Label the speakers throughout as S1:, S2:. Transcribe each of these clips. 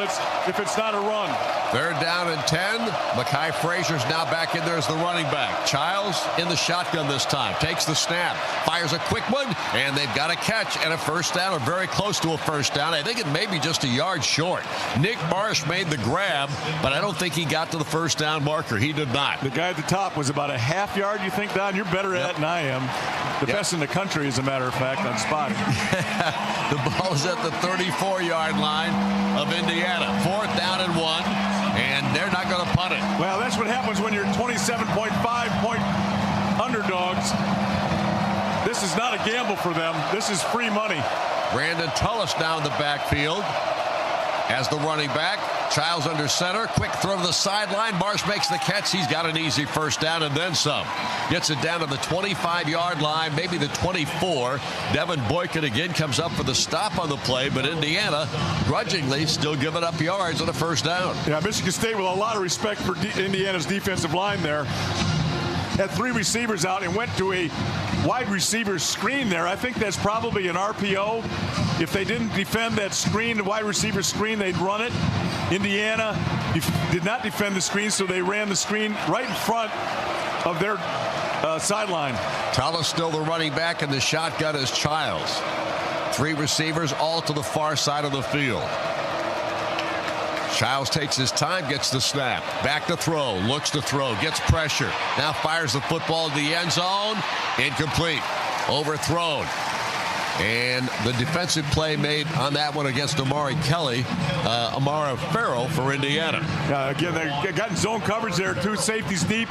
S1: if it's not a run.
S2: Third down and 10. Mekhi Frazier's now back in there as the running back. Childs in the shotgun this time. Takes the snap. Fires a quick one. And they've got a catch and a first down, or very close to a first down. I think it may be just a yard short. Nick Marsh made the grab, but I don't think he got to the first down marker. He did not.
S1: The guy at the top was about a half yard, you think, Don? You're better at it than I am. The best in the country, as a matter of fact, on spotting.
S2: The ball is at the 34-yard line of Indiana. Fourth down and 1, and they're not going to punt it.
S1: Well, that's what happens when you're 27.5-point underdogs. This is not a gamble for them. This is free money.
S2: Brandon Tullis down the backfield as the running back. Childs under center. Quick throw to the sideline. Marsh makes the catch. He's got an easy first down and then some. Gets it down to the 25-yard line, maybe the 24. Devin Boykin again comes up for the stop on the play, but Indiana grudgingly still giving up yards on a first down.
S1: Yeah, Michigan State with a lot of respect for Indiana's defensive line there. Had 3 receivers out and went to a wide receiver screen there. I think that's probably an RPO. If they didn't defend that screen, the wide receiver screen, they'd run it. Indiana did not defend the screen, so they ran the screen right in front of their sideline.
S2: Tullis still the running back, and the shotgun is Childs. 3 receivers all to the far side of the field. Childs takes his time, gets the snap. Back to throw, looks to throw, gets pressure. Now fires the football to the end zone. Incomplete. Overthrown. And the defensive play made on that one against Amari Kelly, Amara Farrell for Indiana.
S1: Again, they got in zone coverage there, 2 safeties deep,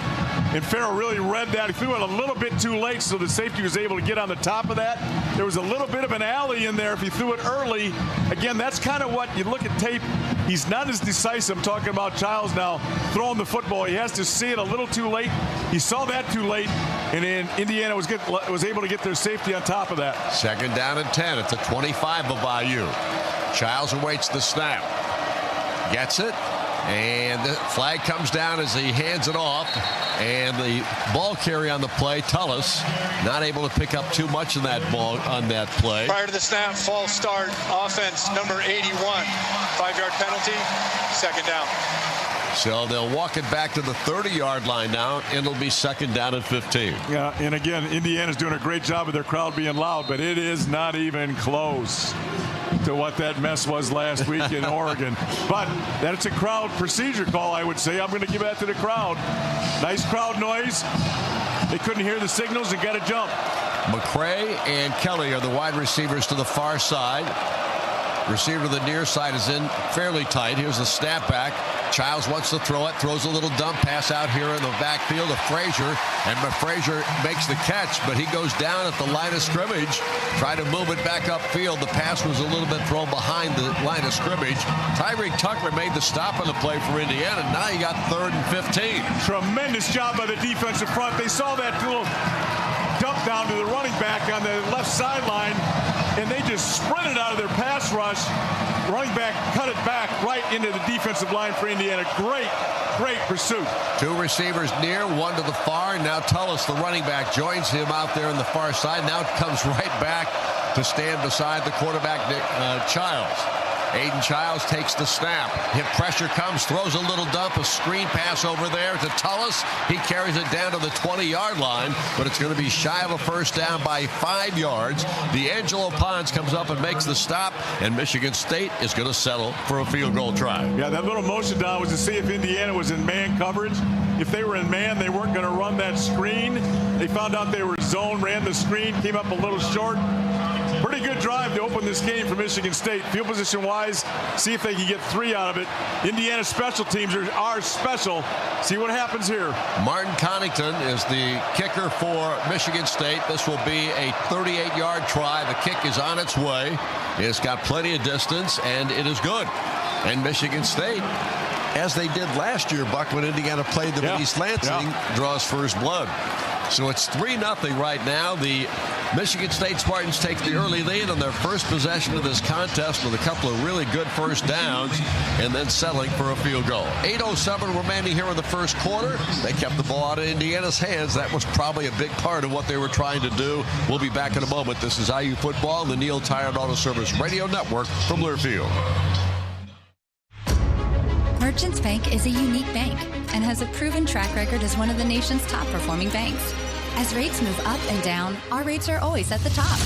S1: and Farrell really read that. He threw it a little bit too late, so the safety was able to get on the top of that. There was a little bit of an alley in there if he threw it early. Again, that's kind of what you look at tape. He's not as decisive. I'm talking about Childs now throwing the football. He has to see it a little too late. He saw that too late, and then Indiana was able to get their safety on top of that.
S2: Second down and 10 at the 25 of IU. Childs awaits the snap. Gets it. And the flag comes down as he hands it off. And the ball carry on the play, Tullis, not able to pick up too much in that ball on that play.
S3: Prior to the snap, false start, offense number 81. 5-yard penalty, second down.
S2: So they'll walk it back to the 30-yard line now, and it'll be second down and 15.
S1: Yeah, and again, Indiana's doing a great job of their crowd being loud, but it is not even close to what that mess was last week in Oregon. But that's a crowd procedure call, I would say. I'm going to give that to the crowd. Nice crowd noise. They couldn't hear the signals and got a jump.
S2: McCray and Kelly are the wide receivers to the far side. Receiver to the near side is in fairly tight. Here's the snap back. Childs wants to throw it, throws a little dump pass out here in the backfield of Frazier, and Frazier makes the catch, but he goes down at the line of scrimmage, trying to move it back upfield. The pass was a little bit thrown behind the line of scrimmage. Tyreek Tucker made the stop on the play for Indiana. Now you got 3rd and 15.
S1: Tremendous job by the defensive front. They saw that little dump down to the running back on the left sideline, and they just sprinted out of their pass rush. Running back cut it back right into the defensive line for Indiana. Great pursuit. 2
S2: receivers near, 1 to the far. And now Tullis, the running back, joins him out there on the far side. Now it comes right back to stand beside the quarterback, Childs. Aiden Childs takes the snap. Hit pressure comes, throws a little dump, a screen pass over there to Tullis. He carries it down to the 20-yard line, but it's going to be shy of a first down by 5 yards. D'Angelo Pons comes up and makes the stop, and Michigan State is going to settle for a field goal try.
S1: Yeah, that little motion down was to see if Indiana was in man coverage. If they were in man, they weren't going to run that screen. They found out they were zone, ran the screen, came up a little short. Pretty good drive to open this game for Michigan State. Field position wise, see if they can get 3 out of it. Indiana's special teams are special. See what happens here.
S2: Martin Connaughton is the kicker for Michigan State. This will be a 38-yard try. The kick is on its way. It's got plenty of distance, and it is good. And Michigan State, as they did last year, Buck, when Indiana played them in East Lansing, draws first blood. So it's 3-0 right now. The Michigan State Spartans take the early lead on their first possession of this contest with a couple of really good first downs and then settling for a field goal. 8:07 remaining here in the first quarter. They kept the ball out of Indiana's hands. That was probably a big part of what they were trying to do. We'll be back in a moment. This is IU Football, the Neil Tire and Auto Service Radio Network from Learfield.
S4: Merchants Bank is a unique bank and has a proven track record as one of the nation's top performing banks. As rates move up and down, our rates are always at the top.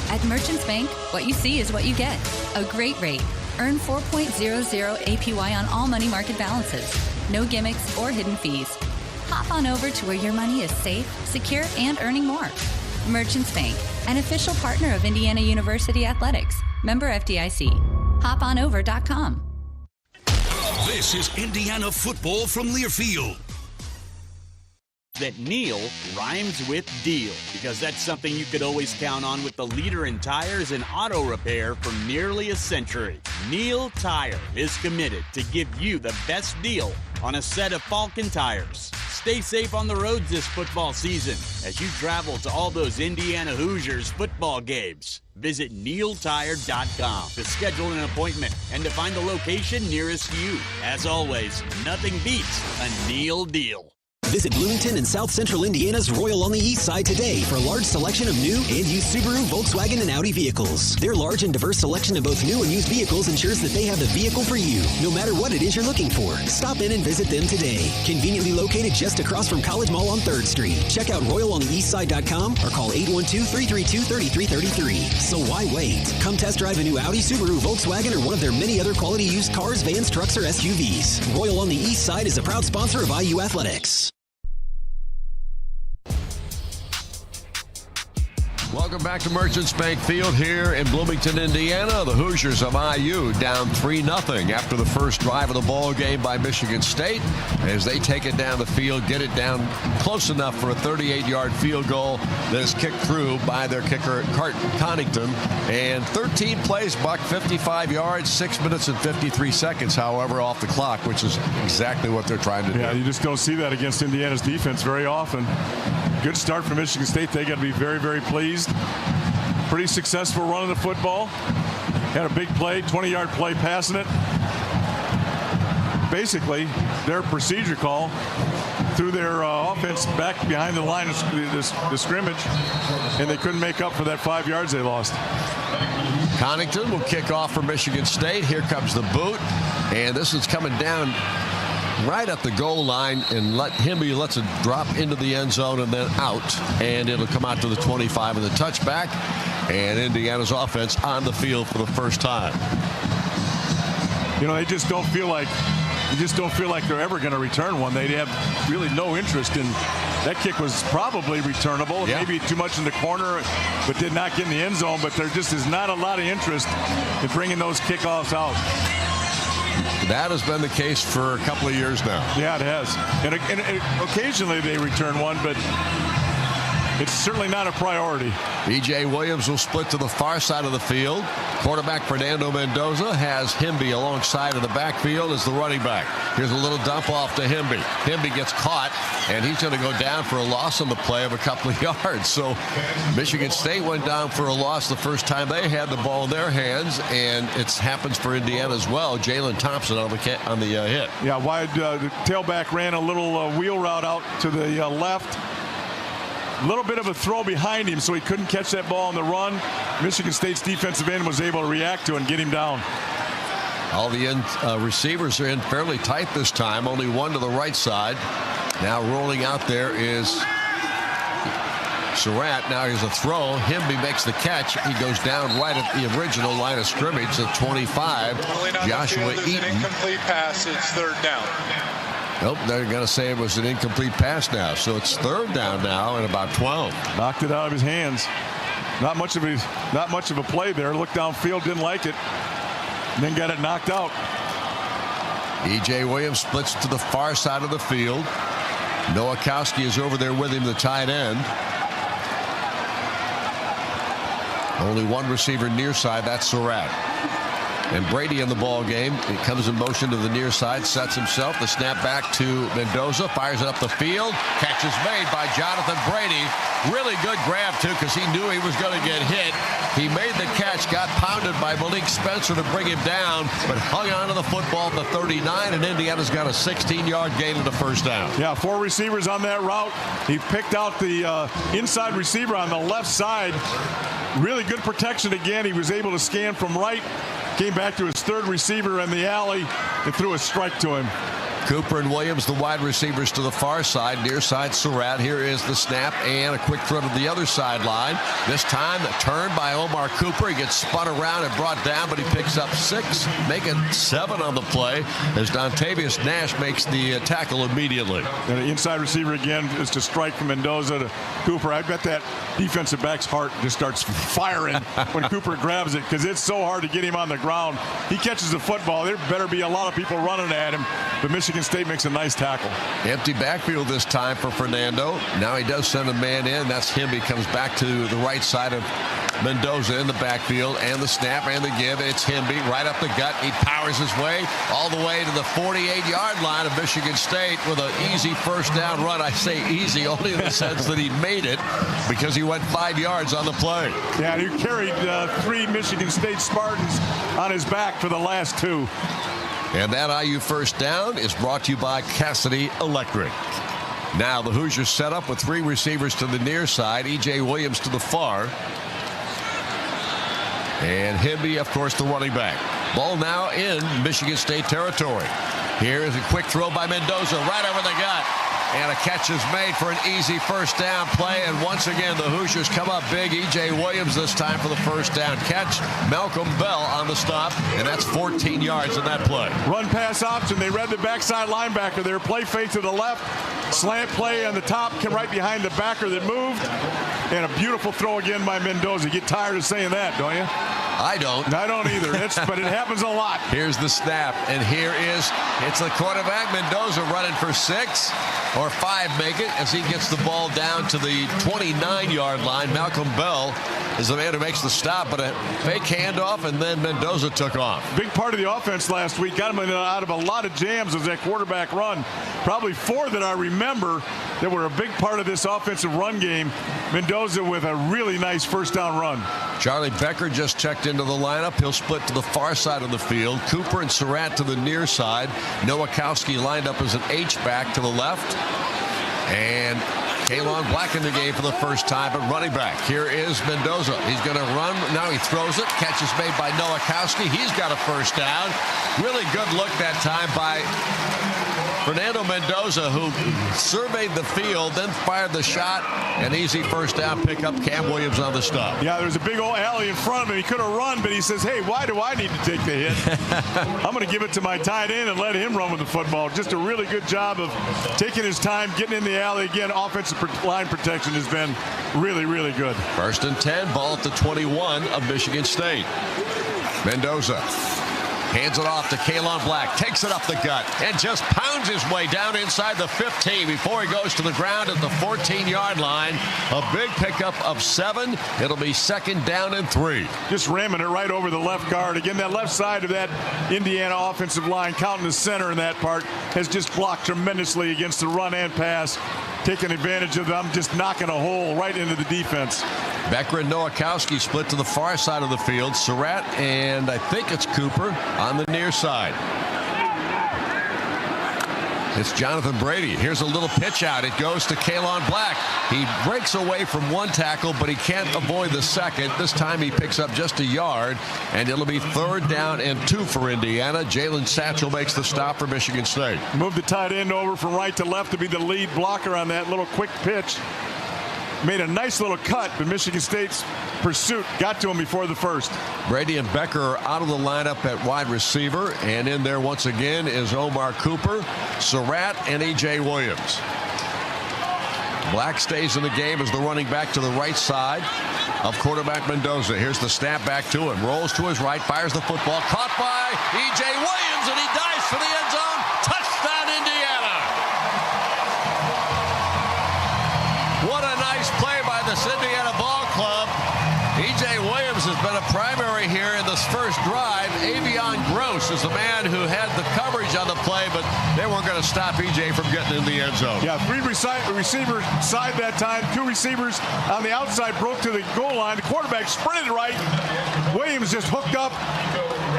S4: At Merchants Bank, what you see is what you get. A great rate. Earn 4.00 APY on all money market balances. No gimmicks or hidden fees. Hop on over to where your money is safe, secure, and earning more. Merchants Bank, an official partner of Indiana University Athletics. Member FDIC. HopOnover.com.
S5: This is Indiana football from Learfield.
S6: That Neil rhymes with deal, because that's something you could always count on with the leader in tires and auto repair for nearly a century. Neil Tire is committed to give you the best deal on a set of Falcon tires. Stay safe on the roads this football season as you travel to all those Indiana Hoosiers football games. Visit neiltire.com to schedule an appointment and to find the location nearest you. As always, nothing beats a Neil deal.
S7: Visit Bloomington and South Central Indiana's Royal on the East Side today for a large selection of new and used Subaru, Volkswagen, and Audi vehicles. Their large and diverse selection of both new and used vehicles ensures that they have the vehicle for you, no matter what it is you're looking for. Stop in and visit them today. Conveniently located just across from College Mall on 3rd Street. Check out RoyalOnTheEastSide.com or call 812-332-3333. So why wait? Come test drive a new Audi, Subaru, Volkswagen, or one of their many other quality used cars, vans, trucks, or SUVs. Royal on the East Side is a proud sponsor of IU Athletics.
S2: Welcome back to Merchants Bank Field here in Bloomington, Indiana. The Hoosiers of IU down 3-0 after the first drive of the ball game by Michigan State as they take it down the field, get it down close enough for a 38-yard field goal that is kicked through by their kicker, Connington. And 13 plays, Buck, 55 yards, 6 minutes and 53 seconds, however, off the clock, which is exactly what they're trying to do.
S1: Yeah, you just don't see that against Indiana's defense very often. Good start for Michigan State. They got to be very, very pleased. Pretty successful running the football. Had a big play, 20-yard play passing it. Basically, their procedure call threw their offense back behind the line of the scrimmage, and they couldn't make up for that 5 yards they lost.
S2: Connington will kick off for Michigan State. Here comes the boot, and this is coming down right at the goal line, and Himby lets it drop into the end zone and then out, and it'll come out to the 25 of the touchback, and Indiana's offense on the field for the first time.
S1: You know, they just don't feel like they're ever going to return one. They have really no interest in that. Kick was probably returnable, maybe too much in the corner, but did not get in the end zone. But there just is not a lot of interest in bringing those kickoffs out.
S2: That has been the case for a couple of years now.
S1: Yeah, it has. And occasionally they return one, but it's certainly not a priority.
S2: E.J. Williams will split to the far side of the field. Quarterback Fernando Mendoza has Himby alongside of the backfield as the running back. Here's a little dump off to Himby. Himby gets caught, and he's going to go down for a loss on the play of a couple of yards. So Michigan State went down for a loss the first time they had the ball in their hands, and it happens for Indiana as well. Jalen Thompson on the hit.
S1: Yeah, wide the tailback ran a little wheel route out to the left. A little bit of a throw behind him, so he couldn't catch that ball on the run. Michigan State's defensive end was able to react to it and get him down.
S2: All the receivers are in fairly tight this time. Only one to the right side. Now rolling out there is Surratt. Now here's a throw. Himby makes the catch. He goes down right at the original line of scrimmage at 25. Joshua Eaton.
S3: An incomplete pass. It's third down.
S2: Nope, they're going to say it was an incomplete pass now. So it's third down now and about 12.
S1: Knocked it out of his hands. Not much of a play there. Looked downfield, didn't like it, and then got it knocked out.
S2: E.J. Williams splits to the far side of the field. Nowakowski is over there with him, the tight end. Only one receiver near side, that's Surratt. And Brady in the ball game. He comes in motion to the near side, sets himself. The snap back to Mendoza, fires it up the field. Catch is made by Jonathan Brady. Really good grab, too, because he knew he was going to get hit. He made the catch, got pounded by Malik Spencer to bring him down, but hung on to the football at the 39, and Indiana's got a 16-yard gain in the first down.
S1: Yeah, 4 receivers on that route. He picked out the inside receiver on the left side. Really good protection again. He was able to scan from right came back to his third receiver in the alley and threw a strike to him.
S2: Cooper and Williams, the wide receivers to the far side. Near side, Surratt. Here is the snap and a quick throw to the other sideline. This time, a turn by Omar Cooper. He gets spun around and brought down, but he picks up 6, making 7 on the play as Dontavius Nash makes the tackle immediately.
S1: And the inside receiver again is to strike from Mendoza to Cooper. I bet that defensive back's heart just starts firing when Cooper grabs it because it's so hard to get him on the ground. He catches the football. There better be a lot of people running at him, but Michigan State makes a nice tackle.
S2: Empty backfield this time for Fernando. Now he does send a man in. That's him. He comes back to the right side of Mendoza in the backfield, and the snap and the give. It's Himby right up the gut. He powers his way all the way to the 48-yard line of Michigan State with an easy first down run. I say easy only in the sense that he made it because he went 5 yards on the play.
S1: Yeah, he carried 3 Michigan State Spartans on his back for the last 2.
S2: And that IU first down is brought to you by Cassidy Electric. Now the Hoosiers set up with 3 receivers to the near side. E.J. Williams to the far. And Himby, of course, the running back. Ball now in Michigan State territory. Here is a quick throw by Mendoza right over the gut. And a catch is made for an easy first down play. And once again, the Hoosiers come up big. E.J. Williams this time for the first down catch. Malcolm Bell on the stop. And that's 14 yards in that play.
S1: Run pass option. They read the backside linebacker there. Play fake to the left. Slant play on the top. Came right behind the backer that moved. And a beautiful throw again by Mendoza. You get tired of saying that, don't you?
S2: I don't.
S1: I don't either. But it happens a lot.
S2: Here's the snap. And it's the quarterback, Mendoza, running for 6. Or 5 make it as he gets the ball down to the 29-yard line. Malcolm Bell is the man who makes the stop, but a fake handoff, and then Mendoza took off.
S1: Big part of the offense last week. Got him out of a lot of jams as that quarterback run. Probably 4 that I remember that were a big part of this offensive run game. Mendoza with a really nice first down run.
S2: Charlie Becker just checked into the lineup. He'll split to the far side of the field. Cooper and Surratt to the near side. Nowakowski lined up as an H-back to the left. And Kalon Black in the game for the first time at running back. Here is Mendoza. He's going to run. Now he throws it. Catch is made by Nowakowski. He's got a first down. Really good look that time by Fernando Mendoza, who surveyed the field, then fired the shot. An easy first down pickup. Cam Williams on the stop.
S1: Yeah, there's a big old alley in front of him. He could have run, but he says, hey, why do I need to take the hit? I'm going to give it to my tight end and let him run with the football. Just a really good job of taking his time, getting in the alley. Again, offensive line protection has been really, really good.
S2: 1st and 10, ball at the 21 of Michigan State. Mendoza hands it off to Kalon Black, takes it up the gut, and just pounds his way down inside the 15 before he goes to the ground at the 14-yard line. A big pickup of 7. It'll be 2nd down and 3.
S1: Just ramming it right over the left guard. Again, that left side of that Indiana offensive line, counting the center in that part, has just blocked tremendously against the run and pass, taking advantage of them, just knocking a hole right into the defense.
S2: Becker and Nowakowski split to the far side of the field. Surratt and I think it's Cooper on the near side. It's Jonathan Brady. Here's a little pitch out. It goes to Kalon Black. He breaks away from 1 tackle, but he can't avoid the second. This time he picks up just a yard, and it'll be 3rd down and 2 for Indiana. Jalen Satchel makes the stop for Michigan State.
S1: Move the tight end over from right to left to be the lead blocker on that little quick pitch. Made a nice little cut, but Michigan State's pursuit got to him before the first.
S2: Brady and Becker are out of the lineup at wide receiver, and in there once again is Omar Cooper, Surratt, and E.J. Williams. Black stays in the game as the running back to the right side of quarterback Mendoza. Here's the snap back to him. Rolls to his right, fires the football. Caught by E.J. Williams, and he dives for the end zone. Touchdown, Indiana! What a nice play by this Indiana ball club. E.J. Williams has been a primary here in this first drive. Avion Gross is the man who had the coverage on the play, but they weren't going to stop E.J. from getting in the end zone.
S1: Yeah, 3 receivers side that time. 2 receivers on the outside broke to the goal line. The quarterback sprinted right. Williams just hooked up.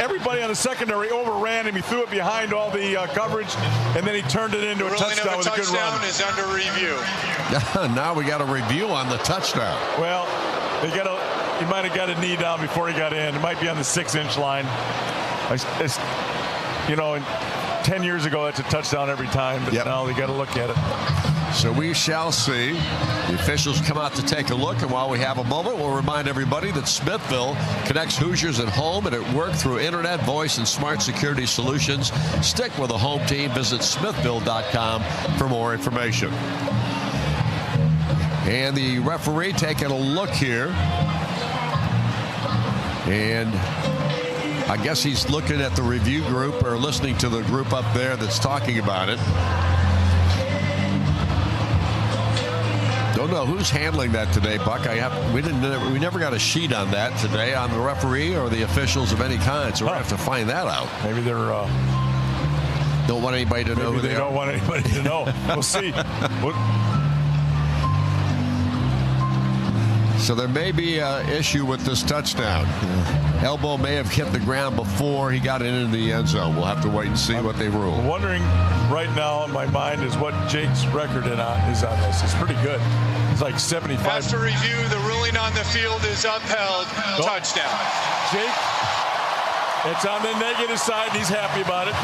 S1: Everybody on the secondary overran him. He threw it behind all the coverage, and then he turned it into a touchdown with a good run.
S3: Touchdown is under review.
S2: Now we got a review on the touchdown.
S1: Well, they got have got a knee down before he got in. It might be on the 6-inch line. You know, 10 years ago, that's a touchdown every time, but now they got to look at it.
S2: So we shall see. The officials come out to take a look, and while we have a moment, we'll remind everybody that Smithville connects Hoosiers at home and at work through internet, voice, and smart security solutions. Stick with the home team. Visit smithville.com for more information. And the referee taking a look here. And I guess he's looking at the review group or listening to the group up there that's talking about it. Don't know who's handling that today, Buck. We never got a sheet on that today on the referee or the officials of any kind, so we'll have to find that out.
S1: Maybe they're
S2: don't want anybody to know who they
S1: don't
S2: are.
S1: want anybody to know. We'll see.
S2: So there may be an issue with this touchdown. Elbow may have hit the ground before he got into the end zone. We'll have to wait and see what they rule.
S1: I'm wondering right now in my mind is what Jake's record is on this. It's pretty good. It's like 75.
S3: After review, the ruling on the field is upheld. Touchdown.
S1: Jake, it's on the negative side, and he's happy about it.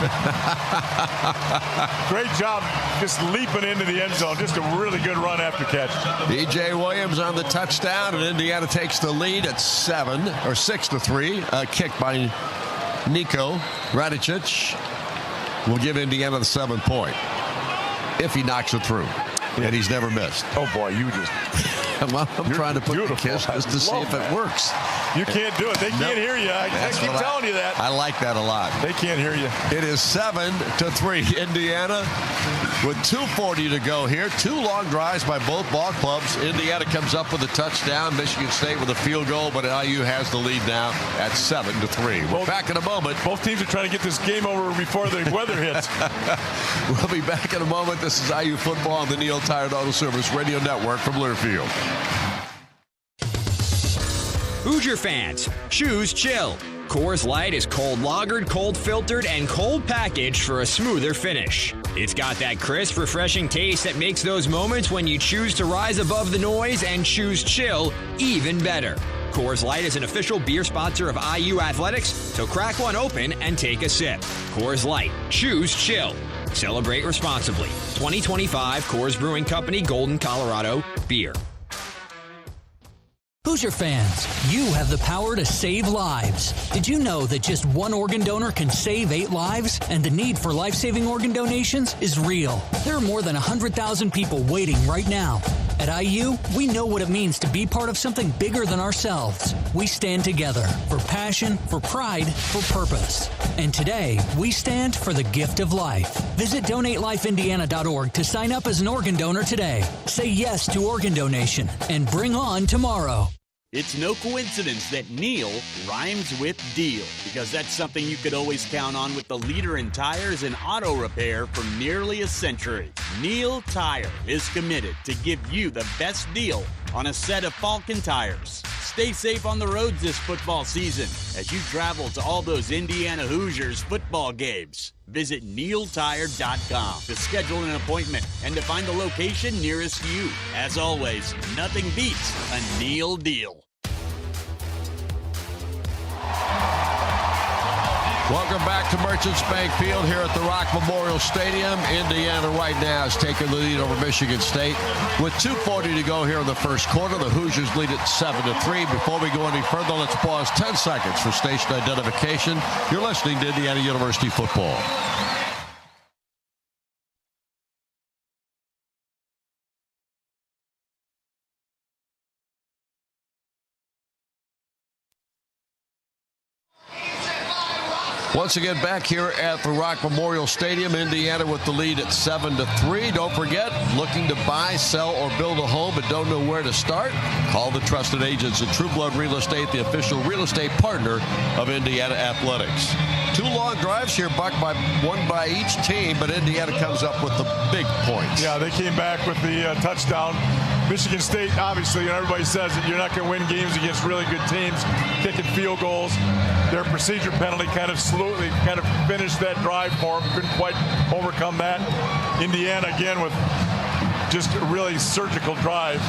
S1: Great job just leaping into the end zone. Just a really good run after catch.
S2: DJ Williams on the touchdown, and Indiana takes the lead at 6-3. A kick by Nico Radicic will give Indiana the 7-point if he knocks it through. And he's never missed.
S1: Oh, boy, you just...
S2: Well, I'm trying to put the kiss just to see if it works.
S1: You can't do it. They can't hear you. I keep telling you that.
S2: I like that a lot.
S1: They can't hear you.
S2: It is 7-3. Indiana with 2:40 to go here. 2 long drives by both ball clubs. Indiana comes up with a touchdown. Michigan State with a field goal, but IU has the lead now at 7-3. We're back in a moment.
S1: Both teams are trying to get this game over before the weather hits.
S2: We'll be back in a moment. This is IU football on the Neil Tired Auto Service Radio Network from Learfield.
S8: Hoosier fans, choose chill. Coors Light is cold lagered, cold filtered, and cold packaged for a smoother finish. It's got that crisp, refreshing taste that makes those moments when you choose to rise above the noise and choose chill even better. Coors Light is an official beer sponsor of IU Athletics, so crack one open and take a sip. Coors Light, choose chill. Celebrate responsibly. 2025 Coors Brewing Company, Golden, Colorado, beer.
S9: Hoosier fans, you have the power to save lives. Did you know that just one organ donor can save 8 lives? And the need for life-saving organ donations is real. There are more than 100,000 people waiting right now. At IU, we know what it means to be part of something bigger than ourselves. We stand together for passion, for pride, for purpose. And today, we stand for the gift of life. Visit DonateLifeIndiana.org to sign up as an organ donor today. Say yes to organ donation and bring on tomorrow.
S6: It's no coincidence that Neil rhymes with deal, because that's something you could always count on with the leader in tires and auto repair for nearly a century. Neil Tire is committed to give you the best deal on a set of Falcon tires. Stay safe on the roads this football season as you travel to all those Indiana Hoosiers football games. Visit neiltire.com to schedule an appointment and to find the location nearest you. As always, nothing beats a Neil deal.
S2: Welcome back to Merchants Bank Field here at the Rock Memorial Stadium. Indiana right now is taking the lead over Michigan State. With 2:40 to go here in the first quarter, the Hoosiers lead at 7-3. Before we go any further, let's pause 10 seconds for station identification. You're listening to Indiana University football. Once again, back here at the Rock Memorial Stadium, Indiana with the lead at 7-3. Don't forget, looking to buy, sell, or build a home but don't know where to start? Call the trusted agents at True Blood Real Estate, the official real estate partner of Indiana Athletics. 2 long drives here, Buck, one by each team, but Indiana comes up with the big points.
S1: Yeah, they came back with the touchdown. Michigan State, obviously, everybody says that you're not going to win games against really good teams, kicking field goals. Their procedure penalty kind of finished that drive for them. Couldn't quite overcome that. Indiana, again, with just a really surgical drive,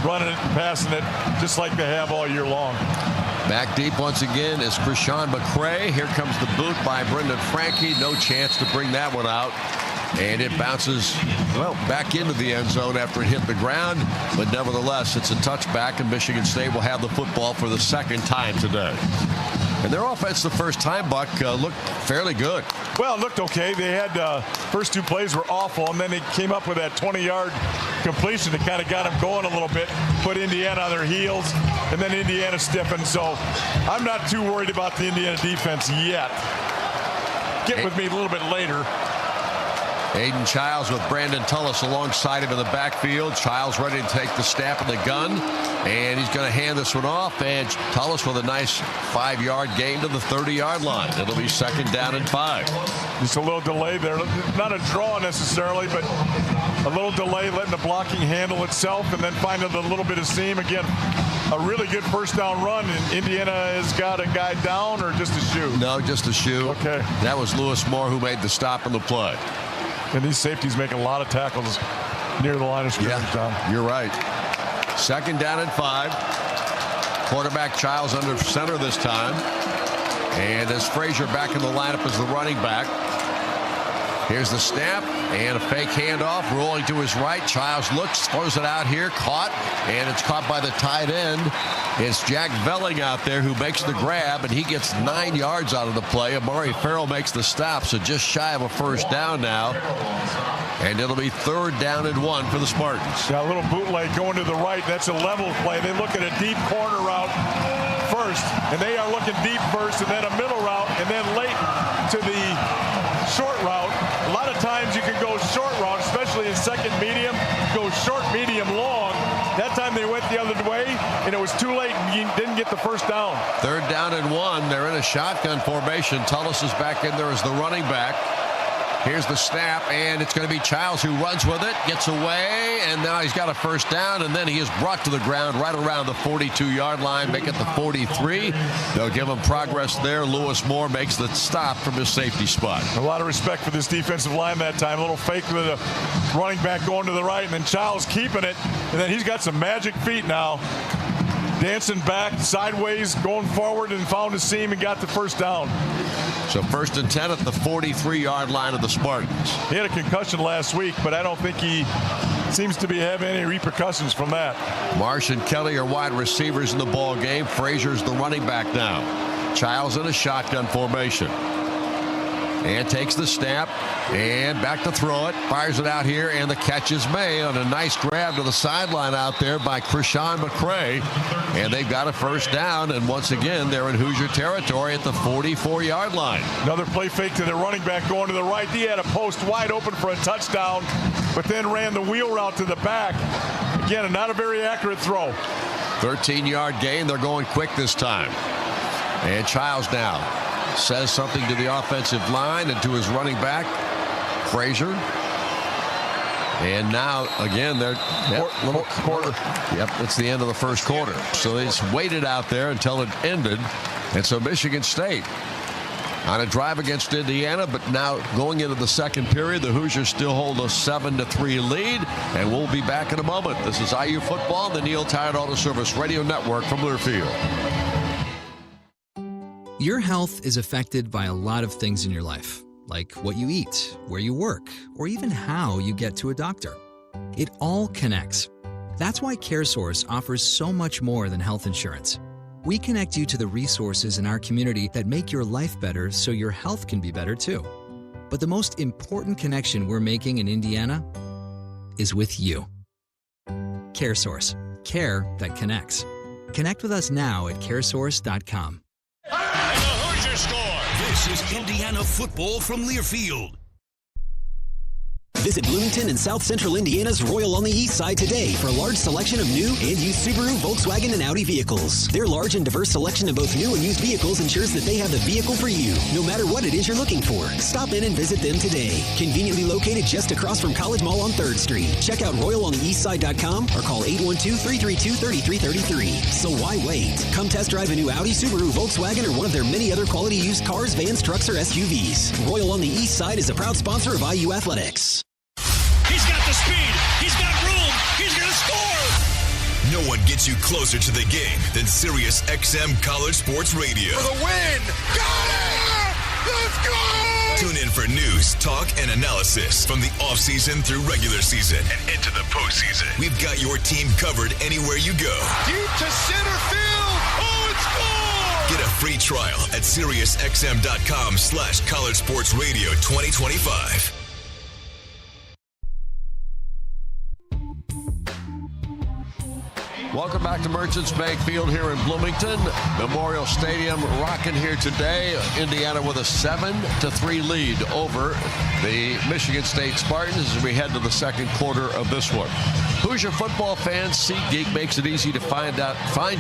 S1: running it and passing it just like they have all year long.
S2: Back deep once again is Krishan McCray. Here comes the boot by Brendan Franke. No chance to bring that one out. And it bounces, well, back into the end zone after it hit the ground. But nevertheless, it's a touchback, and Michigan State will have the football for the second time today. And their offense the first time, Buck, looked fairly good.
S1: Well, it looked okay. They had first two plays were awful, and then they came up with that 20-yard completion that kind of got them going a little bit, put Indiana on their heels, and then Indiana stiffened. So I'm not too worried about the Indiana defense yet. Get with me a little bit later.
S2: Aiden Childs with Brandon Tullis alongside him in the backfield. Childs ready to take the snap of the gun, and he's going to hand this one off. And Tullis with a nice 5-yard gain to the 30-yard line. It'll be 2nd down and 5.
S1: Just a little delay there. Not a draw necessarily, but a little delay, letting the blocking handle itself, and then finding a little bit of seam. Again, a really good first down run, and Indiana has got a guy down, or just a shoe?
S2: No, just a shoe.
S1: Okay.
S2: That was Lewis Moore who made the stop in the play.
S1: And these safeties make a lot of tackles near the line of scrimmage, Tom.
S2: You're right. 2nd down and 5. Quarterback Childs under center this time. And as Frazier back in the lineup as the running back. Here's the snap and a fake handoff rolling to his right. Childs looks, throws it out here, caught, and it's caught by the tight end. It's Jack Velling out there who makes the grab, and he gets 9 yards out of the play. Amari Farrell makes the stop, so just shy of a first down now. And it'll be 3rd down and 1 for the Spartans.
S1: Yeah, a little bootleg going to the right. That's a level play. They look at a deep corner route first, and they are looking deep first, and then a middle route, and then late to the short route. A lot of times you can go short route, especially in second medium, go short, medium, long. That time they went the other way, and it was too late, and you didn't get the first down.
S2: 3rd down and 1. They're in a shotgun formation. Tullis is back in there as the running back. Here's the snap, and it's going to be Childs who runs with it, gets away, and now he's got a first down, and then he is brought to the ground right around the 42-yard line, make it the 43. They'll give him progress there. Lewis Moore makes the stop from his safety spot.
S1: A lot of respect for this defensive line that time. A little fake with the running back going to the right, and then Childs keeping it, and then he's got some magic feet now. Dancing back, sideways, going forward, and found a seam and got the first down.
S2: So 1st and 10 at the 43-yard line of the Spartans.
S1: He had a concussion last week, but I don't think he seems to be having any repercussions from that.
S2: Marsh and Kelly are wide receivers in the ball game. Frazier's the running back now. Childs in a shotgun formation. And takes the snap and back to throw it. Fires it out here, and the catch is made on a nice grab to the sideline out there by Krishan McCray. And they've got a first down, and once again, they're in Hoosier territory at the 44-yard line.
S1: Another play fake to the running back going to the right. He had a post wide open for a touchdown, but then ran the wheel route to the back. Again, not a very accurate throw.
S2: 13-yard gain. They're going quick this time. And Childs now says something to the offensive line and to his running back, Frazier. And now, again, they're little quarter. Yep, it's the end of the first quarter. So they just waited out there until it ended. And so Michigan State on a drive against Indiana, but now going into the second period, the Hoosiers still hold a 7-3 lead. And we'll be back in a moment. This is IU Football, the Neil Tired Auto Service Radio Network from Learfield.
S10: Your health is affected by a lot of things in your life, like what you eat, where you work, or even how you get to a doctor. It all connects. That's why CareSource offers so much more than health insurance. We connect you to the resources in our community that make your life better so your health can be better too. But the most important connection we're making in Indiana is with you. CareSource. Care that connects. Connect with us now at caresource.com.
S5: And the Hoosiers score. This is Indiana football from Learfield.
S7: Visit Bloomington and South Central Indiana's Royal on the East Side today for a large selection of new and used Subaru, Volkswagen, and Audi vehicles. Their large and diverse selection of both new and used vehicles ensures that they have the vehicle for you, no matter what it is you're looking for. Stop in and visit them today. Conveniently located just across from College Mall on 3rd Street. Check out RoyalOnTheEastSide.com or call 812-332-3333. So why wait? Come test drive a new Audi, Subaru, Volkswagen, or one of their many other quality used cars, vans, trucks, or SUVs. Royal on the East Side is a proud sponsor of IU Athletics.
S5: He's got the speed. He's got room.
S11: No one gets you closer to the game than Sirius XM College Sports Radio.
S5: For the win! Got it! Let's go!
S11: Tune in for news, talk, and analysis from the offseason through regular season and into the postseason. We've got your team covered anywhere you go.
S5: Deep to center field! Oh, it's gone!
S11: Get a free trial at SiriusXM.com/College Sports Radio 2025.
S2: Welcome back to Merchants Bank Field here in Bloomington. Memorial Stadium rocking here today. Indiana with a 7-3 lead over the Michigan State Spartans as we head to the second quarter of this one. Hoosier football fans, SeatGeek makes it easy to find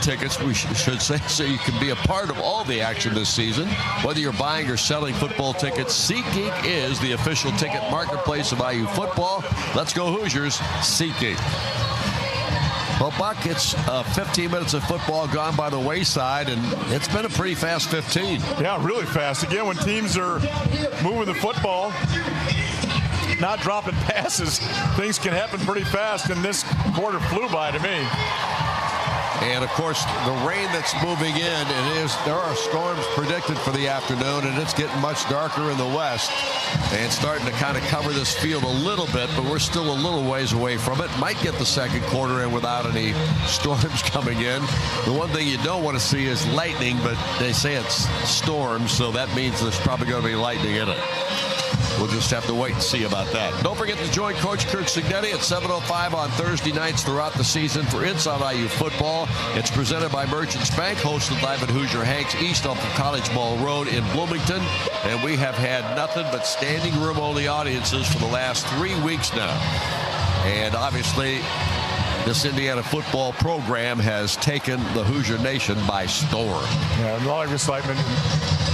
S2: tickets, we should say, so you can be a part of all the action this season. Whether you're buying or selling football tickets, SeatGeek is the official ticket marketplace of IU football. Let's go Hoosiers, SeatGeek. Well, Buck, it's 15 minutes of football gone by the wayside, and it's been a pretty fast 15.
S1: Yeah, really fast. Again, when teams are moving the football, not dropping passes, things can happen pretty fast, and this quarter flew by to me.
S2: And, of course, the rain that's moving in, there are storms predicted for the afternoon, and it's getting much darker in the west and starting to kind of cover this field a little bit, but we're still a little ways away from it. Might get the second quarter in without any storms coming in. The one thing you don't want to see is lightning, but they say it's storms, so that means there's probably going to be lightning in it. We'll just have to wait and see about that. Don't forget to join Coach Kurt Cignetti at 7:05 on Thursday nights throughout the season for Inside IU Football. It's presented by Merchants Bank, hosted live at Hoosier Hanks East off of College Mall Road in Bloomington. And we have had nothing but standing room only audiences for the last 3 weeks now. And obviously, this Indiana football program has taken the Hoosier Nation by storm.
S1: Yeah, a lot of excitement.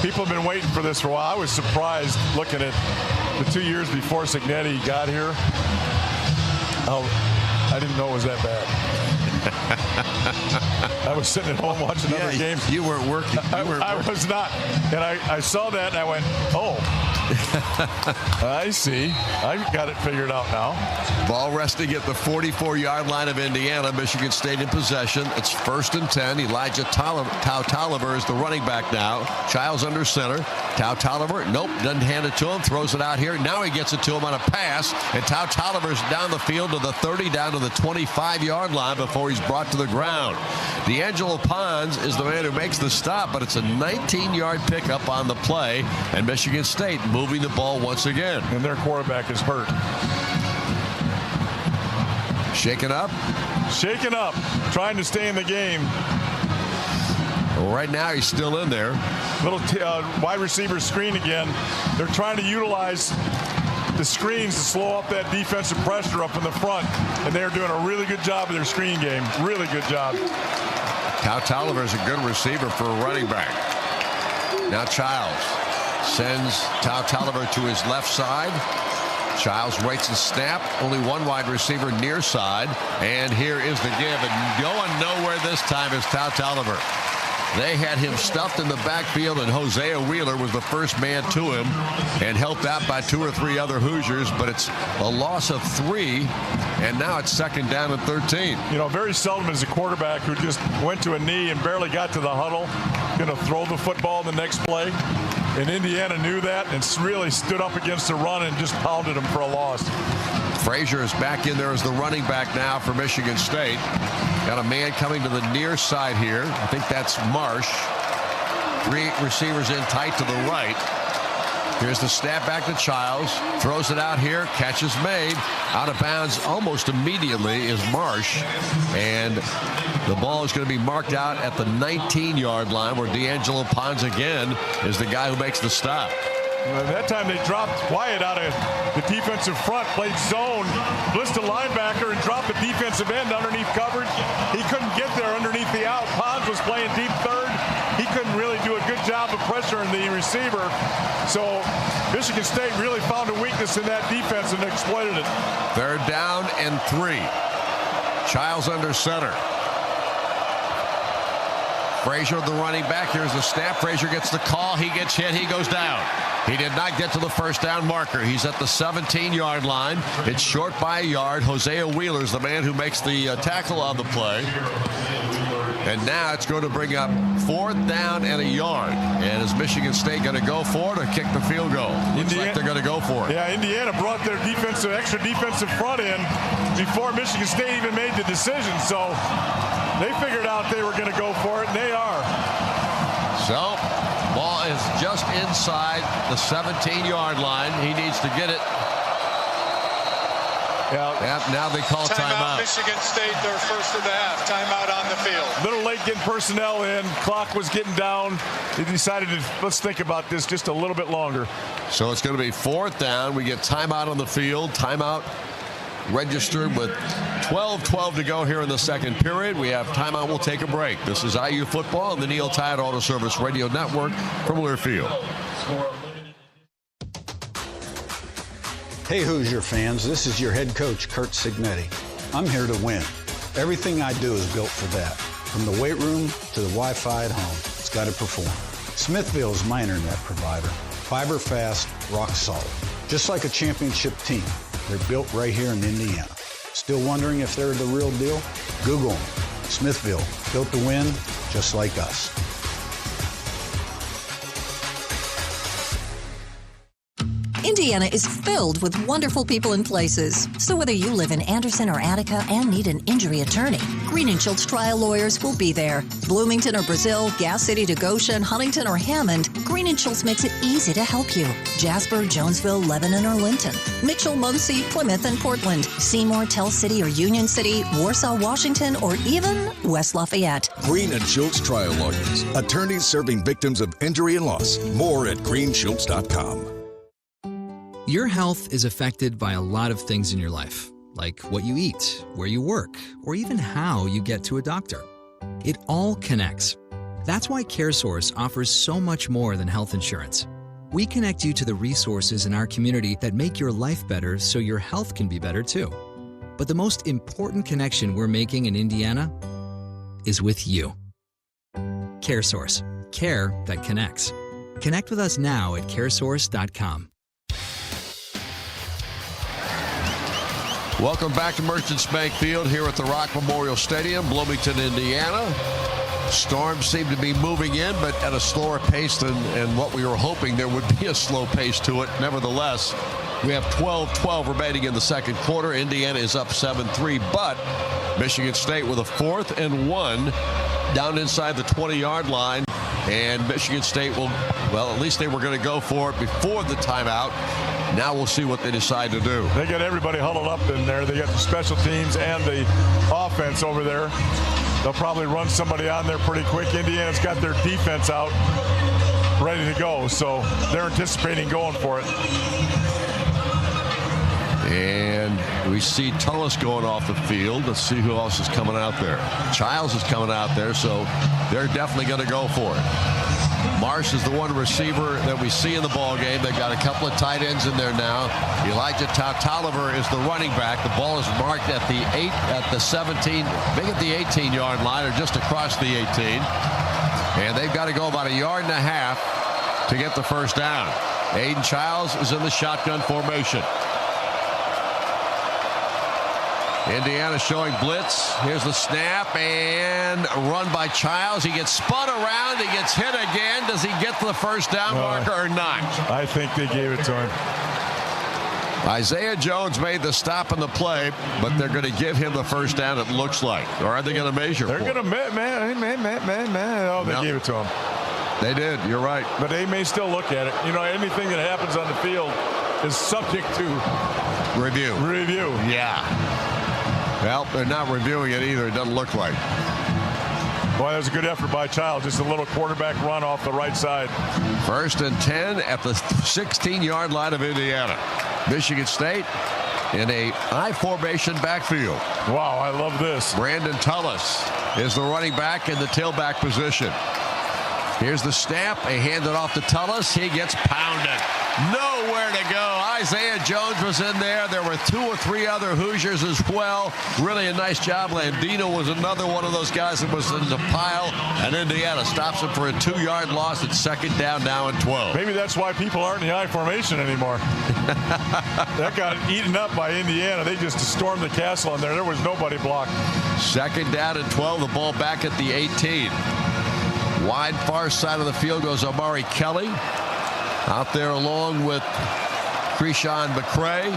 S1: People have been waiting for this for a while. I was surprised looking at the 2 years before Cignetti got here. Oh, I didn't know it was that bad. I was sitting at home watching other games.
S2: You weren't working.
S1: I was not. And I saw that and I went, oh. I see. I've got it figured out now.
S2: Ball resting at the 44-yard line of Indiana. Michigan State in possession. It's 1st and 10. Elijah Tolliver is the running back now. Childs under center. Tolliver, nope, doesn't hand it to him. Throws it out here. Now he gets it to him on a pass. And Tolliver's down the field to the 30, down to the 25-yard line before he's brought to the ground. D'Angelo Pons is the man who makes the stop, but it's a 19-yard pickup on the play. And Michigan State moving the ball once again.
S1: And their quarterback is hurt.
S2: Shaken up?
S1: Shaken up. Trying to stay in the game.
S2: Well, right now he's still in there.
S1: Little wide receiver screen again. They're trying to utilize the screens to slow up that defensive pressure up in the front. And they're doing a really good job of their screen game. Really good job.
S2: Tolliver is a good receiver for a running back. Now Childs sends Tolliver to his left side. Childs waits the snap. Only one wide receiver near side. And here is the give. And going nowhere this time is Tolliver. They had him stuffed in the backfield, and Hosea Wheeler was the first man to him and helped out by 2 or 3 other Hoosiers. But it's a loss of 3, and now it's 2nd down and 13.
S1: You know, very seldom is a quarterback who just went to a knee and barely got to the huddle going to throw the football the next play. And Indiana knew that and really stood up against the run and just pounded them for a loss.
S2: Frazier is back in there as the running back now for Michigan State. Got a man coming to the near side here. I think that's Marsh. 3 receivers in tight to the right. Here's the snap back to Childs. Throws it out here. Catch is made. Out of bounds almost immediately is Marsh. And the ball is going to be marked out at the 19-yard line, where D'Angelo Pons again is the guy who makes the stop.
S1: That time they dropped Wyatt out of the defensive front, played zone, blitzed a linebacker, and dropped the defensive end underneath coverage. He couldn't get there underneath the out. Pons was playing deep third. He couldn't really do a good job of pressuring the receiver. So Michigan State really found a weakness in that defense and exploited it.
S2: 3rd down and 3. Childs under center. Frazier, the running back. Here's the snap. Frazier gets the call. He gets hit. He goes down. He did not get to the first down marker. He's at the 17-yard line. It's short by a yard. Hosea Wheeler's the man who makes the tackle on the play. And now it's going to bring up 4th down and a yard. And is Michigan State going to go for it or kick the field goal? Looks like they're going to go for it.
S1: Yeah, Indiana brought their extra defensive front in before Michigan State even made the decision. So they figured out they were going to go for it, and they are.
S2: So ball is just inside the 17-yard line. He needs to get it. Yeah, now they call timeout.
S3: Michigan State, their first of the half. Timeout on the field.
S1: Little late getting personnel in. Clock was getting down. They decided to let's think about this just a little bit longer.
S2: So it's going to be 4th down. We get timeout on the field. Timeout registered with 12:12 to go here in the second period. We have timeout. We'll take a break. This is IU Football on the Neil Tide Auto Service Radio Network from Learfield.
S12: Hey Hoosier fans, this is your head coach, Kurt Signetti. I'm here to win. Everything I do is built for that. From the weight room to the Wi-Fi at home, it's got to perform. Smithville is my internet provider. Fiber fast, rock solid. Just like a championship team, they're built right here in Indiana. Still wondering if they're the real deal? Google them. Smithville, built to win, just like us.
S13: Indiana is filled with wonderful people and places. So whether you live in Anderson or Attica and need an injury attorney, Green & Schultz trial lawyers will be there. Bloomington or Brazil, Gas City to Goshen, Huntington or Hammond, Green & Schultz makes it easy to help you. Jasper, Jonesville, Lebanon or Linton, Mitchell, Muncie, Plymouth and Portland, Seymour, Tell City or Union City, Warsaw, Washington or even West Lafayette.
S14: Green & Schultz trial lawyers, attorneys serving victims of injury and loss. More at greenschultz.com.
S10: Your health is affected by a lot of things in your life, like what you eat, where you work, or even how you get to a doctor. It all connects. That's why CareSource offers so much more than health insurance. We connect you to the resources in our community that make your life better so your health can be better too. But the most important connection we're making in Indiana is with you. CareSource. Care that connects. Connect with us now at caresource.com.
S2: Welcome back to Merchants Bank Field here at the Rock Memorial Stadium, Bloomington, Indiana. Storms seem to be moving in, but at a slower pace than what we were hoping. There would be a slow pace to it. Nevertheless, we have 12-12 remaining in the second quarter. Indiana is up 7-3, but Michigan State with a 4th and 1 down inside the 20-yard line. And Michigan State will, well, at least they were going to go for it before the timeout. Now we'll see what they decide to do.
S1: They got everybody huddled up in there. They got the special teams and the offense over there. They'll probably run somebody on there pretty quick. Indiana's got their defense out ready to go, so they're anticipating going for it.
S2: And we see Tullis going off the field. Let's see who else is coming out there. Childs is coming out there, so they're definitely going to go for it. Marsh is the one receiver that we see in the ball game. They've got a couple of tight ends in there now. Elijah Tolliver is the running back. The ball is marked at the 17, maybe at the 18-yard line or just across the 18. And they've got to go about 1.5 yards to get the first down. Aiden Childs is in the shotgun formation. Indiana showing blitz. Here's the snap and a run by Childs. He gets spun around. He gets hit again. Does he get to the first down marker or not?
S1: I think they gave it to him.
S2: Isaiah Jones made the stop in the play, but they're going to give him the first down, it looks like. Or are they going to measure?
S1: They're going to, man. Oh, they gave it to him.
S2: They did. You're right.
S1: But they may still look at it. You know, anything that happens on the field is subject to
S2: review. Yeah. Well, they're not reviewing it either. It doesn't look like.
S1: Boy, that was a good effort by Child. Just a little quarterback run off the right side.
S2: 1st and 10 at the 16-yard line of Indiana. Michigan State in a I formation backfield.
S1: Wow, I love this.
S2: Brandon Tullis is the running back in the tailback position. Here's the snap. They hand it off to Tullis. He gets pounded. Nowhere to go. Isaiah Jones was in there. There were 2 or 3 other Hoosiers as well. Really a nice job. Landino was another one of those guys that was in the pile. And Indiana stops him for a 2-yard loss at second down now and 12.
S1: Maybe that's why people aren't in the I formation anymore. That got eaten up by Indiana. They just stormed the castle in there. There was nobody blocked.
S2: Second down and 12. The ball back at the 18. Wide far side of the field goes Amari Kelly. Out there along with Krishan McCray.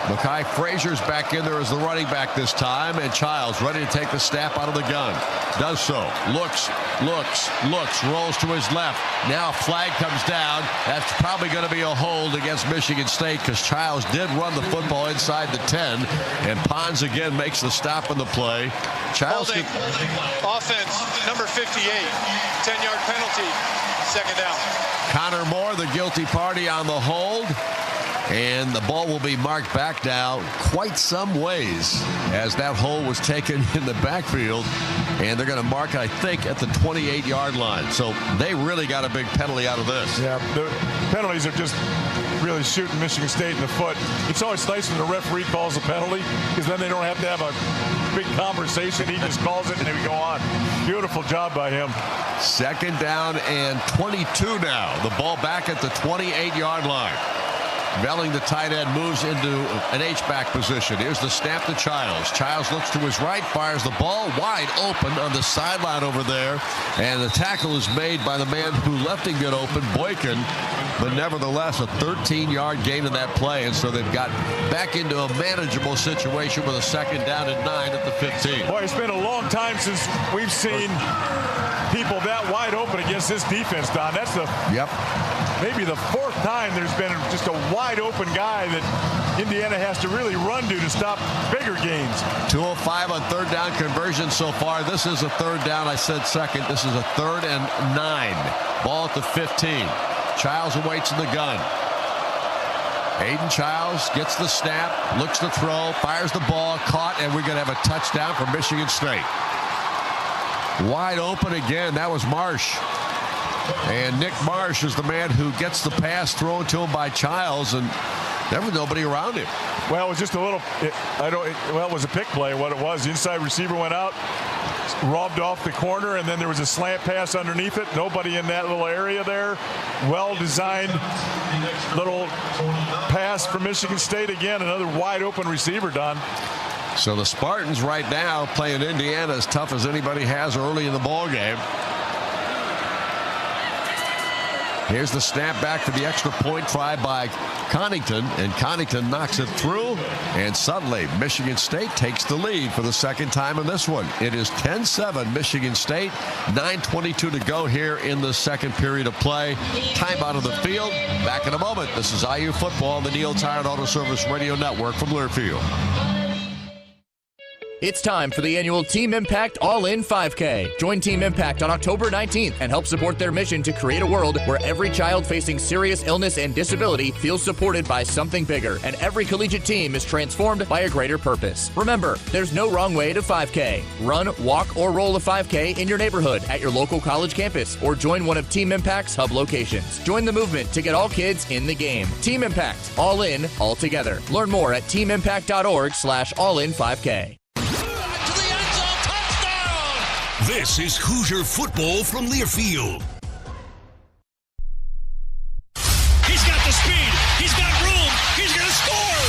S2: Makai Frazier's back in there as the running back this time. And Childs ready to take the snap out of the gun. Does so. Looks. Rolls to his left. Now a flag comes down. That's probably going to be a hold against Michigan State because Childs did run the football inside the 10. And Pons again makes the stop on the play. Childs.
S3: Holding. Offense, number 58. 10-yard penalty. Second down.
S2: Connor Moore, the guilty party on the hold. And the ball will be marked back now quite some ways as that hold was taken in the backfield. And they're going to mark it, I think, at the 28-yard line. So they really got a big penalty out of this.
S1: Yeah, the penalties are just really shooting Michigan State in the foot. It's always nice when the referee calls a penalty because then they don't have to have a big conversation. He just calls it and they go on. Beautiful job by him.
S2: Second down and 22 now. The ball back at the 28-yard line. Belling, the tight end, moves into an H-back position. Here's the snap to Childs. Childs looks to his right, fires the ball wide open on the sideline over there. And the tackle is made by the man who left him get open, Boykin. But nevertheless, a 13-yard gain in that play. And so they've got back into a manageable situation with a second down and 9 at the 15.
S1: Boy, it's been a long time since we've seen people that wide open against this defense, Don. That's maybe the 4th time there's been just a wide open guy that Indiana has to really run to stop bigger gains.
S2: 2:05 on third down conversion so far. This is a third down. I said second. This is a 3rd and 9. Ball at the 15. Childs awaits in the gun. Aiden Childs gets the snap, looks to throw, fires the ball, caught, and we're going to have a touchdown for Michigan State. Wide open again. That was Marsh. And Nick Marsh is the man who gets the pass thrown to him by Childs, and there was nobody around him.
S1: Well, it was just a little, it was a pick play. What it was, the inside receiver went out, robbed off the corner, and then there was a slant pass underneath it. Nobody in that little area there. Well-designed little pass for Michigan State. Again, another wide-open receiver, Don.
S2: So the Spartans right now playing Indiana as tough as anybody has early in the ball game. Here's the snap back for the extra point try by Connaughton, and Connaughton knocks it through, and suddenly Michigan State takes the lead for the second time in this one. It is 10-7 Michigan State, 9:22 to go here in the second period of play. Time out of the field. Back in a moment. This is IU Football on the Neil Tire Auto Service Radio Network from Learfield.
S15: It's time for the annual Team Impact All-In 5K. Join Team Impact on October 19th and help support their mission to create a world where every child facing serious illness and disability feels supported by something bigger, and every collegiate team is transformed by a greater purpose. Remember, there's no wrong way to 5K. Run, walk, or roll a 5K in your neighborhood, at your local college campus, or join one of Team Impact's hub locations. Join the movement to get all kids in the game. Team Impact. All in, all together. Learn more at teamimpact.org/all-in5K.
S5: This is Hoosier Football from Learfield. He's got the speed. He's got room. He's going to score.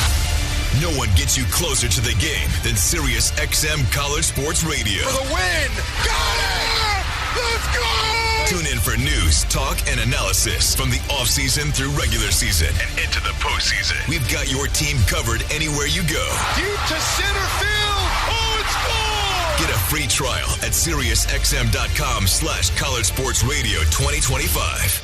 S11: No one gets you closer to the game than Sirius XM College Sports Radio.
S5: For the win. Got it! Let's go!
S11: Tune in for news, talk, and analysis from the offseason through regular season and into the postseason. We've got your team covered anywhere you go.
S5: Deep to center field. Oh, it's gone!
S11: Get a free trial at SiriusXM.com/College Sports Radio 2025.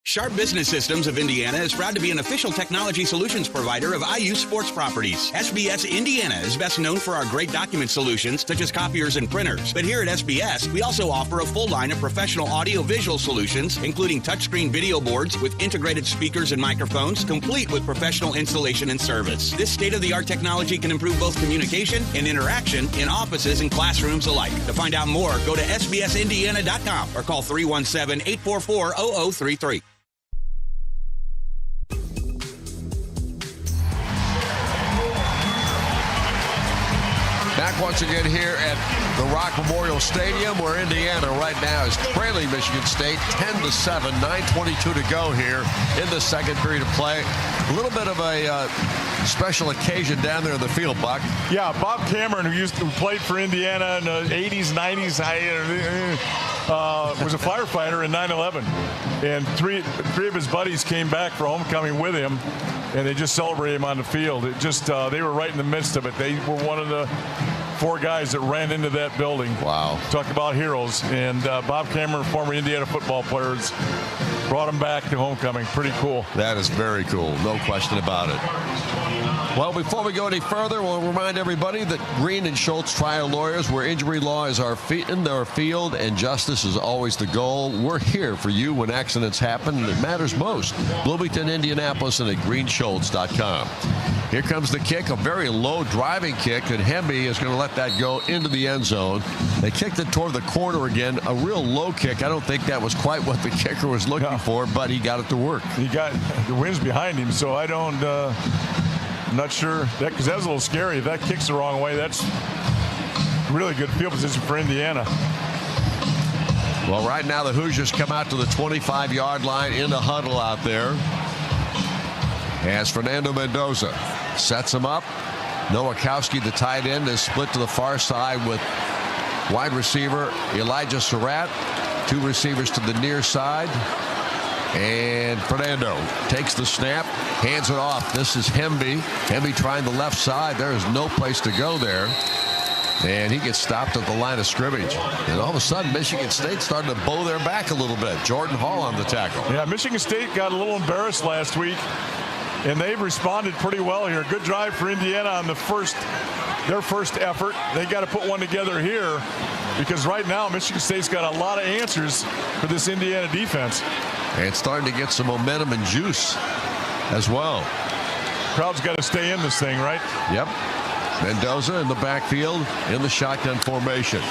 S6: Sharp Business Systems of Indiana is proud to be an official technology solutions provider of IU Sports Properties. SBS Indiana is best known for our great document solutions, such as copiers and printers. But here at SBS, we also offer a full line of professional audio-visual solutions, including touchscreen video boards with integrated speakers and microphones, complete with professional installation and service. This state-of-the-art technology can improve both communication and interaction in offices and classrooms alike. To find out more, go to sbsindiana.com or call 317-844-0033.
S2: Back once again here at the Rock Memorial Stadium, where Indiana right now is trailing Michigan State 10-7, 9:22 to go here in the second period of play. A little bit of a special occasion down there in the field, Buck.
S1: Yeah, Bob Cameron, who played for Indiana in the 80s, 90s, was a firefighter in 9/11, and three of his buddies came back for homecoming with him, and they just celebrated him on the field. It just they were right in the midst of it. They were one of the 4 guys that ran into that building.
S2: Wow.
S1: Talk about heroes. And Bob Cameron, former Indiana football players, brought him back to homecoming. Pretty cool.
S2: That is very cool. No question about it. Well, before we go any further, we'll remind everybody that Green and Schultz Trial Lawyers, where injury law is our field and justice is always the goal. We're here for you when accidents happen and it matters most. Bloomington, Indianapolis, and at greenschultz.com. Here comes the kick, a very low driving kick, and Hemby is going to let that go into the end zone. They kicked it toward the corner again, a real low kick. I don't think that was quite what the kicker was looking for, but he got it to work.
S1: He got the wind's behind him, so I don't. I'm not sure that, because that was a little scary. If that kicks the wrong way, that's really good field position for Indiana.
S2: Well, right now the Hoosiers come out to the 25-yard line in the huddle out there. As Fernando Mendoza sets him up. Nowakowski, the tight end, is split to the far side with wide receiver Elijah Surratt. 2 receivers to the near side. And Fernando takes the snap, hands it off. This is Hemby. Hemby trying the left side. There is no place to go there. And he gets stopped at the line of scrimmage. And all of a sudden, Michigan State started to bow their back a little bit. Jordan Hall on the tackle.
S1: Yeah, Michigan State got a little embarrassed last week, and they've responded pretty well here. Good drive for Indiana on their first effort. They got to put one together here, because right now Michigan State's got a lot of answers for this Indiana defense.
S2: And it's starting to get some momentum and juice as well.
S1: Crowd's got to stay in this thing, right?
S2: Yep. Mendoza in the backfield in the shotgun formation.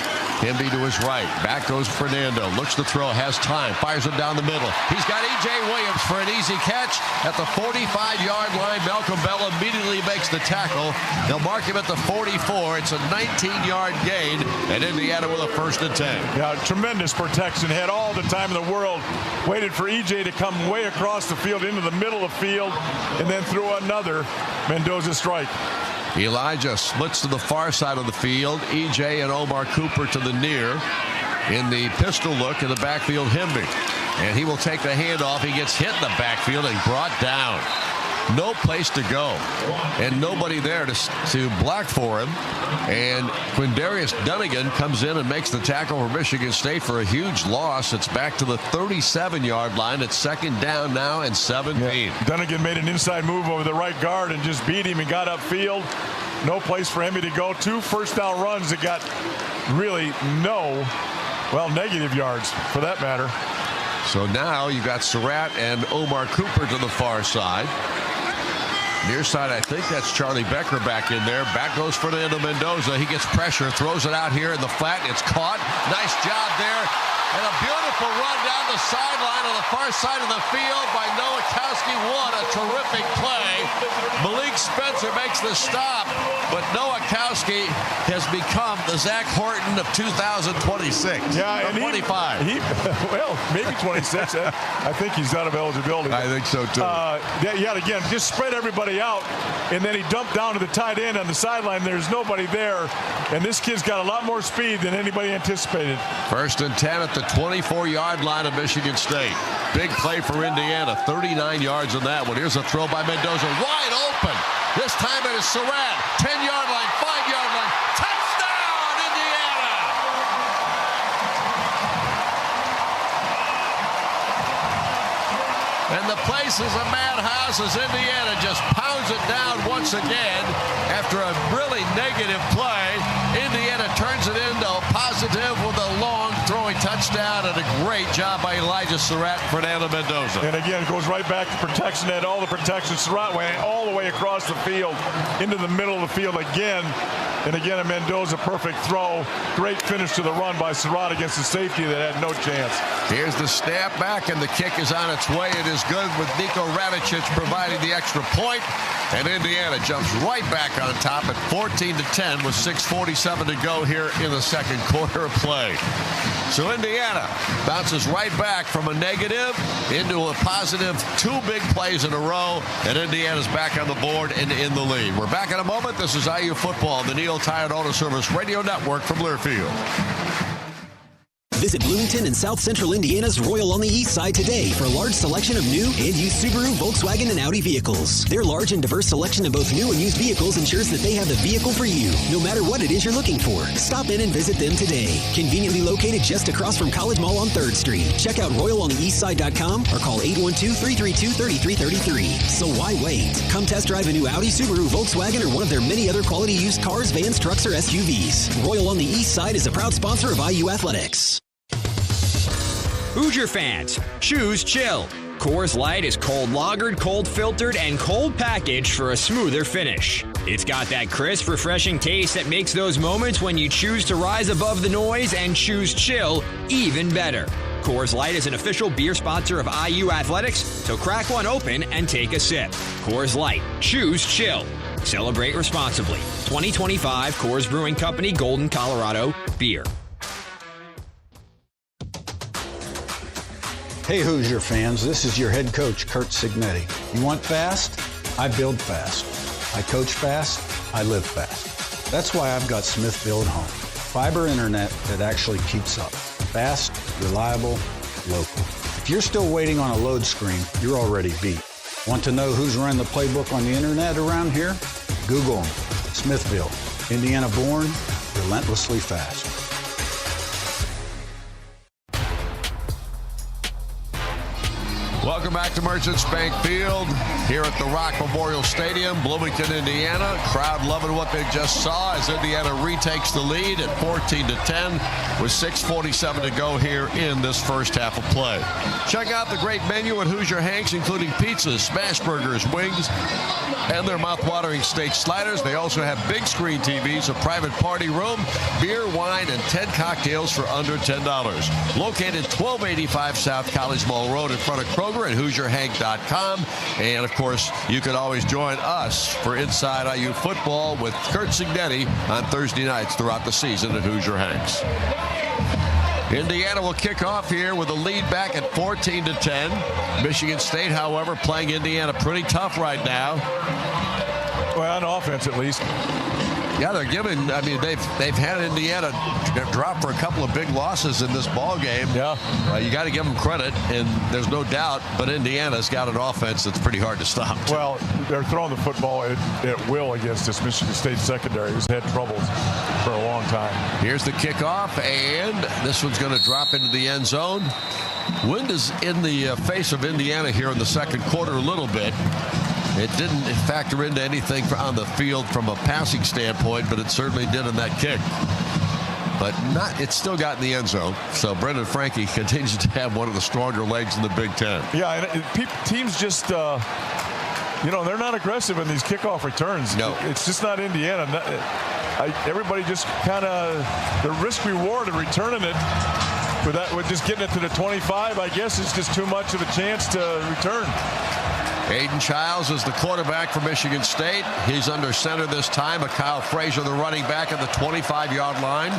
S2: Hemby to his right. Back goes Fernando. Looks to throw. Has time. Fires it down the middle. He's got E.J. Williams for an easy catch at the 45-yard line. Malcolm Bell immediately makes the tackle. They'll mark him at the 44. It's a 19-yard gain, and Indiana with a 1st and 10.
S1: Yeah, tremendous protection. Had all the time in the world. Waited for E.J. to come way across the field into the middle of the field, and then threw another Mendoza strike.
S2: Elijah splits to the far side of the field. E.J. and Omar Cooper to the near. In the pistol look in the backfield, Hemby. And he will take the handoff. He gets hit in the backfield and brought down. No place to go. And nobody there to block for him. And Quindarius Dunnigan comes in and makes the tackle for Michigan State for a huge loss. It's back to the 37-yard line. It's 2nd down now and 17.
S1: Yeah. Dunnigan made an inside move over the right guard and just beat him and got upfield. No place for Hemby to go. 2 first-down runs that got really negative yards for that matter.
S2: So now you've got Surratt and Omar Cooper to the far side. Near side, I think that's Charlie Becker back in there. Back goes Fernando Mendoza. He gets pressure, throws it out here in the flat. It's caught. Nice job there. And a beautiful run down the sideline on the far side of the field by Nowakowski. What a terrific play. Malik Spencer makes the stop, but Nowakowski has become the Zach Horton of 2026.
S1: Yeah, and
S2: 25.
S1: Maybe 26. I think he's out of eligibility.
S2: I think so, too.
S1: Again, just spread everybody out, and then he dumped down to the tight end on the sideline. There's nobody there, and this kid's got a lot more speed than anybody anticipated.
S2: 1st and 10 at the 24-yard line of Michigan State. Big play for Indiana. 39 yards on that one. Here's a throw by Mendoza. Wide open. This time it is Surratt. 10-yard line, 5-yard line. Touchdown, Indiana! And the place is a madhouse as Indiana just pounds it down once again after a really negative play. Indiana turns it into a positive with a long throwing touchdown touchdown, and a great job by Elijah Surratt and Fernando Mendoza.
S1: And again, it goes right back to protection. Had all the protection. Surratt went all the way across the field into the middle of the field again. And again, a Mendoza perfect throw. Great finish to the run by Surratt against the safety that had no chance.
S2: Here's the snap back, and the kick is on its way. It is good with Niko Radicic providing the extra point. And Indiana jumps right back on top at 14-10 with 6:47 to go here in the second quarter of play. So Indiana bounces right back from a negative into a positive. 2 big plays in a row, and Indiana's back on the board and in the lead. We're back in a moment. This is IU Football, the Neil Tire Auto Service Radio Network from Learfield.
S7: Visit Bloomington and South Central Indiana's Royal on the East Side today for a large selection of new and used Subaru, Volkswagen, and Audi vehicles. Their large and diverse selection of both new and used vehicles ensures that they have the vehicle for you, no matter what it is you're looking for. Stop in and visit them today. Conveniently located just across from College Mall on 3rd Street. Check out RoyalOnTheEastSide.com or call 812-332-3333. So why wait? Come test drive a new Audi, Subaru, Volkswagen, or one of their many other quality used cars, vans, trucks, or SUVs. Royal on the East Side is a proud sponsor of IU Athletics.
S8: Hoosier fans, choose chill. Coors Light is cold lagered, cold filtered, and cold packaged for a smoother finish. It's got that crisp, refreshing taste that makes those moments when you choose to rise above the noise and choose chill even better. Coors Light is an official beer sponsor of IU Athletics, so crack one open and take a sip. Coors Light, choose chill. Celebrate responsibly. 2025 Coors Brewing Company, Golden, Colorado, beer.
S12: Hey Hoosier fans, this is your head coach, Kurt Signetti. You want fast? I build fast. I coach fast. I live fast. That's why I've got Smithfield at home. Fiber internet that actually keeps up. Fast, reliable, local. If you're still waiting on a load screen, you're already beat. Want to know who's running the playbook on the internet around here? Google them. Smithfield, Indiana born, relentlessly fast.
S2: Welcome back to Merchants Bank Field here at the Rock Memorial Stadium, Bloomington, Indiana. Crowd loving what they just saw as Indiana retakes the lead at 14-10 with 6:47 to go here in this first half of play. Check out the great menu at Hoosier Hanks, including pizzas, smash burgers, wings, and their mouth-watering steak sliders. They also have big screen TVs, a private party room, beer, wine, and 10 cocktails for under $10. Located 1285 South College Mall Road in front of Kroger at HoosierHank.com. And, of course, you can always join us for Inside IU Football with Kurt Signetti on Thursday nights throughout the season at Hoosier Hanks. Indiana will kick off here with a lead back at 14-10. Michigan State, however, playing Indiana pretty tough right now.
S1: Well, on offense, at least.
S2: Yeah, they're giving. I mean, they've had Indiana drop for a couple of big losses in this ball game.
S1: Yeah,
S2: you got to give them credit, and there's no doubt. But Indiana's got an offense that's pretty hard to stop.
S1: Well, they're throwing the football at will against this Michigan State secondary, who's had troubles for a long time.
S2: Here's the kickoff, and this one's going to drop into the end zone. Wind is in the face of Indiana here in the second quarter a little bit. It didn't factor into anything on the field from a passing standpoint, but it certainly did in that kick. But it's still got in the end zone. So Brendan Franke continues to have one of the stronger legs in the Big Ten.
S1: Yeah, and teams just, they're not aggressive in these kickoff returns.
S2: No.
S1: It's just not Indiana. Everybody just kind of, the risk reward of returning it, with just getting it to the 25, I guess, is just too much of a chance to return.
S2: Aiden Childs is the quarterback for Michigan State. He's under center this time. Kyle Frazier, the running back, at the 25-yard line.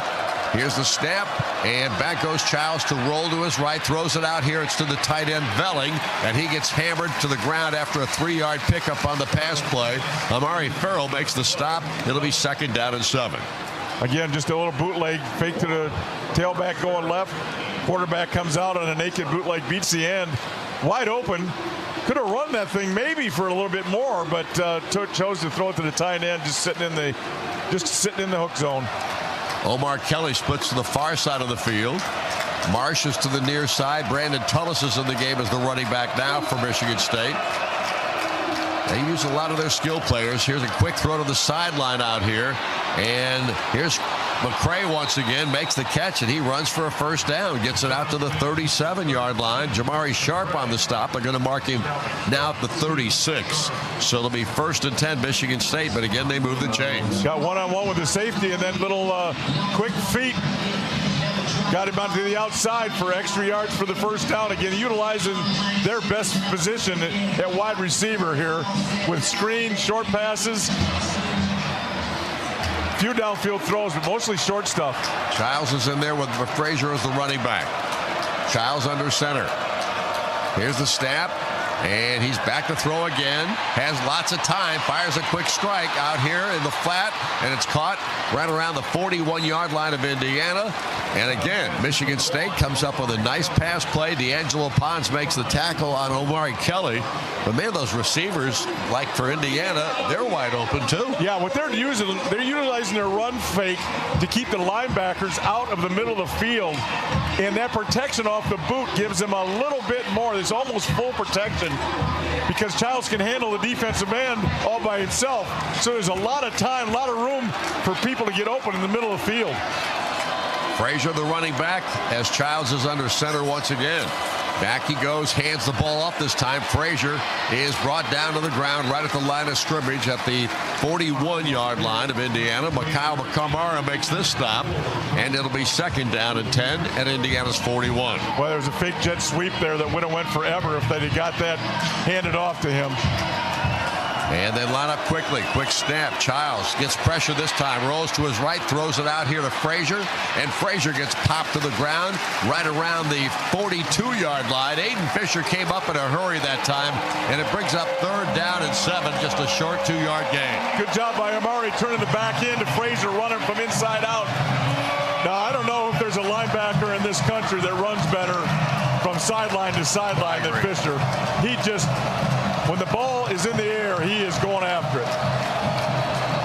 S2: Here's the snap, and back goes Childs to roll to his right. Throws it out here. It's to the tight end, Velling, and he gets hammered to the ground after a 3-yard pickup on the pass play. Amari Farrell makes the stop. It'll be 2nd down and 7.
S1: Again, just a little bootleg fake to the tailback going left. Quarterback comes out on a naked bootleg, beats the end. Wide open. Could have run that thing maybe for a little bit more, but chose to throw it to the tight end, just sitting in the hook zone.
S2: Omar Kelly splits to the far side of the field. Marsh is to the near side. Brandon Tullis is in the game as the running back now for Michigan State. They use a lot of their skill players. Here's a quick throw to the sideline out here. And here's McCray once again makes the catch, and he runs for a first down. Gets it out to the 37-yard line. Jamari Sharp on the stop. They're going to mark him now at the 36. So it'll be 1st and 10 Michigan State. But again, they move the chains.
S1: Got one-on-one with the safety, and then little quick feet. Got him onto the outside for extra yards for the first down. Again, utilizing their best position at wide receiver here with screen, short passes. Few downfield throws, but mostly short stuff.
S2: Childs is in there with Frazier as the running back. Childs under center. Here's the snap, and he's back to throw again. Has lots of time. Fires a quick strike out here in the flat, and it's caught right around the 41-yard line of Indiana. And again, Michigan State comes up with a nice pass play. D'Angelo Pons makes the tackle on Omari Kelly. But man, those receivers, like for Indiana, they're wide open too.
S1: Yeah, what they're utilizing their run fake to keep the linebackers out of the middle of the field. And that protection off the boot gives them a little bit more. There's almost full protection because Childs can handle the defensive end all by himself. So there's a lot of time, a lot of room for people to get open in the middle of the field.
S2: Frazier, the running back, as Childs is under center once again. Back he goes, hands the ball off this time. Frazier is brought down to the ground right at the line of scrimmage at the 41-yard line of Indiana. Mikhail McCamara makes this stop, and it'll be 2nd down and 10 at Indiana's 41.
S1: Well, there was a fake jet sweep there that would have went forever if they'd have got that handed off to him.
S2: And they line up quickly. Quick snap. Childs gets pressure this time. Rolls to his right. Throws it out here to Frazier. And Frazier gets popped to the ground right around the 42-yard line. Aiden Fisher came up in a hurry that time. And it brings up 3rd down and 7. Just a short 2-yard gain.
S1: Good job by Amari turning the back end to Frazier running from inside out. Now, I don't know if there's a linebacker in this country that runs better from sideline to sideline than Fisher. He just... When the ball is in the air, he is going after it.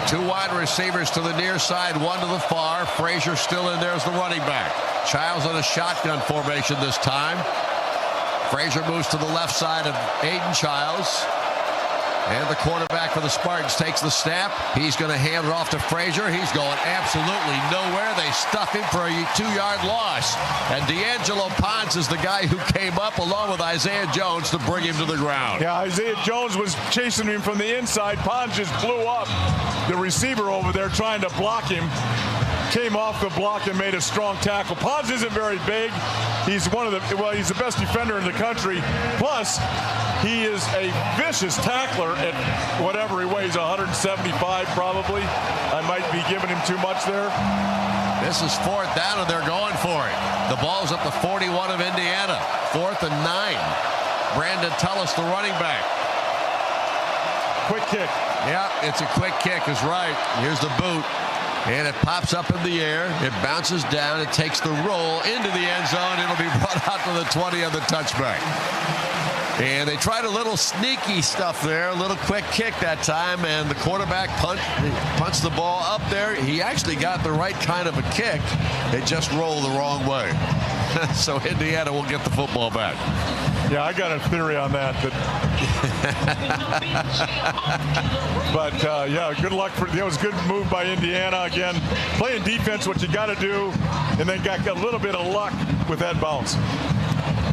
S2: 2 wide receivers to the near side, 1 to the far. Frazier still in there as the running back. Childs on a shotgun formation this time. Frazier moves to the left side of Aiden Childs. And the quarterback for the Spartans takes the snap. He's going to hand it off to Frazier. He's going absolutely nowhere. They stuff him for a 2-yard loss. And D'Angelo Pons is the guy who came up along with Isaiah Jones to bring him to the ground.
S1: Yeah, Isaiah Jones was chasing him from the inside. Pons just blew up the receiver over there trying to block him. Came off the block and made a strong tackle. Pons isn't very big. He's he's the best defender in the country. Plus, he is a vicious tackler at whatever he weighs, 175 probably. I might be giving him too much there.
S2: This is 4th down, and they're going for it. The ball's at the 41 of Indiana. 4th and 9. Brandon Tullis, the running back.
S1: Quick kick.
S2: Yeah, it's a quick kick is right. Here's the boot. And it pops up in the air. It bounces down. It takes the roll into the end zone. It'll be brought out to the 20 on the touchback. And they tried a little sneaky stuff there, a little quick kick that time, and the quarterback punched the ball up there. He actually got the right kind of a kick. It just rolled the wrong way. So Indiana will get the football back.
S1: Yeah, I got a theory on that. But yeah, good luck. It was a good move by Indiana. Again, playing defense, what you got to do, and then got a little bit of luck with that bounce.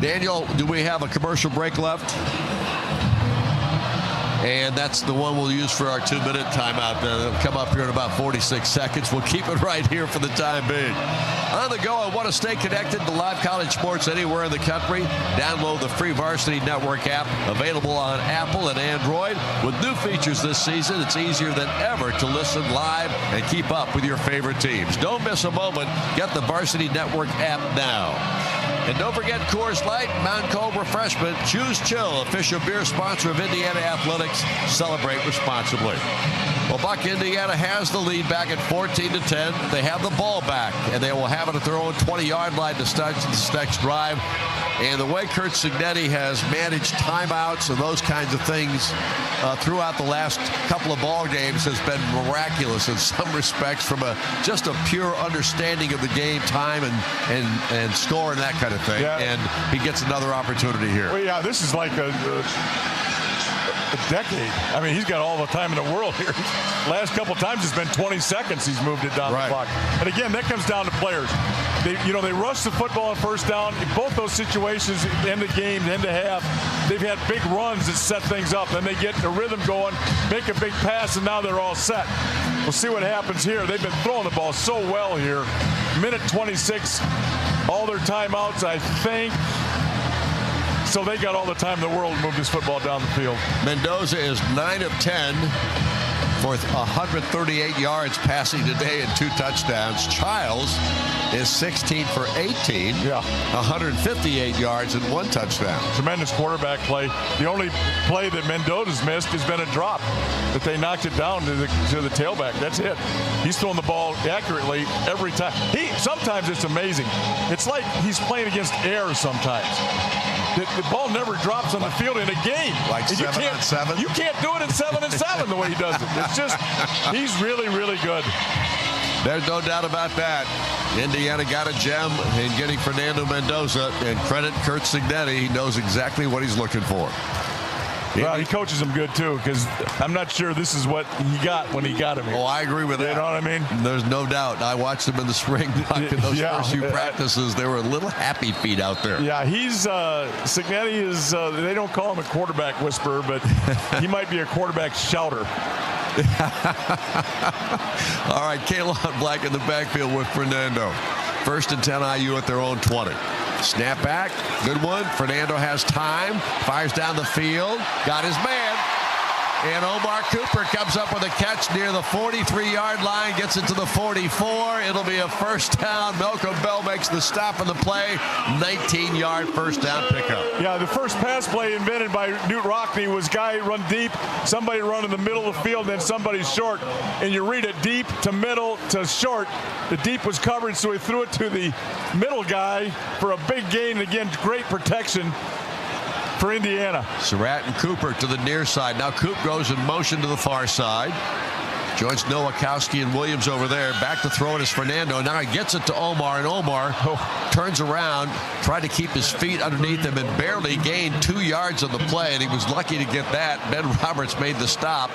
S2: Daniel, do we have a commercial break left? And that's the one we'll use for our 2-minute timeout. It'll come up here in about 46 seconds. We'll keep it right here for the time being. On the go, I want to stay connected to live college sports anywhere in the country. Download the free Varsity Network app, available on Apple and Android. With new features this season, it's easier than ever to listen live and keep up with your favorite teams. Don't miss a moment. Get the Varsity Network app now. And don't forget Coors Light, Mountain Cold Refreshment, Choose Chill, official beer sponsor of Indiana Athletics. Celebrate responsibly. Well, Buck, Indiana has the lead back at 14-10. They have the ball back, and they will have it at their own 20-yard line to start this next drive. And the way Kurt Cignetti has managed timeouts and those kinds of things throughout the last couple of ball games has been miraculous in some respects, from just a pure understanding of the game, time, and score and that kind of thing. Yeah. And he gets another opportunity here.
S1: Well, yeah, this is like decade. I mean, he's got all the time in the world here. Last couple times it's been 20 seconds he's moved it down the clock. And again, that comes down to players. They rush the football on first down. In both those situations, end of game, end of half, they've had big runs that set things up. Then they get the rhythm going, make a big pass, and now they're all set. We'll see what happens here. They've been throwing the ball so well here. Minute 26, all their timeouts, I think. So they got all the time in the world to move this football down the field.
S2: Mendoza is 9 of 10 for 138 yards passing today and 2 touchdowns. Childs is 16 for 18, 158 yards and 1 touchdown.
S1: Tremendous quarterback play. The only play that Mendoza's missed has been a drop, that they knocked it down to the tailback. That's it. He's throwing the ball accurately every time. Sometimes it's amazing. It's like he's playing against air sometimes. The ball never drops on the field in a game.
S2: Like 7-on-7?
S1: You can't do it in 7-on-7 the way he does it. It's just, he's really, really good.
S2: There's no doubt about that. Indiana got a gem in getting Fernando Mendoza, and credit Curt Cignetti. He knows exactly what he's looking for.
S1: Well, he coaches him good, too, because I'm not sure this is what he got when he got him here.
S2: Oh, I agree with that.
S1: You know what I mean?
S2: There's no doubt. I watched him in the spring. In those first few practices, they were a little happy feet out there.
S1: Yeah, Cignetti is, they don't call him a quarterback whisperer, but he might be a quarterback shouter.
S2: All right, Kalon Black in the backfield with Fernando. 1st and 10 IU at their own 20. Snap back, good one. Fernando has time, fires down the field, got his man. And Omar Cooper comes up with a catch near the 43-yard line, gets it to the 44. It'll be a first down. Malcolm Bell makes the stop of the play. 19-yard first down pickup.
S1: Yeah, the first pass play invented by Newt Rockne was guy run deep, somebody run in the middle of the field, then somebody short. And you read it deep to middle to short. The deep was covered, so he threw it to the middle guy for a big gain. And again, great protection for Indiana.
S2: Surratt and Cooper to the near side. Now Coop goes in motion to the far side. Joins Nowakowski and Williams over there. Back to throw it is Fernando. Now he gets it to Omar, and Omar turns around, tried to keep his feet underneath him, and barely gained 2 yards on the play, and he was lucky to get that. Ben Roberts made the stop,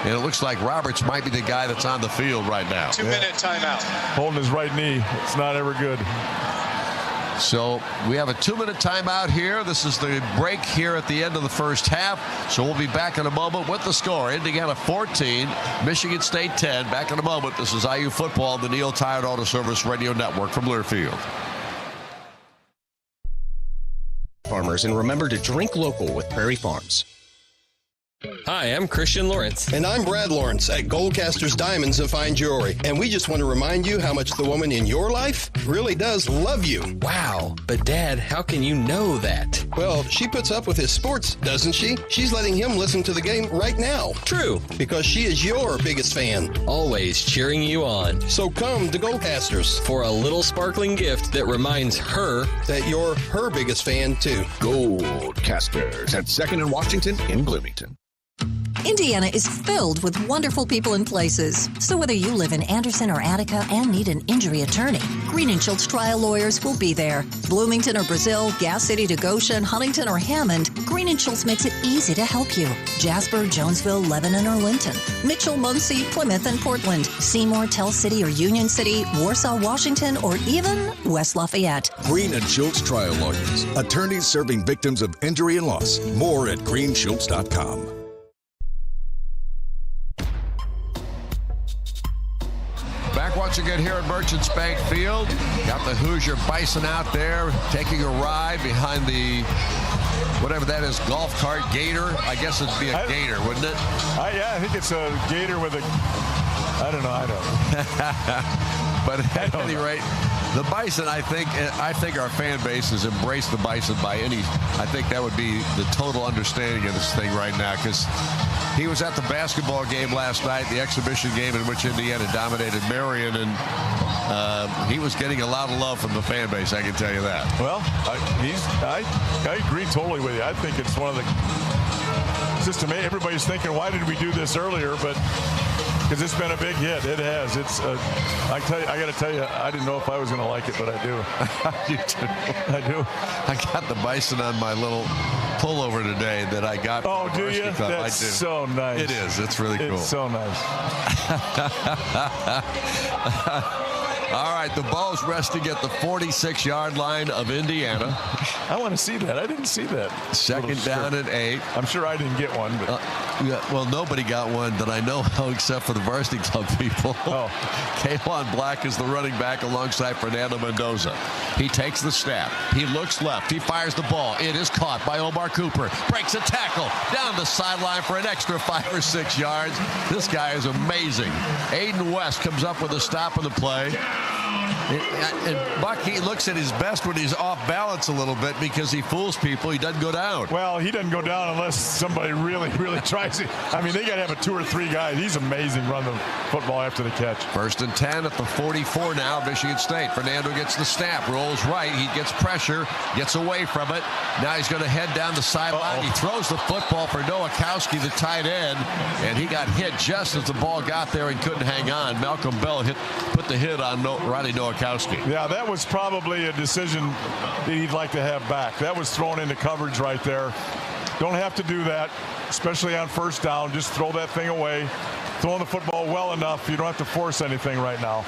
S2: and it looks like Roberts might be the guy that's on the field right now.
S3: 2-minute timeout.
S1: Holding his right knee. It's not ever good.
S2: So we have a 2-minute timeout here. This is the break here at the end of the first half. So we'll be back in a moment with the score. Indiana 14, Michigan State 10. Back in a moment. This is IU football, the Neil Tired Auto Service Radio Network from Learfield.
S16: Farmers, and remember to drink local with Prairie Farms.
S17: Hi, I'm Christian Lawrence.
S18: And I'm Brad Lawrence at Goldcasters Diamonds and Fine Jewelry. And we just want to remind you how much the woman in your life really does love you.
S17: Wow, but Dad, how can you know that?
S18: Well, she puts up with his sports, doesn't she? She's letting him listen to the game right now.
S17: True.
S18: Because she is your biggest fan.
S17: Always cheering you on.
S18: So come to Goldcasters
S17: for a little sparkling gift that reminds her
S18: that you're her biggest fan too.
S14: Goldcasters at 2nd and Washington in Bloomington.
S13: Indiana is filled with wonderful people and places. So whether you live in Anderson or Attica and need an injury attorney, Green & Schultz trial lawyers will be there. Bloomington or Brazil, Gas City to Goshen, Huntington or Hammond, Green & Schultz makes it easy to help you. Jasper, Jonesville, Lebanon or Linton, Mitchell, Muncie, Plymouth and Portland, Seymour, Tell City or Union City, Warsaw, Washington, or even West Lafayette.
S14: Green & Schultz trial lawyers, attorneys serving victims of injury and loss. More at greenschultz.com.
S2: Back once again here at Merchants Bank Field. Got the Hoosier Bison out there taking a ride behind the, whatever that is, golf cart, gator. I guess it'd be a gator, wouldn't it?
S1: I think it's a gator with a, I don't know.
S2: But at any rate, the Bison, I think our fan base has embraced the Bison by any, I think that would be the total understanding of this thing right now, because he was at the basketball game last night, the exhibition game in which Indiana dominated Marion, and he was getting a lot of love from the fan base, I can tell you that.
S1: Well, I agree totally with you. I think it's one of the, it's just amazing. Everybody's thinking, why did we do this earlier? But Because it's been a big hit. It has. It's. I got to tell you, I didn't know if I was going to like it, but I do.
S2: You do.
S1: I do.
S2: I got the bison on my little pullover today that I got.
S1: Oh, do you?
S2: Club.
S1: That's
S2: I do.
S1: so nice.
S2: It is. It's really cool.
S1: It's so nice.
S2: All right, the ball's resting at the 46-yard line of Indiana.
S1: I want to see that. I didn't see that.
S2: Second down and 8.
S1: I'm sure I didn't get one. But.
S2: Well, nobody got one that I know of except for the varsity club people.
S1: Oh.
S2: Kaylon Black is the running back alongside Fernando Mendoza. He takes the snap. He looks left. He fires the ball. It is caught by Omar Cooper. Breaks a tackle down the sideline for an extra 5 or 6 yards. This guy is amazing. Aiden West comes up with a stop in the play. And Buck, he looks at his best when he's off balance a little bit because he fools people. He doesn't go down.
S1: Well, he doesn't go down unless somebody really, really tries it. I mean, they got to have a 2 or 3 guys. He's amazing running the football after the catch.
S2: 1st and 10 at the 44 now, Michigan State. Fernando gets the snap, rolls right. He gets pressure, gets away from it. Now he's going to head down the sideline. He throws the football for Nowakowski, the tight end, and he got hit just as the ball got there and couldn't hang on. Malcolm Bell put the hit on Rodney Nowakowski.
S1: Yeah, that was probably a decision that he'd like to have back. That was thrown into coverage right there. Don't have to do that, especially on 1st down. Just throw that thing away. Throwing the football well enough, you don't have to force anything right now.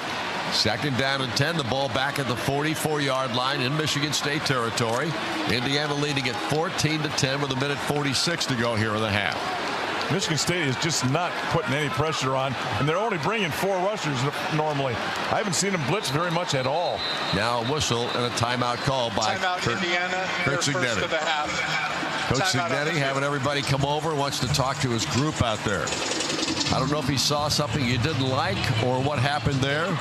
S2: 2nd down and 10. The ball back at the 44-yard line in Michigan State territory. Indiana leading at 14-10 with 1:46 to go here in the half.
S1: Michigan State is just not putting any pressure on, and they're only bringing 4 rushers normally. I haven't seen them blitz very much at all.
S2: Now a whistle and a timeout call by
S3: Indiana.
S2: Kurt Cignetti.
S3: Of the half.
S2: Coach Cignetti having everybody come over, wants to talk to his group out there. I don't know if he saw something you didn't like or what happened there,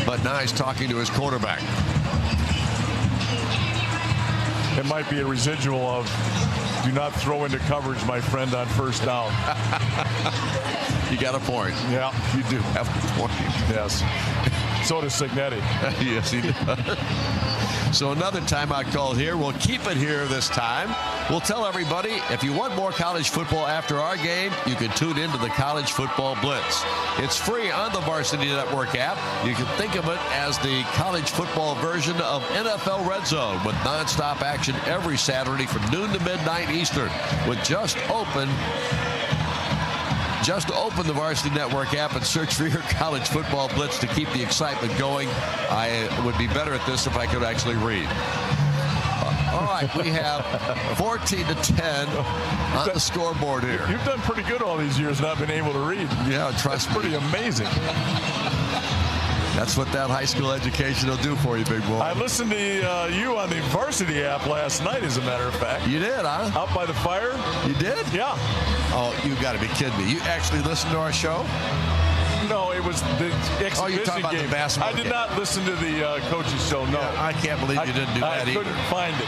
S2: but now he's talking to his quarterback.
S1: It might be a residual of do not throw into coverage, my friend, on 1st down.
S2: You got a point.
S1: Yeah.
S2: You do have a point.
S1: Yes. So does Cignetti.
S2: Yes, he does. So another timeout call here. We'll keep it here this time. We'll tell everybody, if you want more college football after our game, you can tune into the College Football Blitz. It's free on the Varsity Network app. You can think of it as the college football version of NFL Red Zone with nonstop action every Saturday from noon to midnight Eastern. With just open the Varsity Network app and search for your College Football Blitz to keep the excitement going. I would be better at this if I could actually read. All right, we have 14-10 on the scoreboard here.
S1: You've done pretty good all these years not being able to read.
S2: Yeah, trust me.
S1: Pretty amazing.
S2: That's what that high school education will do for you, big boy.
S1: I listened to you on the Varsity app last night, as a matter of fact.
S2: You did, huh?
S1: Out by the fire.
S2: You did?
S1: Yeah.
S2: Oh, you got to be kidding me. You actually listened to our show?
S1: No, it was the exhibition
S2: you're talking about
S1: game.
S2: the basketball
S1: I did
S2: game.
S1: not listen to the coach's show, no.
S2: Yeah, I can't believe you didn't do that
S1: either. I
S2: either.
S1: couldn't find it.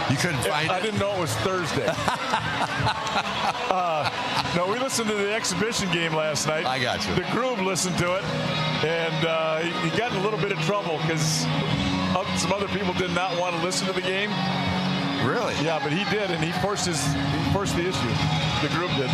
S2: You couldn't find it?
S1: I didn't know it was Thursday. No, we listened to the exhibition game last night.
S2: I got you.
S1: The Groove listened to it, and he got in a little bit of trouble because some other people did not want to listen to the game.
S2: Really?
S1: Yeah, but he did, and he forced the issue. The Groove did.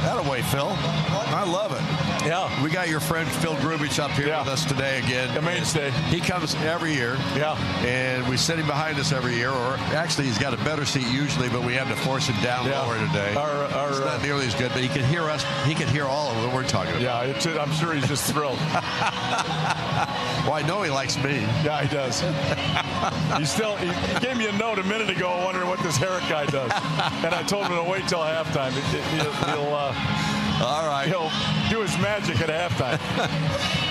S2: Thataway, Phil. I love it.
S1: Yeah.
S2: We got your friend Phil Grubich up here with us today again.
S1: The mainstay.
S2: He comes every year.
S1: Yeah.
S2: And we sit him behind us every year, or actually he's got a better seat usually, but we had to force him down lower today. It's not nearly as good, but he can hear us. He can hear all of what we're talking about.
S1: Yeah, I'm sure he's just thrilled.
S2: Well, I know he likes me.
S1: Yeah, he does. He gave me a note a minute ago wondering what this Herrick guy does. And I told him to wait till halftime.
S2: All right.
S1: He'll do his magic at halftime.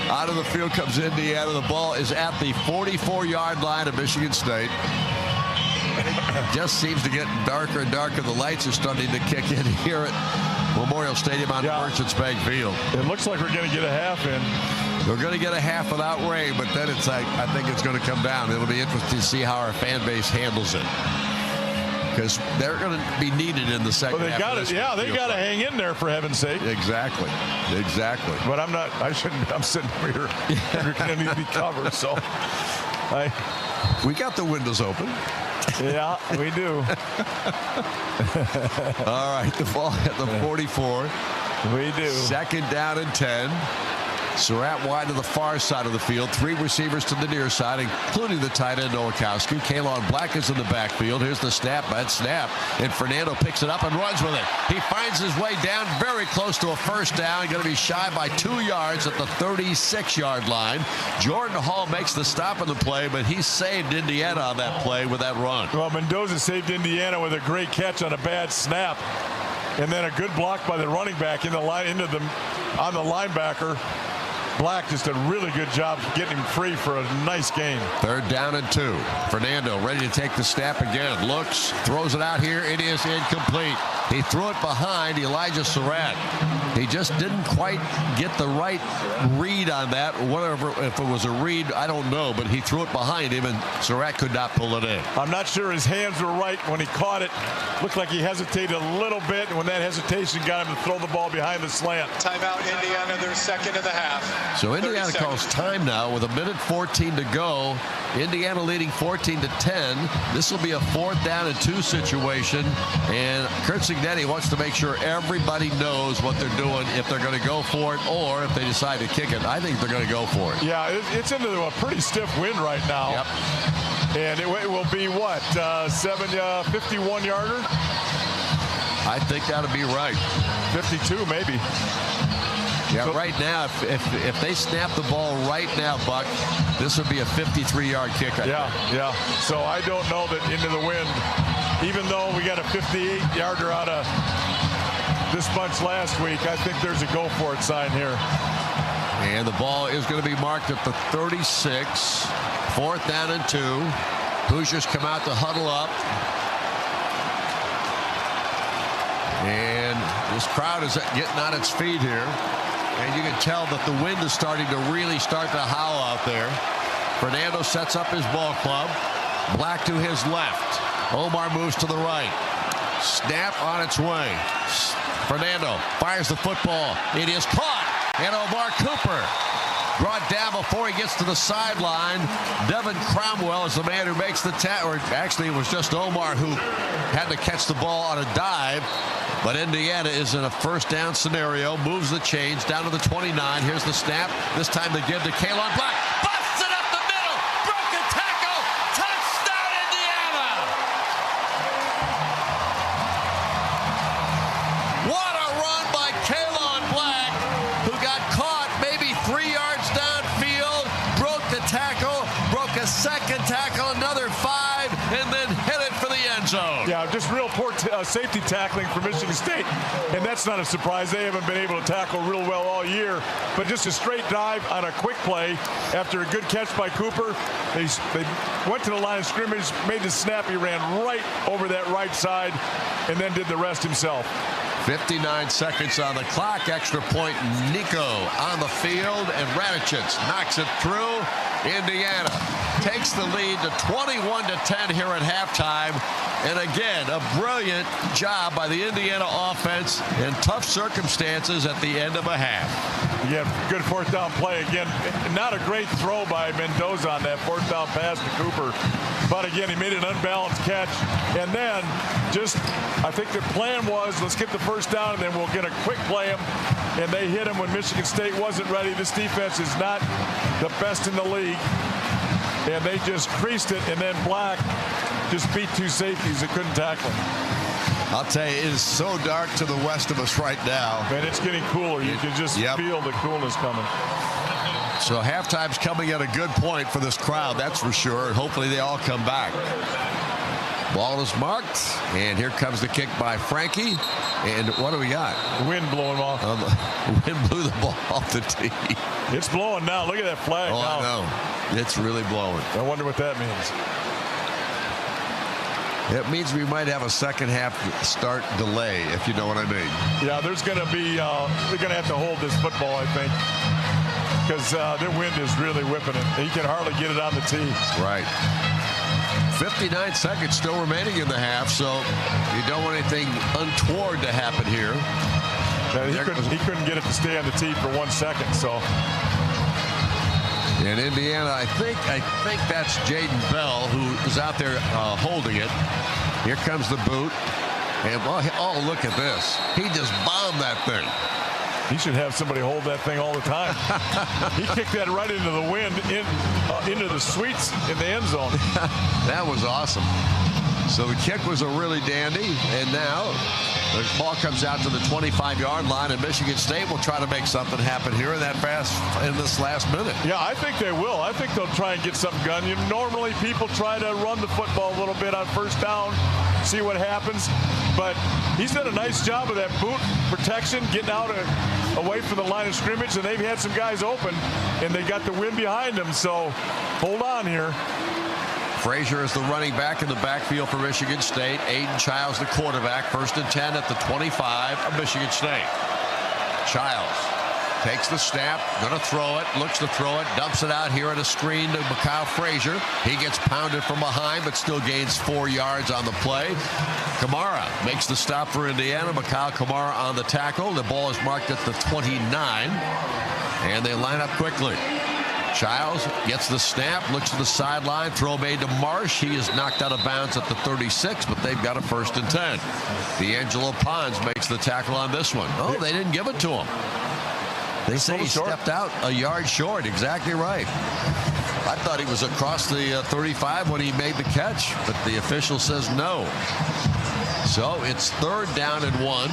S2: Out of the field comes Indiana. The ball is at the 44-yard line of Michigan State. It just seems to get darker and darker. The lights are starting to kick in here at Memorial Stadium on Merchants Bank Field.
S1: It looks like we're going to get a half in.
S2: We're going to get a half without rain, but then it's like, I think it's going to come down. It'll be interesting to see how our fan base handles it. Because they're going to be needed in the second half.
S1: They got to hang in there, for heaven's sake.
S2: Exactly.
S1: But I'm sitting over here. You're going to need to be covered, so.
S2: We got the windows open.
S1: Yeah, we do.
S2: All right, the ball at the 44.
S1: We do.
S2: 2nd down and 10. Surratt wide to the far side of the field. 3 receivers to the near side, including the tight end Nowakowski. Kalon Black is in the backfield. Here's the snap. Bad snap. And Fernando picks it up and runs with it. He finds his way down very close to a first down. Going to be shy by 2 yards at the 36-yard line. Jordan Hall makes the stop on the play, but he saved Indiana on that play with that run.
S1: Well, Mendoza saved Indiana with a great catch on a bad snap. And then a good block by the running back on the linebacker. Black just a really good job getting him free for a nice gain.
S2: 3rd down and 2. Fernando ready to take the snap again. Looks, throws it out here. It is incomplete. He threw it behind Elijah Surratt. He just didn't quite get the right read on that. Whatever, if it was a read, I don't know. But he threw it behind him, and Surratt could not pull it in.
S1: I'm not sure his hands were right when he caught it. Looked like he hesitated a little bit, and when that hesitation got him to throw the ball behind the slant.
S3: Timeout, Indiana, their 2nd of the half.
S2: So Indiana calls time now with 1:14 to go. Indiana leading 14-10. This will be a 4th down and 2 situation. And Kurt Cignetti wants to make sure everybody knows what they're doing, if they're going to go for it or if they decide to kick it. I think they're going to go for it.
S1: Yeah, it's into a pretty stiff wind right now.
S2: Yep.
S1: And it will be what, 51-yarder?
S2: I think that'll be right.
S1: 52 maybe.
S2: Yeah, so, right now, if they snap the ball right now, Buck, this would be a 53-yard kick.
S1: Yeah. So I don't know that into the wind, even though we got a 58-yarder out of this bunch last week, I think there's a go for it sign here.
S2: And the ball is going to be marked at the 36. 4th down and 2. Hoosiers come out to huddle up. And this crowd is getting on its feet here. And you can tell that the wind is starting to really start to howl out there. Fernando sets up his ball club. Black to his left. Omar moves to the right. Snap on its way. Fernando fires the football. It is caught. And Omar Cooper brought down before he gets to the sideline. Devin Cromwell is the man who makes the tackle. Or actually, it was just Omar who had to catch the ball on a dive. But Indiana is in a 1st down scenario. Moves the chains down to the 29. Here's the snap. This time they give to Kalon Black. Busts it up the middle. Broken tackle. Touchdown, Indiana. What a run by Kalon Black, who got caught maybe 3 yards downfield. Broke the tackle. Broke a 2nd tackle. Another 5. And then hit it for the end zone.
S1: Yeah, just real poor safety tackling for Michigan State. And that's not a surprise. They haven't been able to tackle real well all year. But just a straight dive on a quick play after a good catch by Cooper. They went to the line of scrimmage, made the snap. He ran right over that right side and then did the rest himself.
S2: 59 seconds on the clock. Extra point. Nico on the field, and Radicich knocks it through. Indiana takes the lead to 21-10 here at halftime. And again, a brilliant job by the Indiana offense in tough circumstances at the end of a half.
S1: Yeah, good 4th down play again. Not a great throw by Mendoza on that 4th down pass to Cooper. But again, he made an unbalanced catch. And then I think the plan was, let's get the 1st down and then we'll get a quick play him. And they hit him when Michigan State wasn't ready. This defense is not the best in the league. And they just creased it, and then Black just beat 2 safeties that couldn't tackle him.
S2: I'll tell you, it is so dark to the west of us right now.
S1: And it's getting cooler. You can just feel the coolness coming.
S2: So halftime's coming at a good point for this crowd, that's for sure. And hopefully they all come back. Ball is marked, and here comes the kick by Frankie. And what do we got?
S1: Wind blowing off.
S2: Wind blew the ball off the tee.
S1: It's blowing now. Look at that flag.
S2: Oh,
S1: now.
S2: I know. It's really blowing.
S1: I wonder what that means.
S2: It means we might have a second half start delay, if you know what I mean.
S1: Yeah, there's going to be, they're going to have to hold this football, I think, because the wind is really whipping it. He can hardly get it on the tee.
S2: Right. 59 seconds still remaining in the half, so you don't want anything untoward to happen here.
S1: Yeah, he couldn't get it to stay on the tee for 1 second, so.
S2: In Indiana, I think that's Jaden Bell who is out there holding it. Here comes the boot. And, oh, look at this. He just bombed that thing.
S1: He should have somebody hold that thing all the time. He kicked that right into the wind, into the suites in the end zone.
S2: That was awesome. So the kick was a really dandy, and now the ball comes out to the 25-yard line, and Michigan State will try to make something happen here in this last minute.
S1: Yeah, I think they will. I think they'll try and get something done. Normally people try to run the football a little bit on first down, see what happens. But he's done a nice job of that boot protection, getting out away from the line of scrimmage, and they've had some guys open, and they got the wind behind them. So hold on here.
S2: Frazier is the running back in the backfield for Michigan State. Aiden Childs the quarterback. 1st and 10 at the 25 of Michigan State. Childs takes the snap, going to throw it, looks to throw it, dumps it out here at a screen to Kyle Frazier. He gets pounded from behind, but still gains 4 yards on the play. Kamara makes the stop for Indiana. Mikhail Kamara on the tackle. The ball is marked at the 29, and they line up quickly. Childs gets the snap, looks to the sideline, throw made to Marsh. He is knocked out of bounds at the 36, but they've got a 1st and 10. D'Angelo Pons makes the tackle on this one. Oh, they didn't give it to him. They say he stepped out a yard short. Exactly right. I thought he was across the 35 when he made the catch, but the official says no. So it's 3rd down and 1.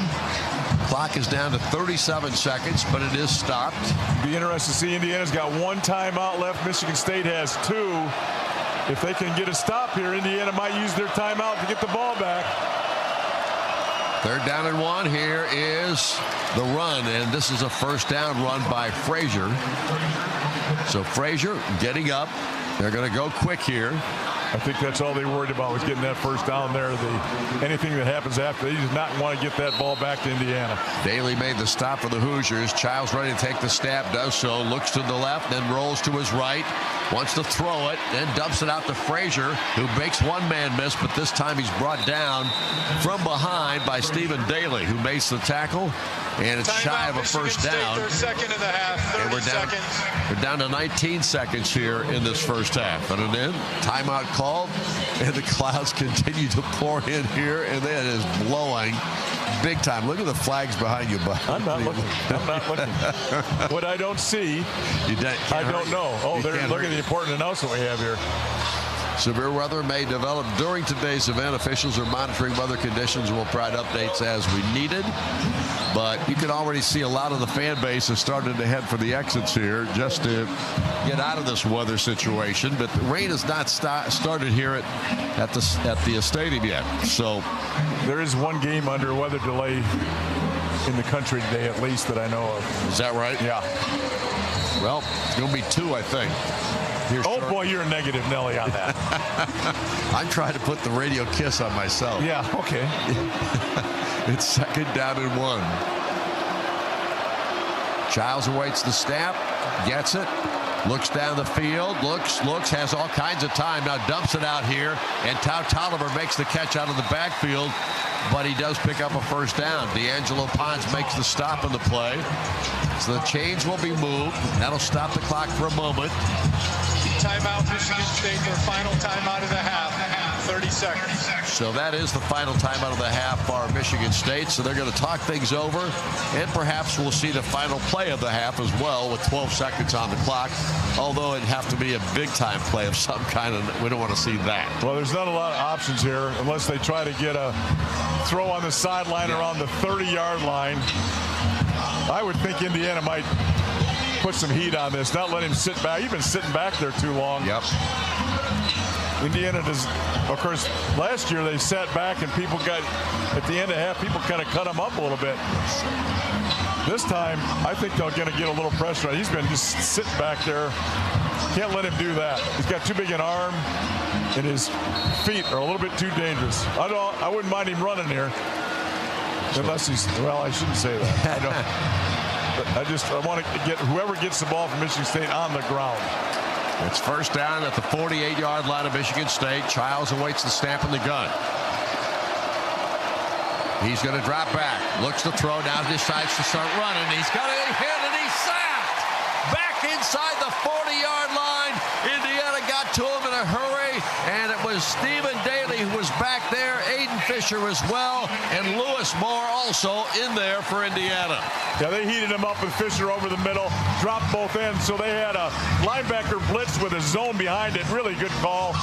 S2: Clock is down to 37 seconds, but it is stopped.
S1: Be interested to see. Indiana's got 1 timeout left. Michigan State has 2. If they can get a stop here, Indiana might use their timeout to get the ball back.
S2: 3rd down and 1. Here is the run, and this is a 1st down run by Frazier. So Frazier getting up. They're going to go quick here.
S1: I think that's all they worried about was getting that 1st down there. Anything that happens after, they do not want to get that ball back to Indiana.
S2: Daly made the stop for the Hoosiers. Childs ready to take the snap, does so, looks to the left, then rolls to his right, wants to throw it, then dumps it out to Frazier, who makes one man miss, but this time he's brought down from behind by Stephen Daly, who makes the tackle, and it's shy of a 1st down.
S3: Their 2nd of the half, 30 seconds.
S2: We're down to 19 seconds here in this 1st half. And then timeout called, and the clouds continue to pour in here, and then it is blowing big time. Look at the flags behind you, bud.
S1: I'm not looking. I'm not looking. What I don't see, I don't know. Oh, look at the important announcement we have here.
S2: Severe weather may develop during today's event. Officials are monitoring weather conditions and will provide updates as we needed. But you can already see a lot of the fan base has started to head for the exits here just to get out of this weather situation. But the rain has not started here at the stadium yet. So
S1: there is 1 game under weather delay in the country today, at least, that I know of.
S2: Is that right?
S1: Yeah.
S2: Well, it's going to be 2, I think.
S1: Boy, you're a negative Nelly on that.
S2: I'm trying to put the radio kiss on myself.
S1: Yeah, okay.
S2: It's 2nd down and 1. Childs awaits the snap, gets it, looks down the field, looks, has all kinds of time, now dumps it out here, and Tau Tolliver makes the catch out of the backfield, but he does pick up a 1st down. D'Angelo Pons makes the stop on the play. So the chains will be moved. That'll stop the clock for a moment.
S3: Timeout, Michigan State, their final timeout of the half, 30 seconds.
S2: So that is the final timeout of the half for Michigan State. So they're going to talk things over, and perhaps we'll see the final play of the half as well with 12 seconds on the clock, although it'd have to be a big-time play of some kind, and we don't want to see that.
S1: Well, there's not a lot of options here unless they try to get a throw on the sideline or on the 30-yard line. I would think Indiana might put some heat on this, not let him sit back. He's been sitting back there too long.
S2: Yep.
S1: Indiana does, of course, last year they sat back and people got, at the end of half, people kind of cut him up a little bit. This time, I think they're going to get a little pressure. He's been just sitting back there. Can't let him do that. He's got too big an arm, and his feet are a little bit too dangerous. I wouldn't mind him running here. Unless he's, well, I shouldn't say that. I don't. But I want to get whoever gets the ball from Michigan State on the ground.
S2: It's 1st down at the 48-yard line of Michigan State. Childs awaits the snap in the gun. He's going to drop back. Looks to throw. Now decides to start running. He's got a hit, and he's sacked. Back inside the 40-yard line. Indiana got to him in a hurry, and it was Stephen Daly who was back there. Aiden Fisher as well, and Lewis Moore also in there for Indiana.
S1: Yeah, they heated him up with Fisher over the middle, dropped both ends, so they had a linebacker blitz with a zone behind it. Really good call.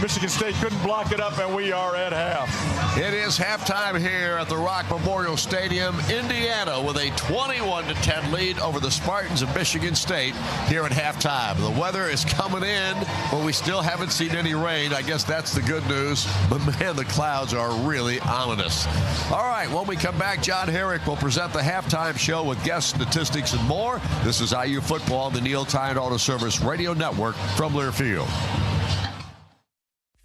S1: Michigan State couldn't block it up, and we are at half.
S2: It is halftime here at the Rock Memorial Stadium. Indiana with a 21-10 lead over the Spartans of Michigan State here at halftime. The weather is coming in, but we still haven't seen any rain. I guess that's the good news. But, man, the clouds are really ominous. All right, when we come back, John Herrick will present the halftime show with guest statistics and more. This is IU Football on the Neil Tide Auto Service Radio Network from Learfield.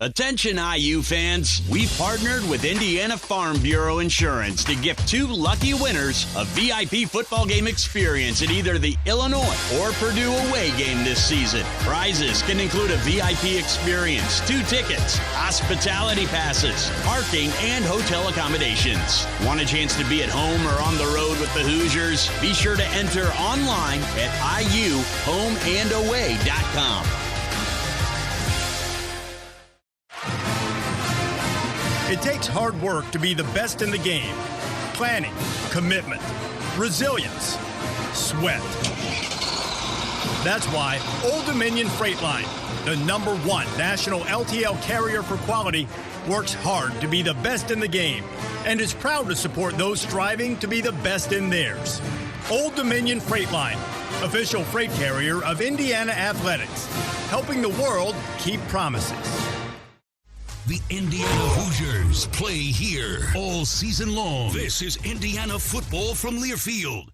S6: Attention IU fans, we partnered with Indiana Farm Bureau Insurance to gift 2 lucky winners a VIP football game experience at either the Illinois or Purdue away game this season. Prizes can include a VIP experience, 2 tickets, hospitality passes, parking, and hotel accommodations. Want a chance to be at home or on the road with the Hoosiers? Be sure to enter online at iuhomeandaway.com.
S19: It takes hard work to be the best in the game. Planning, commitment, resilience, sweat. That's why Old Dominion Freight Line, the #1 national LTL carrier for quality, works hard to be the best in the game and is proud to support those striving to be the best in theirs. Old Dominion Freight Line, official freight carrier of Indiana Athletics, helping the world keep promises.
S5: The Indiana Hoosiers play here all season long. This is Indiana football from Learfield.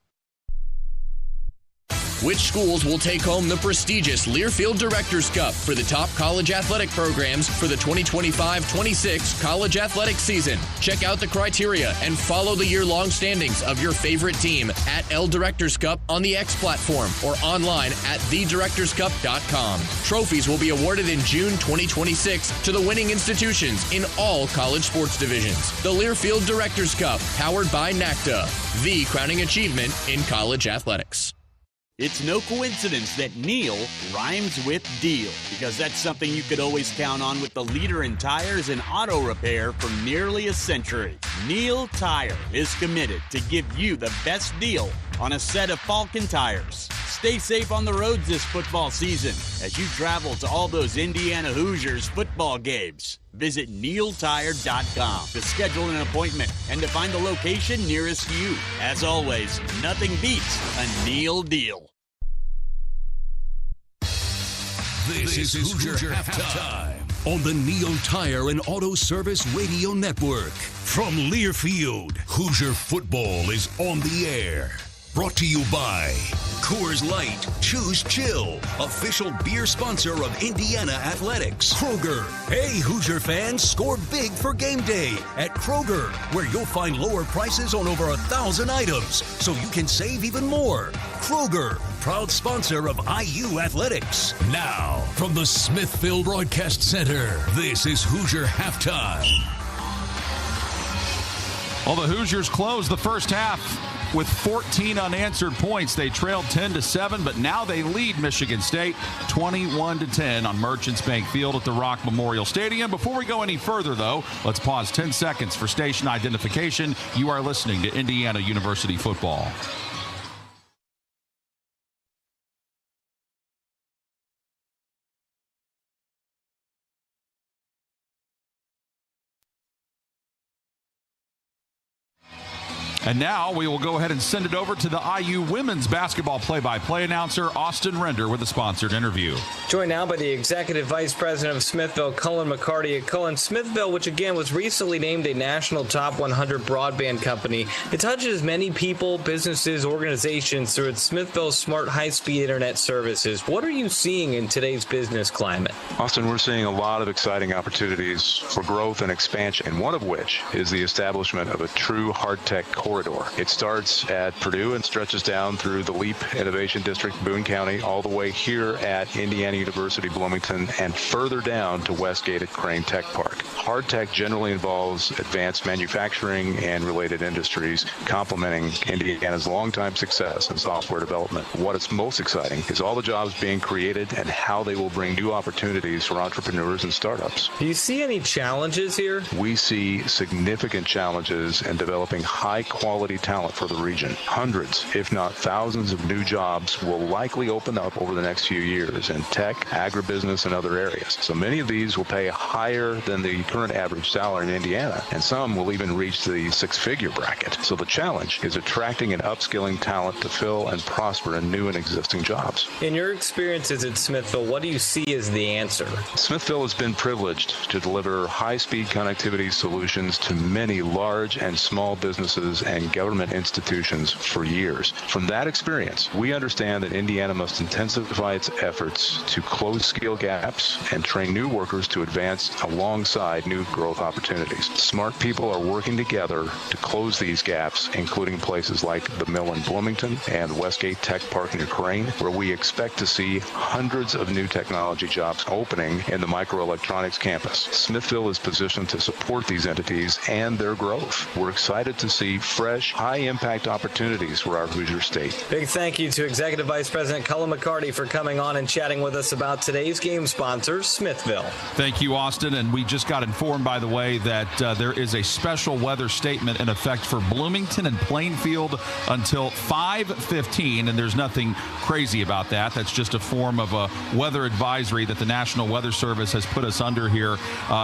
S15: Which schools will take home the prestigious Learfield Directors Cup for the top college athletic programs for the 2025-26 college athletic season? Check out the criteria and follow the year-long standings of your favorite team at L Directors Cup on the X platform or online at thedirectorscup.com. Trophies will be awarded in June 2026 to the winning institutions in all college sports divisions. The Learfield Directors Cup, powered by NACTA, the crowning achievement in college athletics.
S6: It's no coincidence that Neil rhymes with deal, because that's something you could always count on with the leader in tires and auto repair for nearly a century. Neil Tire is committed to give you the best deal on a set of Falcon tires. Stay safe on the roads this football season as you travel to all those Indiana Hoosiers football games. Visit neiltire.com to schedule an appointment and to find the location nearest you. As always, nothing beats a Neil deal.
S5: This is Hoosier Halftime on the Neil Tire and Auto Service Radio Network. From Learfield, Hoosier football is on the air. Brought to you by Coors Light, Choose Chill, official beer sponsor of Indiana Athletics. Kroger, hey Hoosier fans, score big for game day at Kroger, where you'll find lower prices on over 1,000 items, so you can save even more. Kroger, proud sponsor of IU Athletics. Now, from the Smithville Broadcast Center, this is Hoosier Halftime.
S20: Well, the Hoosiers closed the first half with 14 unanswered points. They trailed 10-7, but now they lead Michigan State 21-10 on Merchants Bank Field at the Rock Memorial Stadium. Before we go any further, though, let's pause 10 seconds for station identification. You are listening to Indiana University football. And now we will go ahead and send it over to the IU women's basketball play-by-play announcer, Austin Render, with a sponsored interview.
S21: Joined now by the Executive Vice President of Smithville, Cullen McCarty. Cullen, Smithville, which again was recently named a national top 100 broadband company, it touches many people, businesses, organizations through its Smithville Smart High-Speed Internet services. What are you seeing in today's business climate?
S22: Austin, we're seeing a lot of exciting opportunities for growth and expansion, one of which is the establishment of a true hard-tech core
S4: corridor. It starts at Purdue and stretches down through the LEAP Innovation District, Boone County, all the way here at Indiana University, Bloomington, and further down to Westgate at Crane Tech Park. Hard tech generally involves advanced manufacturing and related industries, complementing Indiana's longtime success in software development. What is most exciting is all the jobs being created and how they will bring new opportunities for entrepreneurs and startups.
S21: Do you see any challenges here?
S4: We see significant challenges in developing high-quality talent for the region. Hundreds, if not thousands, of new jobs will likely open up over the next few years in tech, agribusiness, and other areas. So many of these will pay higher than the current average salary in Indiana, and some will even reach the six-figure bracket. So the challenge is attracting and upskilling talent to fill and prosper in new and existing jobs.
S21: In your experiences at Smithville, what do you see as the answer?
S4: Smithville has been privileged to deliver high-speed connectivity solutions to many large and small businesses and government institutions for years. From that experience, we understand that Indiana must intensify its efforts to close skill gaps and train new workers to advance alongside new growth opportunities. Smart people are working together to close these gaps, including places like the Mill in Bloomington and Westgate Tech Park near Crane, where we expect to see hundreds of new technology jobs opening in the microelectronics campus. Smithville is positioned to support these entities and their growth. We're excited to see fresh, high-impact opportunities for our Hoosier state.
S21: Big thank you to Executive Vice President Cullen McCarty for coming on and chatting with us about today's game sponsor, Smithville.
S20: Thank you, Austin. And we just got informed, by the way, that there is a special weather statement in effect for Bloomington and Plainfield until 5:15, and there's nothing crazy about that. That's just a form of a weather advisory that the National Weather Service has put us under here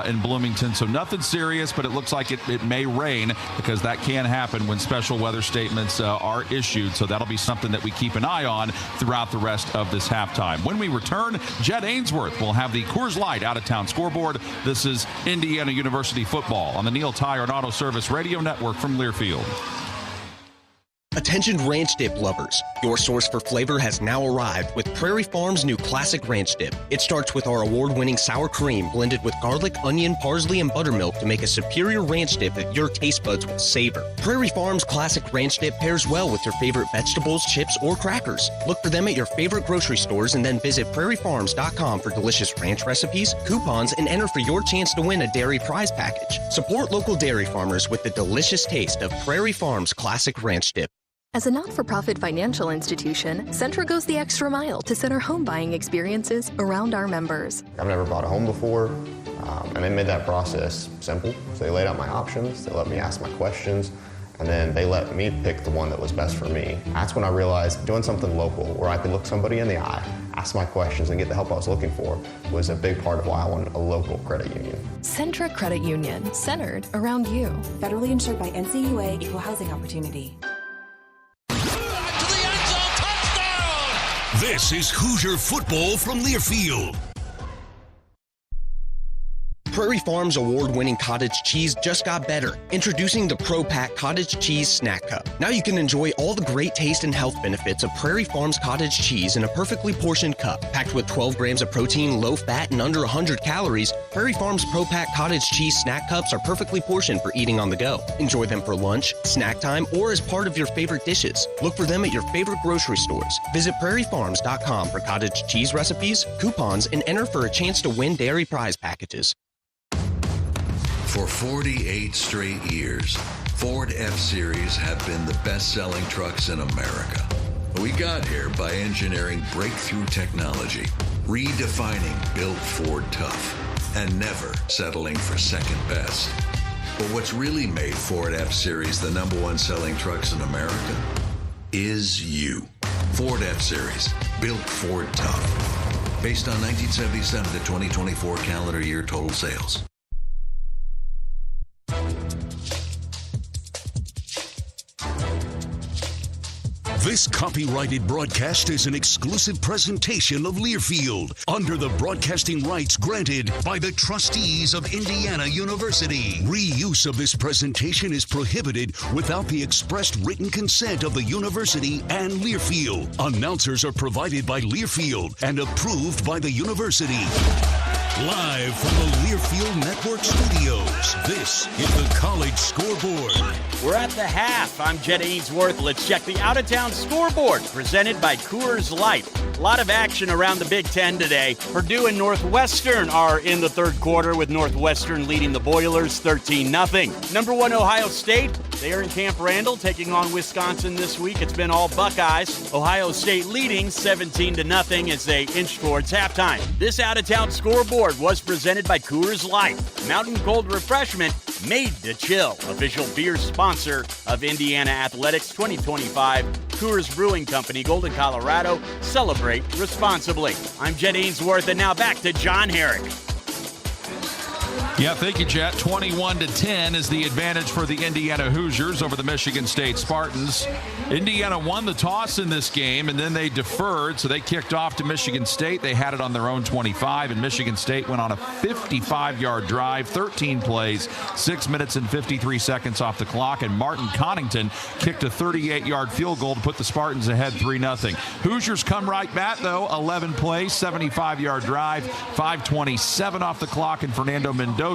S20: in Bloomington. So nothing serious, but it looks like it may rain, because that can happen when special weather statements are issued. So that'll be something that we keep an eye on throughout the rest of this halftime. When we return, Jed Ainsworth will have the Coors Light out-of-town scoreboard. This is Indiana University football on the Neil Tire and Auto Service Radio Network from Learfield.
S16: Attention ranch dip lovers. Your source for flavor has now arrived with Prairie Farms' new Classic Ranch Dip. It starts with our award-winning sour cream blended with garlic, onion, parsley, and buttermilk to make a superior ranch dip that your taste buds will savor. Prairie Farms' Classic Ranch Dip pairs well with your favorite vegetables, chips, or crackers. Look for them at your favorite grocery stores and then visit prairiefarms.com for delicious ranch recipes, coupons, and enter for your chance to win a dairy prize package. Support local dairy farmers with the delicious taste of Prairie Farms' Classic Ranch Dip.
S9: As a not-for-profit financial institution, Centra goes the extra mile to center home buying experiences around our members.
S23: I've never bought a home before, and they made that process simple. So they laid out my options, they let me ask my questions, and then they let me pick the one that was best for me. That's when I realized doing something local where I could look somebody in the eye, ask my questions, and get the help I was looking for was a big part of why I wanted a local credit union.
S9: Centra Credit Union, centered around you.
S24: Federally insured by NCAA Equal Housing Opportunity.
S5: This is Hoosier football from Learfield.
S16: Prairie Farms award-winning cottage cheese just got better. Introducing the Pro Pack Cottage Cheese Snack Cup. Now you can enjoy all the great taste and health benefits of Prairie Farms cottage cheese in a perfectly portioned cup. Packed with 12 grams of protein, low fat, and under 100 calories, Prairie Farms Pro Pack Cottage Cheese Snack Cups are perfectly portioned for eating on the go. Enjoy them for lunch, snack time, or as part of your favorite dishes. Look for them at your favorite grocery stores. Visit prairiefarms.com for cottage cheese recipes, coupons, and enter for a chance to win dairy prize packages.
S25: For 48 straight years, Ford F-Series have been the best-selling trucks in America. We got here by engineering breakthrough technology, redefining Built Ford Tough, and never settling for second best. But what's really made Ford F-Series the #1 selling trucks in America is you. Ford F-Series, Built Ford Tough. Based on 1977 to 2024 calendar year total sales.
S5: This copyrighted broadcast is an exclusive presentation of Learfield under the broadcasting rights granted by the trustees of Indiana University. Reuse of this presentation is prohibited without the expressed written consent of the university and Learfield. Announcers are provided by Learfield and approved by the university. Live from the Learfield Network studios, this is the College Scoreboard.
S6: We're at the half. I'm Jed Ainsworth. Let's check the out-of-town scoreboard presented by Coors Light. A lot of action around the Big Ten today. Purdue and Northwestern are in the third quarter with Northwestern leading the Boilers 13-0. Number 1 Ohio State, they are in Camp Randall taking on Wisconsin this week. It's been all Buckeyes. Ohio State leading 17-0 as they inch towards halftime. This out-of-town scoreboard was presented by Coors Light. Mountain Cold Refreshment made to chill. Official beer sponsor of Indiana Athletics 2025. Coors Brewing Company, Golden, Colorado. Celebrate responsibly. I'm Jed Ainsworth, and now back to John Herrick.
S20: Yeah, thank you, Jet. 21-10 is the advantage for the Indiana Hoosiers over the Michigan State Spartans. Indiana won the toss in this game, and then they deferred, so they kicked off to Michigan State. They had it on their own 25, and Michigan State went on a 55-yard drive, 13 plays, 6 minutes and 53 seconds off the clock, and Martin Connington kicked a 38-yard field goal to put the Spartans ahead 3-0. Hoosiers come right back, though, 11 plays, 75-yard drive, 5:27 off the clock, and Fernando Mendoza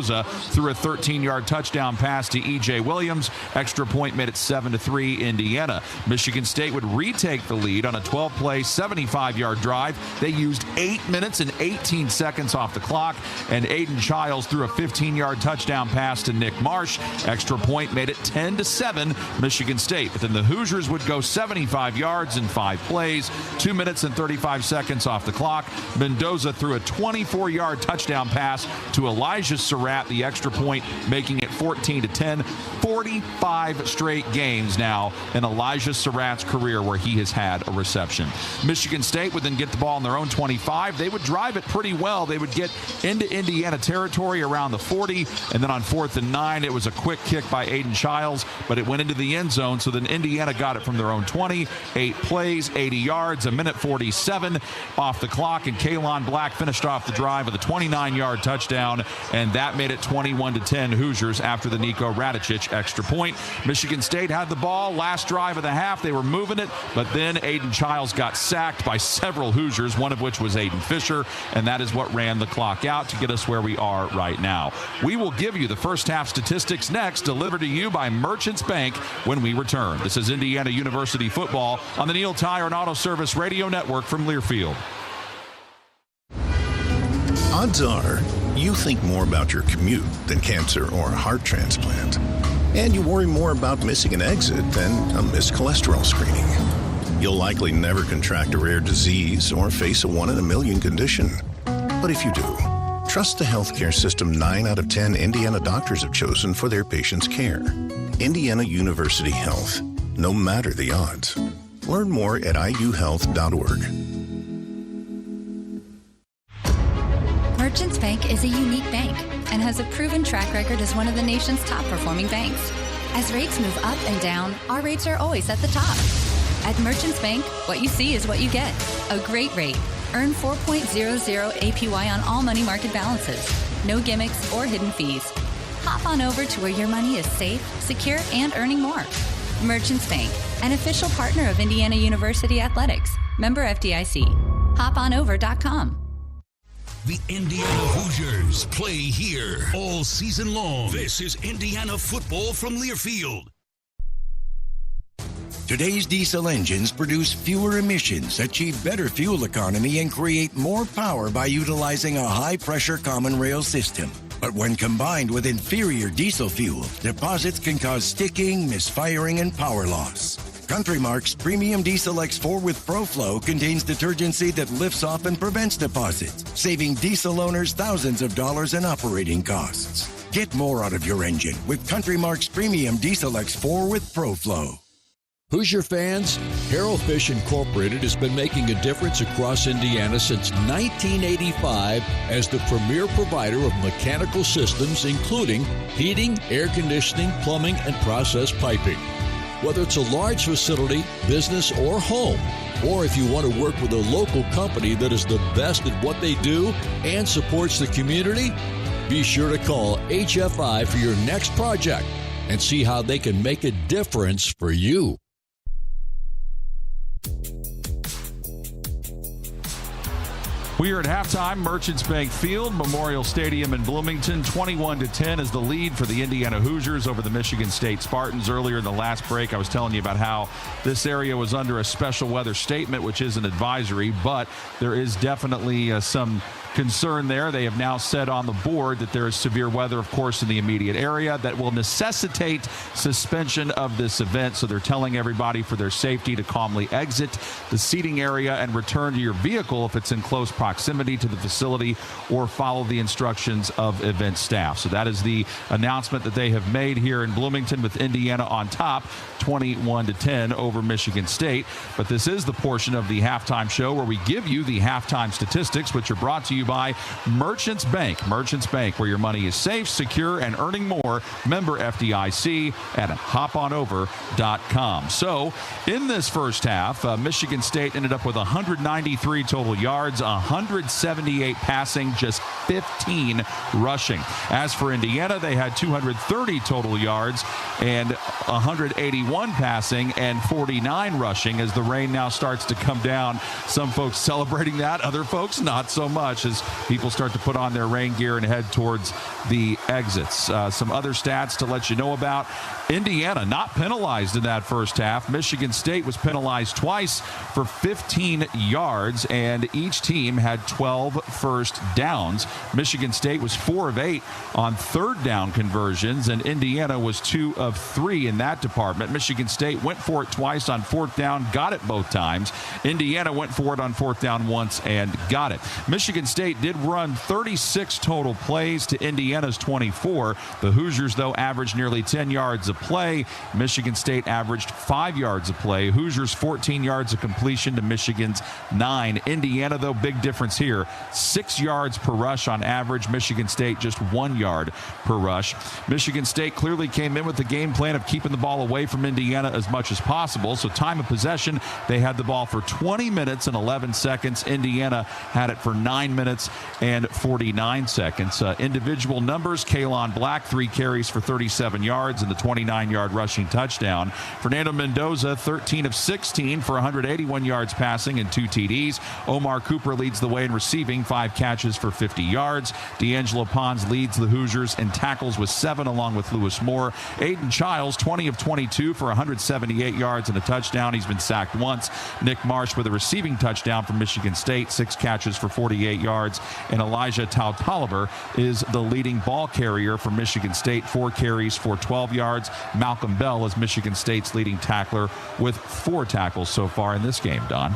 S20: threw a 13-yard touchdown pass to E.J. Williams. Extra point made it 7-3 Indiana. Michigan State would retake the lead on a 12-play, 75-yard drive. They used 8 minutes and 18 seconds off the clock, and Aiden Childs threw a 15-yard touchdown pass to Nick Marsh. Extra point made it 10-7 Michigan State. But then the Hoosiers would go 75 yards in 5 plays, 2 minutes and 35 seconds off the clock. Mendoza threw a 24-yard touchdown pass to Elijah Surratt, the extra point making it 14-10. 45 straight games now in Elijah Surratt's career where he has had a reception. Michigan State would then get the ball on their own 25. They would drive it pretty well. They would get into Indiana territory around the 40, and then on 4th and 9, it was a quick kick by Aiden Childs, but it went into the end zone, so then Indiana got it from their own 20. 8 plays, 80 yards, a minute 47 off the clock, and Kalon Black finished off the drive with a 29-yard touchdown, and that made it 21-10 Hoosiers after the Nico Radicic extra point. Michigan State had the ball last drive of the half. They were moving it, but then Aiden Childs got sacked by several Hoosiers, one of which was Aiden Fisher, and that is what ran the clock out to get us where we are right now. We will give you the first half statistics next, delivered to you by Merchants Bank when we return. This is Indiana University football on the Neil Tire and Auto Service Radio Network from Learfield.
S7: Odds are you think more about your commute than cancer or a heart transplant. And you worry more about missing an exit than a missed cholesterol screening. You'll likely never contract a rare disease or face a 1 in a million condition. But if you do, trust the healthcare system 9 out of 10 Indiana doctors have chosen for their patients' care. Indiana University Health. No matter the odds. Learn more at iuhealth.org.
S8: Merchants Bank is a unique bank and has a proven track record as one of the nation's top performing banks. As rates move up and down, our rates are always at the top. At Merchants Bank, what you see is what you get. A great rate. Earn 4.00 APY on all money market balances. No gimmicks or hidden fees. Hop on over to where your money is safe, secure, and earning more. Merchants Bank, an official partner of Indiana University Athletics. Member FDIC. HopOnOver.com.
S5: The Indiana Hoosiers play here all season long. This is Indiana football from Learfield.
S10: Today's diesel engines produce fewer emissions, achieve better fuel economy, and create more power by utilizing a high-pressure common rail system. But when combined with inferior diesel fuel, deposits can cause sticking, misfiring, and power loss. Country Mark's Premium Diesel X4 with ProFlow contains detergency that lifts off and prevents deposits, saving diesel owners thousands of dollars in operating costs. Get more out of your engine with Country Mark's Premium Diesel X4 with ProFlow.
S11: Hoosier fans, Harrell Fish Incorporated has been making a difference across Indiana since 1985 as the premier provider of mechanical systems, including heating, air conditioning, plumbing, and process piping. Whether it's a large facility, business, or home, or if you want to work with a local company that is the best at what they do and supports the community, be sure to call HFI for your next project and see how they can make a difference for you.
S20: We are at halftime, Merchants Bank Field, Memorial Stadium in Bloomington. 21-10 is the lead for the Indiana Hoosiers over the Michigan State Spartans. Earlier in the last break, I was telling you about how this area was under a special weather statement, which is an advisory, but there is definitely some concern there. They have now said on the board that there is severe weather, of course, in the immediate area that will necessitate suspension of this event. So they're telling everybody for their safety to calmly exit the seating area and return to your vehicle if it's in close proximity to the facility, or follow the instructions of event staff. So that is the announcement that they have made here in Bloomington, with Indiana on top 21-10 over Michigan State. But this is the portion of the halftime show where we give you the halftime statistics, which are brought to you by Merchants Bank. Merchants Bank, where your money is safe, secure, and earning more. Member FDIC at hoponover.com. So in this first half, Michigan State ended up with 193 total yards, 178 passing, just 15 rushing. As for Indiana, they had 230 total yards and 181 passing and 49 rushing, as the rain now starts to come down. Some folks celebrating that, other folks not so much, as people start to put on their rain gear and head towards the exits. Some other stats to let you know about. Indiana not penalized in that first half. Michigan State was penalized twice for 15 yards, and each team had 12 first downs. Michigan State was 4 of 8 on third down conversions, and Indiana was 2 of 3 in that department. Michigan State went for it twice on fourth down, got it both times. Indiana went for it on fourth down once and got it. Michigan State did run 36 total plays to Indiana's 24. The Hoosiers, though, averaged nearly 10 yards a play. Michigan State averaged 5 yards a play. Hoosiers 14 yards of completion to Michigan's 9. Indiana, though, big difference here. 6 yards per rush on average. Michigan State just 1 yard per rush. Michigan State clearly came in with the game plan of keeping the ball away from Indiana as much as possible. So time of possession, they had the ball for 20 minutes and 11 seconds. Indiana had it for 9 minutes and 49 seconds. Individual numbers, Kalon Black, 3 carries for 37 yards and the 29-yard rushing touchdown. Fernando Mendoza, 13 of 16 for 181 yards passing and 2 TDs. Omar Cooper leads the way in receiving, 5 catches for 50 yards. D'Angelo Pons leads the Hoosiers in tackles with 7, along with Lewis Moore. Aiden Childs, 20 of 22 for 178 yards and a touchdown. He's been sacked once. Nick Marsh with a receiving touchdown from Michigan State, 6 catches for 48 yards. And Elijah Tautoliver is the leading ball carrier for Michigan State, 4 carries for 12 yards. Malcolm Bell is Michigan State's leading tackler with 4 tackles so far in this game, Don.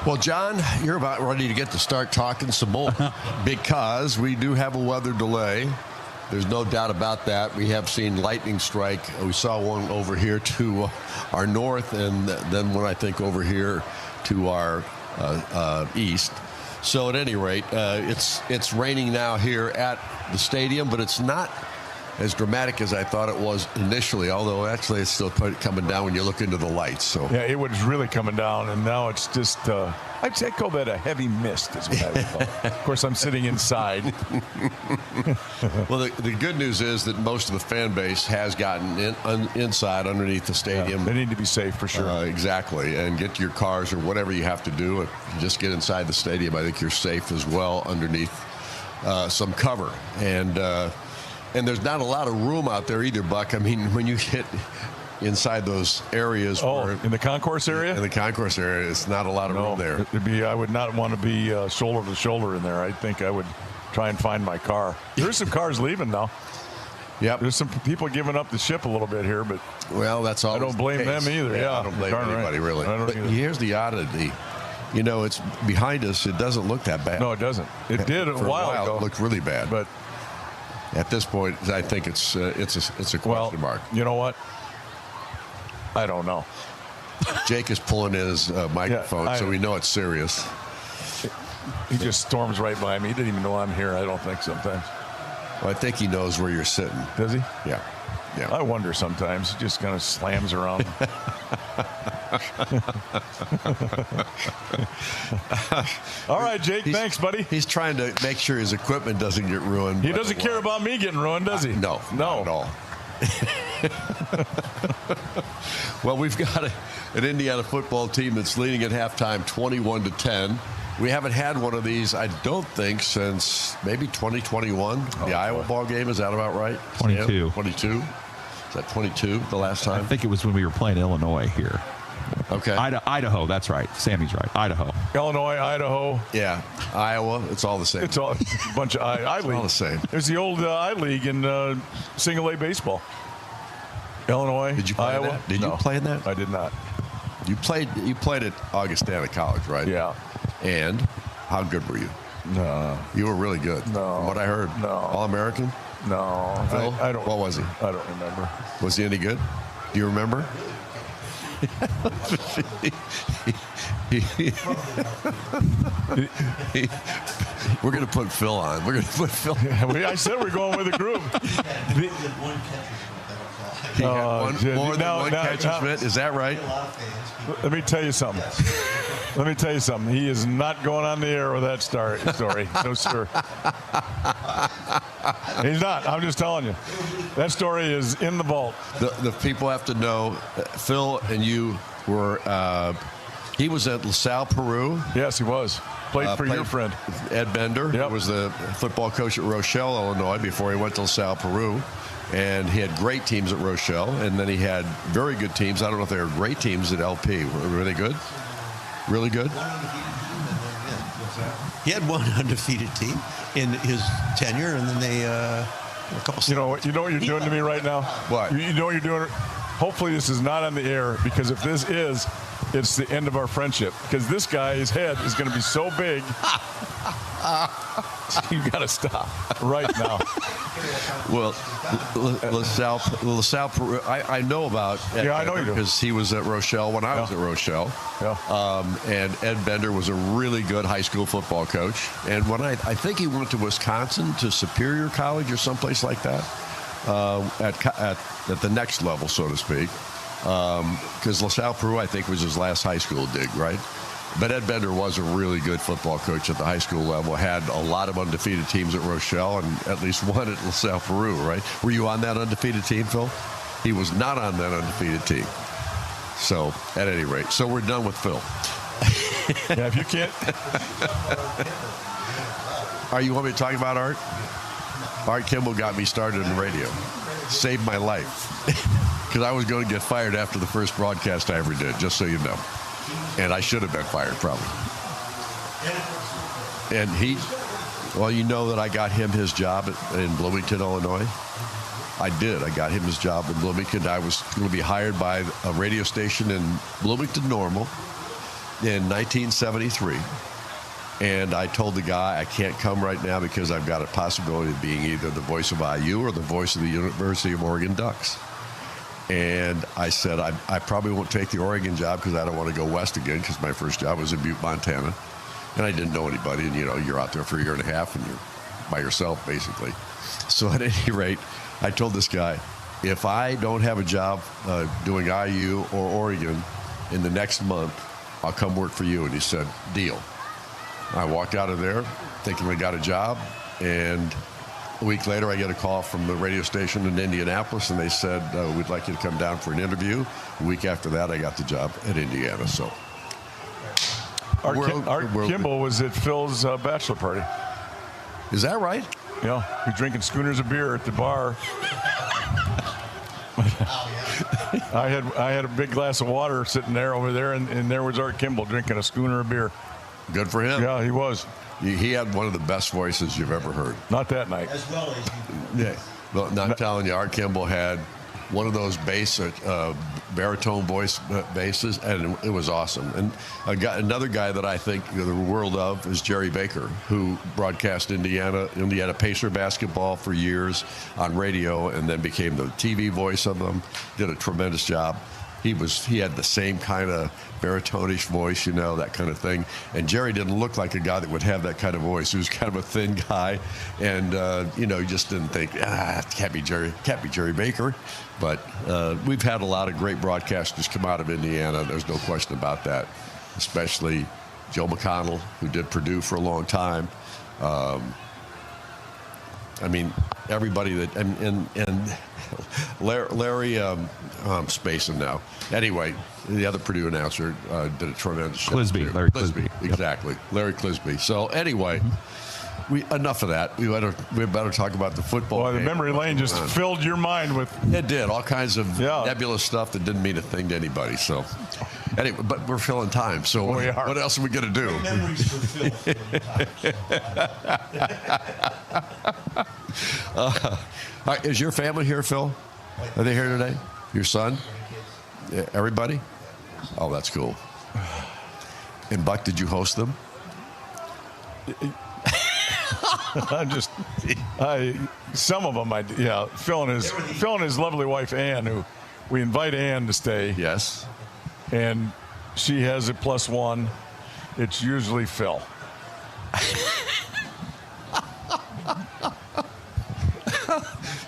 S2: Well, John, you're about ready to get to start talking some more because we do have a weather delay. There's no doubt about that. We have seen lightning strike. We saw one over here to our north, and then one, I think, over here to our east. So at any rate, it's raining now here at the stadium, but it's not as dramatic as I thought it was initially, although actually it's still coming down when you look into the lights. So
S1: yeah, it was really coming down, and now it's just I'd call that a heavy mist is what I would call it. Of course, I'm sitting inside.
S2: Well, the good news is that most of the fan base has gotten inside underneath the stadium.
S1: Yeah, they need to be safe for sure.
S2: Exactly, and get to your cars or whatever you have to do. If you just get inside the stadium, I think you're safe as well underneath some cover. And there's not a lot of room out there either, Buck. I mean, when you get inside those areas.
S1: In the concourse area?
S2: In the concourse area, it's not a lot of room there.
S1: I would not want to be shoulder to shoulder in there. I think I would try and find my car. There's some cars leaving now.
S2: Yep.
S1: There's some people giving up the ship a little bit here, but
S2: well, that's all.
S1: I don't blame them either. Yeah,
S2: I don't blame anybody really.
S1: But
S2: here's the oddity. You know, it's behind us. It doesn't look that bad.
S1: No, it doesn't. It did a while ago.
S2: It looked really bad.
S1: But
S2: at this point, I think it's a question mark.
S1: You know what? I don't know.
S2: Jake is pulling in his microphone, so we know it's serious.
S1: He just storms right by me. He didn't even know I'm here, I don't think, sometimes.
S2: Well, I think he knows where you're sitting.
S1: Does he?
S2: Yeah.
S1: I wonder sometimes. He just kind of slams around. All right, Jake. Thanks, buddy.
S2: He's trying to make sure his equipment doesn't get ruined.
S1: He doesn't care about me getting ruined, does he?
S2: No, not at all. Well, we've got an Indiana football team that's leading at halftime 21-10. We haven't had one of these, I don't think, since maybe 2021. The Iowa ball game, is that about right?
S20: 22.
S2: Yeah, 22. Is that 22 the last time?
S20: I think it was when we were playing Illinois here.
S2: Okay.
S20: Idaho, that's right. Sammy's right. Idaho.
S1: Illinois, Idaho.
S2: Yeah. Iowa, it's all the same.
S1: It's all a bunch of I League.
S2: All the same.
S1: There's the old I League in single A baseball. Illinois,
S2: Did you play
S1: Iowa.
S2: that? Did you play in that?
S1: I did not.
S2: You played at Augustana College, right?
S1: Yeah.
S2: And how good were you?
S1: No.
S2: You were really good.
S1: No.
S2: From what I heard.
S1: No.
S2: All-American?
S1: No.
S2: Phil?
S1: I don't.
S2: What was he?
S1: I don't remember.
S2: Was he any good? Do you remember? We're going to put Phil on. We're going to put Phil.
S1: I said we're going with a group.
S2: He had one catcher's mitt. Is that right?
S1: Let me tell you something. He is not going on the air with that story. No, sir. He's not. I'm just telling you. That story is in the vault.
S2: The people have to know, Phil and you were, he was at LaSalle, Peru.
S1: Yes, he was. Played for your friend.
S2: Ed Bender, who was the football coach at Rochelle, Illinois, before he went to LaSalle, Peru. And he had great teams at Rochelle, and then he had very good teams. I don't know if they were great teams at LP. Were they good? Really good?
S12: He had one undefeated team in his tenure, and then they a couple.
S1: You know what you're doing to me right now?
S2: What?
S1: You know what you're doing? Hopefully this is not on the air, because if this is, it's the end of our friendship. Because this guy's head is going to be so big. You got to stop right now.
S2: Well, LaSalle, Peru, I know about Ed
S1: I know you do.
S2: because he was at Rochelle when I was at Rochelle.
S1: Yeah.
S2: And Ed Bender was a really good high school football coach. And when I think he went to Wisconsin to Superior College or someplace like that, at the next level, so to speak. Because LaSalle, Peru, I think, was his last high school dig, right? But Ed Bender was a really good football coach at the high school level, had a lot of undefeated teams at Rochelle and at least one at LaSalle, Peru, right? Were you on that undefeated team, Phil? He was not on that undefeated team. So, at any rate, so we're done with Phil.
S1: Yeah, if you can't.
S2: You want me to talk about Art? Art Kimball got me started in radio. Saved my life. Because I was going to get fired after the first broadcast I ever did, just so you know. And I should have been fired, probably. And you know that I got him his job in Bloomington, Illinois. I did. I got him his job in Bloomington. I was going to be hired by a radio station in Bloomington Normal in 1973. And I told the guy, I can't come right now because I've got a possibility of being either the voice of IU or the voice of the University of Oregon Ducks. And I said, I probably won't take the Oregon job because I don't want to go west again, because my first job was in Butte, Montana. And I didn't know anybody. And, you're out there for a year and a half and you're by yourself, basically. So at any rate, I told this guy, if I don't have a job doing IU or Oregon in the next month, I'll come work for you. And he said, deal. I walked out of there thinking I got a job. And a week later, I get a call from the radio station in Indianapolis, and they said, we'd like you to come down for an interview. A week after that, I got the job at Indiana. So,
S1: Art Kimball was at Phil's bachelor party.
S2: Is that right?
S1: Yeah, he's drinking schooners of beer at the bar. I had a big glass of water sitting there over there, and there was Art Kimball drinking a schooner of beer.
S2: Good for him.
S1: Yeah, he was.
S2: He had one of the best voices you've ever heard.
S1: Not that night.
S12: As well as you.
S2: Yeah. Well, not telling you, Art Kimball had one of those baritone voice basses, and it was awesome. And another guy that I think the world of is Jerry Baker, who broadcast Indiana Pacer basketball for years on radio, and then became the TV voice of them. Did a tremendous job. He had the same kind of baritone-ish voice, that kind of thing. And Jerry didn't look like a guy that would have that kind of voice. He was kind of a thin guy, and you just didn't think, it can't be Jerry Baker. But we've had a lot of great broadcasters come out of Indiana. There's no question about that. Especially Joe McConnell, who did Purdue for a long time. I mean, everybody that and Larry spacing now. Anyway, the other Purdue announcer did a tremendous job.
S20: Larry Clisby.
S2: Exactly, Larry Clisby. So anyway. Enough of that. We better talk about the football.
S1: Well, the memory lane just filled your mind with.
S2: It did all kinds of nebulous stuff that didn't mean a thing to anybody. So, anyway, but we're filling time. So, what else are we going to do?
S12: Memories for Phil.
S2: All right, is your family here, Phil? Are they here today? Your son? Yeah, everybody? Oh, that's cool. And Buck, did you host them?
S1: Some of them, Phil and his lovely wife Ann, who we invite Ann to stay.
S2: Yes,
S1: and she has a +1. It's usually Phil.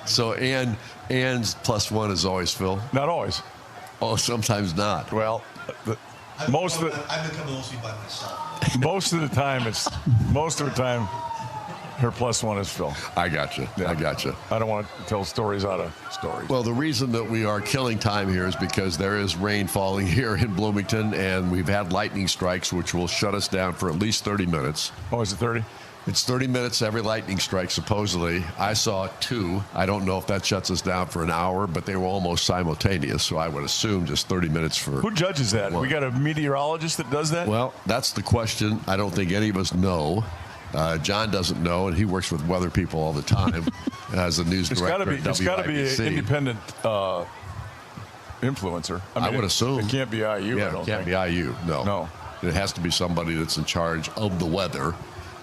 S2: So Ann's +1 is always Phil.
S1: Not always.
S2: Oh, sometimes not.
S1: Well,
S12: I've been coming mostly by myself.
S1: Most of the time, her +1 is Phil.
S2: I got you. Yeah. I got you.
S1: I don't want to tell stories out of stories.
S2: Well, the reason that we are killing time here is because there is rain falling here in Bloomington, and we've had lightning strikes, which will shut us down for at least 30 minutes.
S1: Oh, is it 30?
S2: It's 30 minutes every lightning strike, supposedly. I saw 2. I don't know if that shuts us down for an hour, but they were almost simultaneous, so I would assume just 30 minutes for...
S1: Who judges that? We got a meteorologist that does that?
S2: Well, that's the question. I don't think any of us know. John doesn't know, and he works with weather people all the time as a news director.
S1: It's got to be an independent influencer.
S2: I would assume.
S1: It can't be IU.
S2: Yeah, it can't be IU. No. It has to be somebody that's in charge of the weather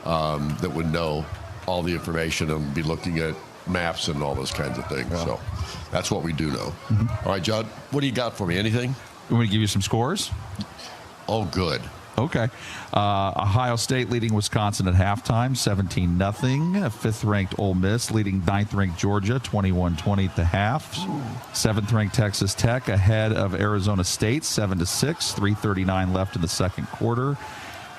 S2: that would know all the information and be looking at maps and all those kinds of things. Yeah. So that's what we do know. Mm-hmm. All right, John, what do you got for me? Anything?
S20: You want me to give you some scores?
S2: Oh, good.
S20: Okay. Ohio State leading Wisconsin at halftime, 17-0. Fifth-ranked Ole Miss leading ninth-ranked Georgia, 21-20 at the half. Seventh-ranked Texas Tech ahead of Arizona State, 7-6. 3:39 left in the second quarter.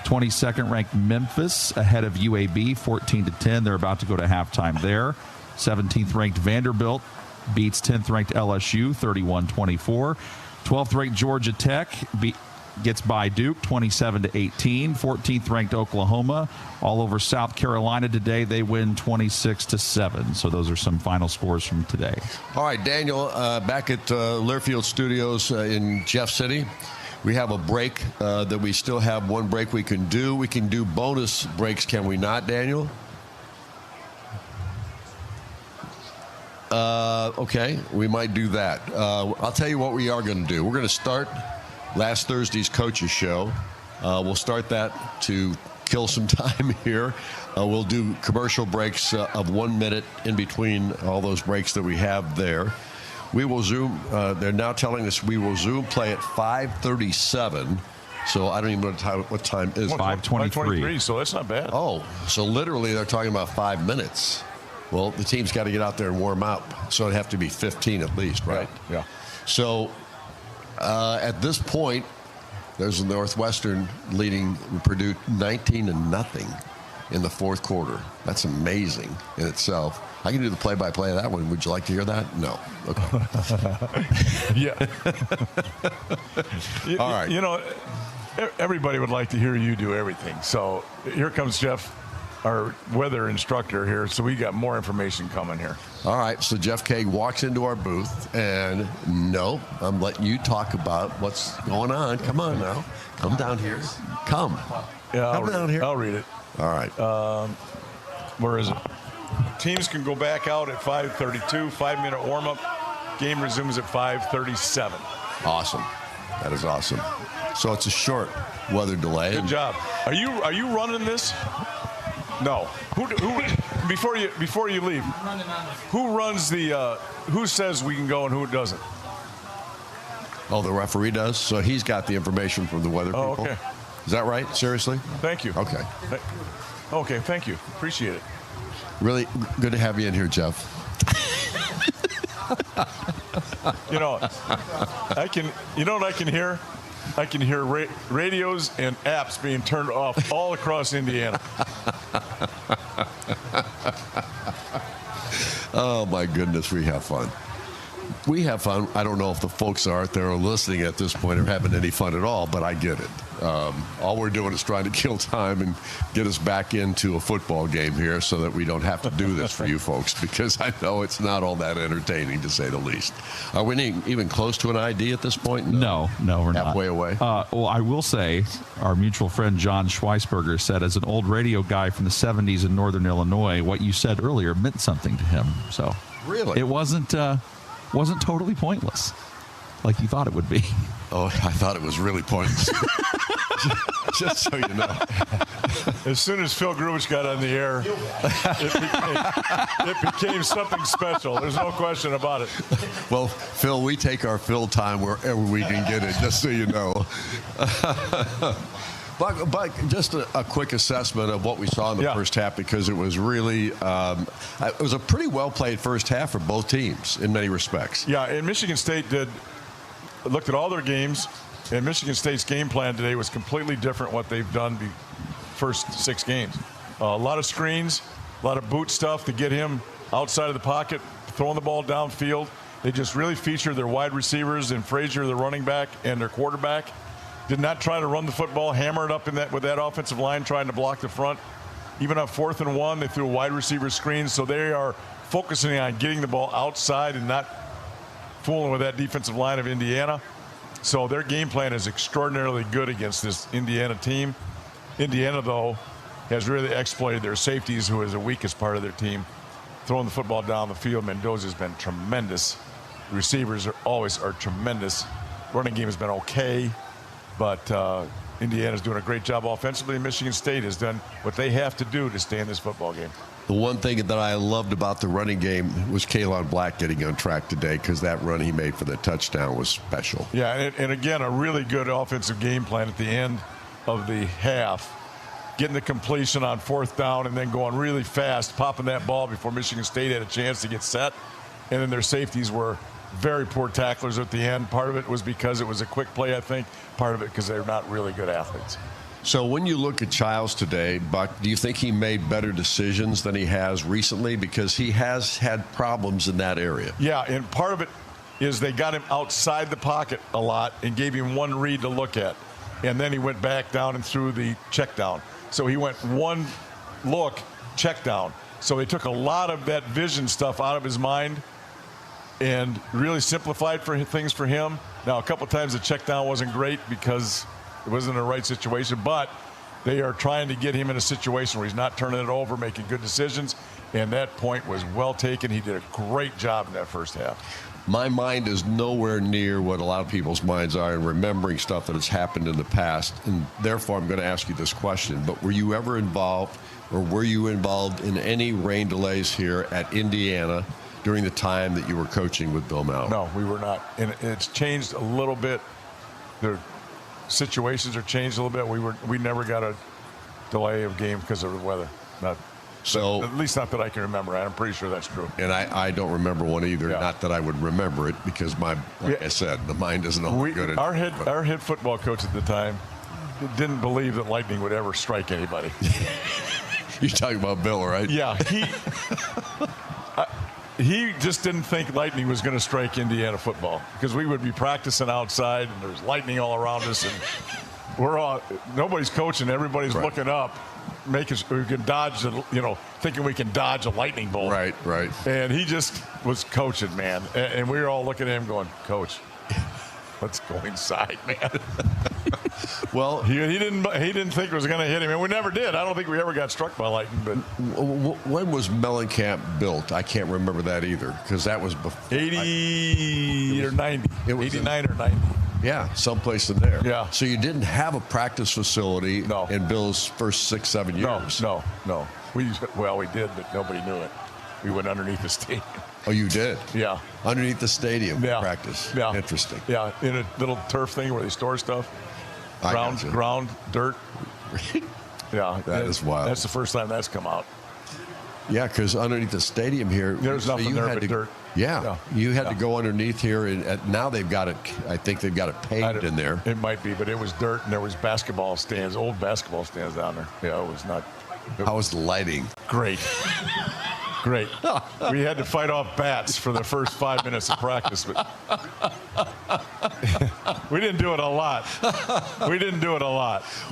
S20: 22nd-ranked Memphis ahead of UAB, 14-10. They're about to go to halftime there. 17th-ranked Vanderbilt beats 10th-ranked LSU, 31-24. 12th-ranked Georgia Tech gets by Duke, 27-18. 14th-ranked Oklahoma all over South Carolina today. They win 26-7. So those are some final scores from today.
S2: All right, Daniel, back at Learfield Studios in Jeff City. We have a break that we still have one break we can do. We can do bonus breaks, can we not, Daniel? Okay, we might do that. I'll tell you what we are going to do. We're going to start last Thursday's coaches show. We'll start that to kill some time here. We'll do commercial breaks of 1 minute in between all those breaks that we have there. We will Zoom. They're now telling us we will Zoom play at 5:37. So I don't even know what time is.
S20: 5:23.
S1: So that's not bad.
S2: Oh, so literally they're talking about 5 minutes. Well, the team's got to get out there and warm up. So it'd have to be 15 at least, right?
S1: Yeah.
S2: So at this point, there's a Northwestern leading Purdue 19-0 in the fourth quarter. That's amazing in itself. I can do the play-by-play of that one. Would you like to hear that? No. Okay.
S1: Yeah.
S2: All right.
S1: You know, everybody would like to hear you do everything. So here comes Jeff, our weather instructor here. So we got more information coming here.
S2: All right. So Jeff Kaag walks into our booth, and no, I'm letting you talk about what's going on. Come on now. Come down here. Come.
S1: Yeah,
S2: Come down here.
S1: I'll read it.
S2: All right.
S1: Where is it? Teams can go back out at 5:32, 5-minute warm-up. Game resumes at 5:37.
S2: Awesome. That is awesome. So it's a short weather delay.
S1: Good job. Are you running this? No. Who before you leave? Who runs the? Who says we can go and who doesn't?
S2: Oh, the referee does. So he's got the information from the weather people.
S1: Okay.
S2: Is that right? Seriously?
S1: Thank you.
S2: Okay.
S1: Okay. Thank you. Appreciate it.
S2: Really good to have you in here, Jeff.
S1: You know what I can hear? I can hear radios and apps being turned off all across Indiana.
S2: my goodness, we have fun. We have fun. I don't know if the folks out there are listening at this point are having any fun at all, but I get it. All we're doing is trying to kill time and get us back into a football game here so that we don't have to do this for you folks, because I know it's not all that entertaining, to say the least. Are we even close to an ID at this point?
S20: No, we're not.
S2: Halfway away?
S20: Well, I will say our mutual friend John Schweisberger said, as an old radio guy from the 70s in Northern Illinois, what you said earlier meant something to him. So
S2: really,
S20: it wasn't totally pointless like you thought it would be.
S2: Oh, I thought it was really pointless. Just so you know.
S1: As soon as Phil Grubich got on the air, it became something special. There's no question about it.
S2: Well, Phil, we take our Phil time wherever we can get it, just so you know. But just a quick assessment of what we saw in the first half, because it was really it was a pretty well-played first half for both teams in many respects.
S1: Yeah, and Michigan State looked at all their games, and Michigan State's game plan today was completely different what they've done the first 6 games. A lot of screens, a lot of boot stuff to get him outside of the pocket, throwing the ball downfield. They just really featured their wide receivers and Frazier, the running back, and their quarterback. Did not try to run the football, hammer it up with that offensive line, trying to block the front. Even on 4th and 1, they threw a wide receiver screen, so they are focusing on getting the ball outside and not fooling with that defensive line of Indiana. So their game plan is extraordinarily good against this Indiana team. Indiana, though, has really exploited their safeties, who is the weakest part of their team. Throwing the football down the field, Mendoza's been tremendous. The receivers are tremendous. Running game has been okay, but Indiana's doing a great job offensively. Michigan State has done what they have to do to stay in this football game.
S2: The one thing that I loved about the running game was Kalon Black getting on track today, because that run he made for the touchdown was special.
S1: Yeah, and again, a really good offensive game plan at the end of the half. Getting the completion on 4th down and then going really fast, popping that ball before Michigan State had a chance to get set. And then their safeties were very poor tacklers at the end. Part of it was because it was a quick play, I think. Part of it because they're not really good athletes.
S2: So when you look at Childs today, Buck, do you think he made better decisions than he has recently? Because he has had problems in that area.
S1: Yeah, and part of it is they got him outside the pocket a lot and gave him one read to look at. And then he went back down and threw the check down. So he went one look, check down. So they took a lot of that vision stuff out of his mind and really simplified things for him. Now, a couple times the check down wasn't great because it wasn't the right situation, but they are trying to get him in a situation where he's not turning it over, making good decisions, and that point was well taken. He did a great job in that first half.
S2: My mind is nowhere near what a lot of people's minds are in remembering stuff that has happened in the past, and therefore I'm going to ask you this question. But were you ever involved, or were you involved in any rain delays here at Indiana during the time that you were coaching with Bill Mallory?
S1: No, we were not. And it's changed a little bit. The situations are changed a little bit. We never got a delay of game because of the weather. So at least not that I can remember. I'm pretty sure that's true.
S2: And I don't remember one either. Yeah. Not that I would remember it, because like I said, the mind isn't always good at
S1: our head football coach at the time didn't believe that lightning would ever strike anybody.
S2: You're talking about Bill, right?
S1: Yeah, he just didn't think lightning was going to strike Indiana football, because we would be practicing outside and there's lightning all around us, and nobody's coaching, everybody's looking up, making we can dodge thinking we can dodge a lightning bolt.
S2: Right.
S1: And he just was coaching, man, and we were all looking at him going, Coach, let's go inside, man.
S2: Well,
S1: he didn't think it was going to hit him, and we never did. I don't think we ever got struck by lightning. But
S2: when was Mellencamp built? I can't remember that either, because that was before
S1: 80 or 90. It was 89 or 90.
S2: Yeah, someplace in there.
S1: Yeah.
S2: So you didn't have a practice facility in Bill's first 6-7 years.
S1: No. We did, but nobody knew it. We went underneath the stadium.
S2: Oh, you did?
S1: Yeah.
S2: Underneath the stadium practice.
S1: Yeah.
S2: Interesting.
S1: Yeah, in a little turf thing where they store stuff. Ground, dirt. Yeah.
S2: That is wild.
S1: That's the first time that's come out.
S2: Yeah, because underneath the stadium here,
S1: there's nothing there but dirt.
S2: Yeah, you had to go underneath here, and now they've got it. I think they've got it paved in there.
S1: It might be, but it was dirt, and there was basketball stands, old basketball stands down there. Yeah, it was not.
S2: How was the lighting?
S1: Great. Great. We had to fight off bats for the first 5 minutes of practice, but we didn't do it a lot.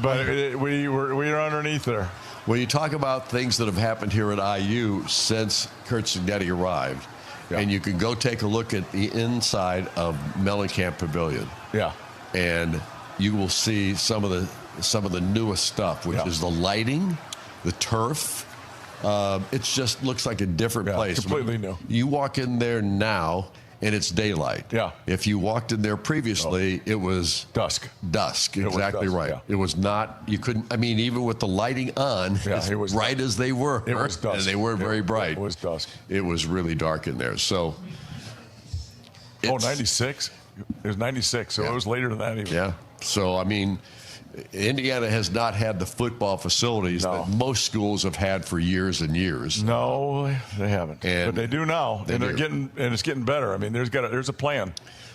S1: But we were underneath there.
S2: When you talk about things that have happened here at IU since Kurt Cignetti arrived, and you can go take a look at the inside of Mellencamp Pavilion.
S1: Yeah.
S2: And you will see some of the newest stuff, which is the lighting, the turf. It just looks like a different place.
S1: Completely new.
S2: You walk in there now, and it's daylight.
S1: Yeah.
S2: If you walked in there previously, it was
S1: dusk.
S2: Exactly right.
S1: Yeah.
S2: It was not. You couldn't. I mean, even with the lighting on,
S1: it was
S2: bright as they were.
S1: It was dusk.
S2: And they weren't very bright.
S1: It was dusk.
S2: It was really dark in there. So.
S1: 96. It was 96, so it was later than that even.
S2: Yeah. So I mean, Indiana has not had the football facilities that most schools have had for years and years.
S1: No, they haven't. But they do now, and it's getting better. I mean, there's a plan.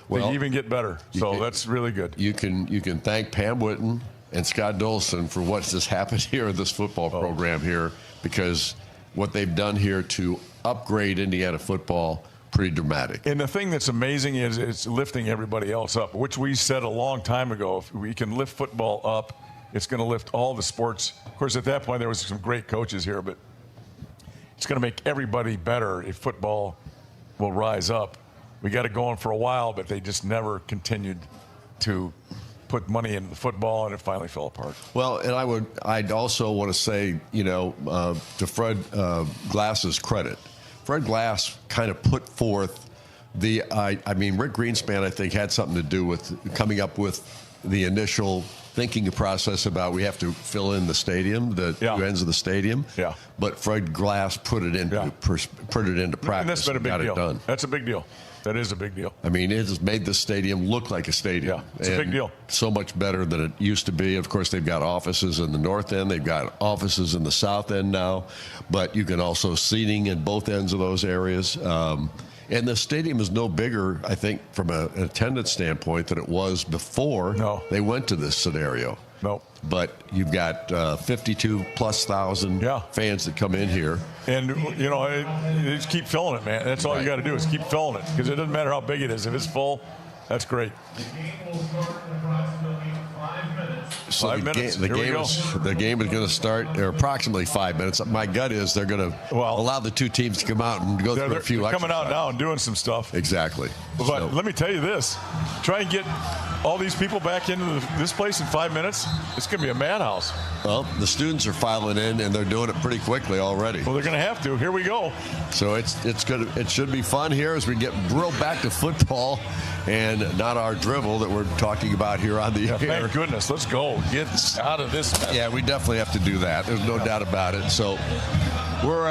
S1: They even get better. So that's really good.
S2: You can thank Pam Whitten and Scott Dolson for what has happened here in this football program here, because what they've done here to upgrade Indiana football, pretty dramatic.
S1: And the thing that's amazing is it's lifting everybody else up, which we said a long time ago. If we can lift football up, it's going to lift all the sports. Of course, at that point, there was some great coaches here, but it's going to make everybody better if football will rise up. We got it going for a while, but they just never continued to put money into the football, and it finally fell apart.
S2: Well, and I'd also want to say, to Fred Glass's credit, Fred Glass kind of put forth Rick Greenspan, I think, had something to do with coming up with the initial thinking process about we have to fill in the stadium, the two ends of the stadium.
S1: Yeah.
S2: But Fred Glass put it into practice.
S1: And that's been a big
S2: got
S1: deal.
S2: It done.
S1: That's a big deal. That is a big deal.
S2: I mean, it has made the stadium look like a stadium.
S1: Yeah, it's a big deal.
S2: So much better than it used to be. Of course, they've got offices in the north end. They've got offices in the south end now. But you can also seating in both ends of those areas. And the stadium is no bigger, I think, from an attendance standpoint than it was before they went to this scenario.
S1: No.
S2: But you've got 52,000+ fans that come in here.
S1: And, you just keep filling it, man. That's all you got to do is keep filling it, because it doesn't matter how big it is. If it's full, that's great.
S2: So
S1: 5 minutes. Here we go.
S2: The game is going to start approximately 5 minutes. My gut is they're going to allow the two teams to come out and go through a few
S1: they're coming out now and doing some stuff.
S2: Exactly.
S1: But let me tell you this. Try and get all these people back into this place in 5 minutes. It's going to be a madhouse.
S2: Well, the students are filing in, and they're doing it pretty quickly already.
S1: Well, they're going to have to. Here we go.
S2: So it should be fun here as we get real back to football and not our drivel that we're talking about here on the air.
S1: Thank goodness. Let's go. Get out of this mess.
S2: Yeah, we definitely have to do that. There's no doubt about it. So we're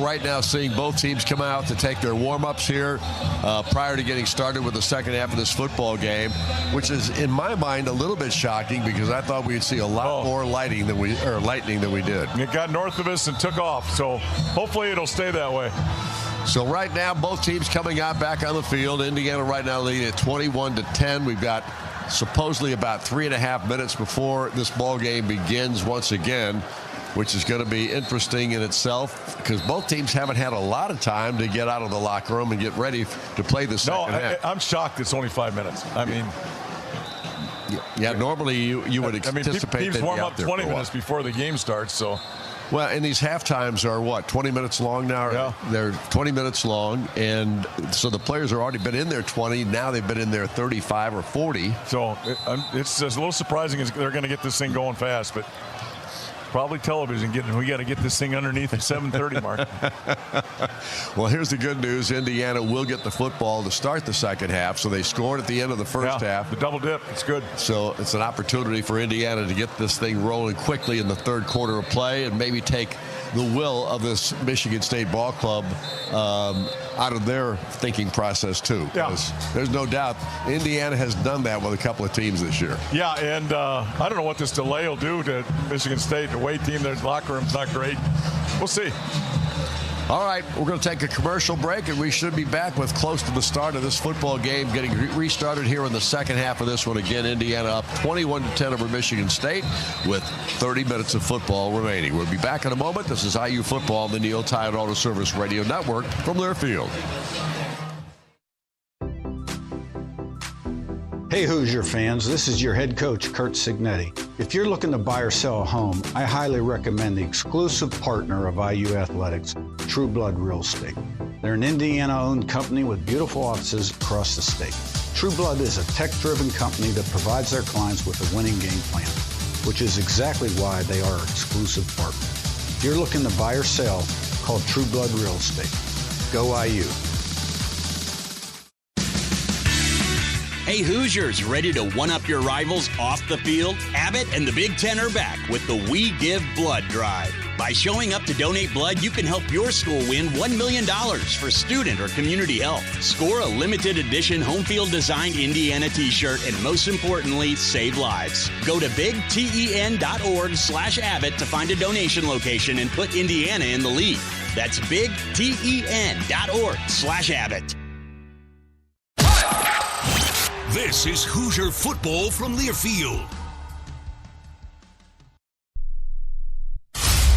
S2: right now seeing both teams come out to take their warm-ups here prior to getting started with the second half of this football game, which is, in my mind, a little bit shocking because I thought we'd see a lot more lightning than we did.
S1: It got north of us and took off, so hopefully it'll stay that way.
S2: So right now, both teams coming out back on the field. Indiana right now leading at 21-10. We've got supposedly about 3.5 minutes before this ball game begins once again, which is going to be interesting in itself because both teams haven't had a lot of time to get out of the locker room and get ready to play the second half.
S1: I'm shocked it's only 5 minutes. I mean,
S2: yeah, normally you would anticipate
S1: teams warm up 20 minutes before the game starts, so.
S2: Well, and these half times are 20 minutes long now?
S1: Yeah.
S2: They're 20 minutes long, and so the players have already been in there 20. Now they've been in there 35 or 40.
S1: So it's just a little surprising they're going to get this thing going fast, but probably television we got to get this thing underneath the 7:30 mark.
S2: Well, here's the good news. Indiana will get the football to start the second half, so they scored at the end of the first half.
S1: The double dip, it's good.
S2: So it's an opportunity for Indiana to get this thing rolling quickly in the third quarter of play and maybe take the will of this Michigan State ball club out of their thinking process, too.
S1: Yeah.
S2: There's no doubt Indiana has done that with a couple of teams this year.
S1: Yeah, and I don't know what this delay will do to Michigan State. The away team, their locker room's not great. We'll see.
S2: All right, we're going to take a commercial break, and we should be back with close to the start of this football game, getting restarted here in the second half of this one. Again, Indiana up 21-10 over Michigan State with 30 minutes of football remaining. We'll be back in a moment. This is IU Football on the Neil Tide Auto Service Radio Network from Learfield.
S3: Hey Hoosier fans, this is your head coach, Kurt Signetti. If you're looking to buy or sell a home, I highly recommend the exclusive partner of IU Athletics, True Blood Real Estate. They're an Indiana-owned company with beautiful offices across the state. True Blood is a tech-driven company that provides their clients with a winning game plan, which is exactly why they are our exclusive partner. If you're looking to buy or sell, call True Blood Real Estate. Go IU.
S6: Hey Hoosiers, ready to one-up your rivals off the field? Abbott and the Big Ten are back with the We Give Blood Drive. By showing up to donate blood, you can help your school win $1 million for student or community health. Score a limited edition home field designed Indiana t-shirt, and most importantly, save lives. Go to bigten.org/Abbott to find a donation location and put Indiana in the lead. That's bigten.org/Abbott.
S5: This is Hoosier Football from Learfield.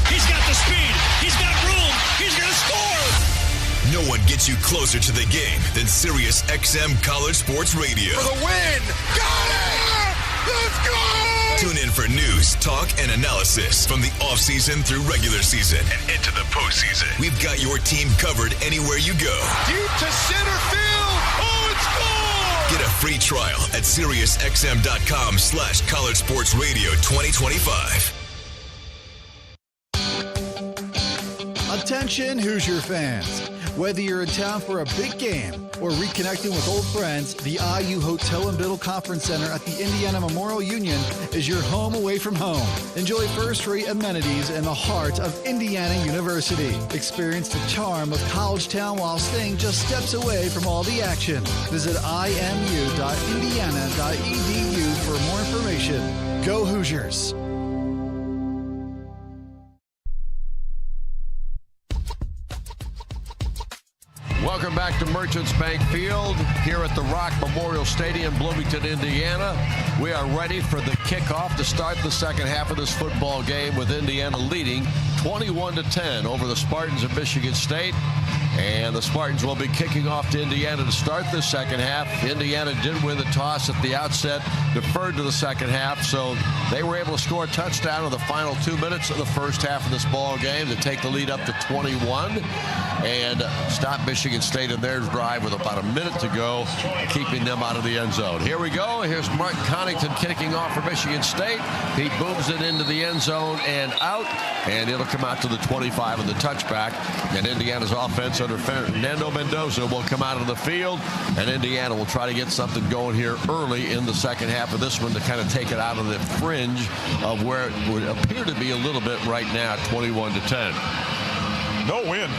S13: He's got the speed. He's got room. He's going to score.
S14: No one gets you closer to the game than Sirius XM College Sports Radio.
S13: For the win. Got it! Let's go!
S14: Tune in for news, talk, and analysis from the offseason through regular season and into the postseason. We've got your team covered anywhere you go.
S13: Deep to center field. Oh, it's gone!
S14: Get a free trial at SiriusXM.com/College Sports Radio 2025.
S17: Attention Hoosier fans. Whether you're in town for a big game or reconnecting with old friends, the IU Hotel and Biddle Conference Center at the Indiana Memorial Union is your home away from home. Enjoy first-rate amenities in the heart of Indiana University. Experience the charm of College Town while staying just steps away from all the action. Visit imu.indiana.edu for more information. Go Hoosiers!
S2: Welcome back to Merchants Bank Field here at the Rock Memorial Stadium, Bloomington, Indiana. We are ready for the kickoff to start the second half of this football game with Indiana leading 21-10 over the Spartans of Michigan State. And the Spartans will be kicking off to Indiana to start the second half. Indiana did win the toss at the outset, deferred to the second half, so they were able to score a touchdown in the final 2 minutes of the first half of this ball game to take the lead up to 21 and stop Michigan State in their drive with about a minute to go, keeping them out of the end zone. Here we go. Here's Mark Connington kicking off for Michigan State. He booms it into the end zone and out, and it'll come out to the 25 of the touchback. And Indiana's offense under Fernando Mendoza will come out of the field, and Indiana will try to get something going here early in the second half of this one to kind of take it out of the fringe of where it would appear to be a little bit right now, 21-10.
S1: No win.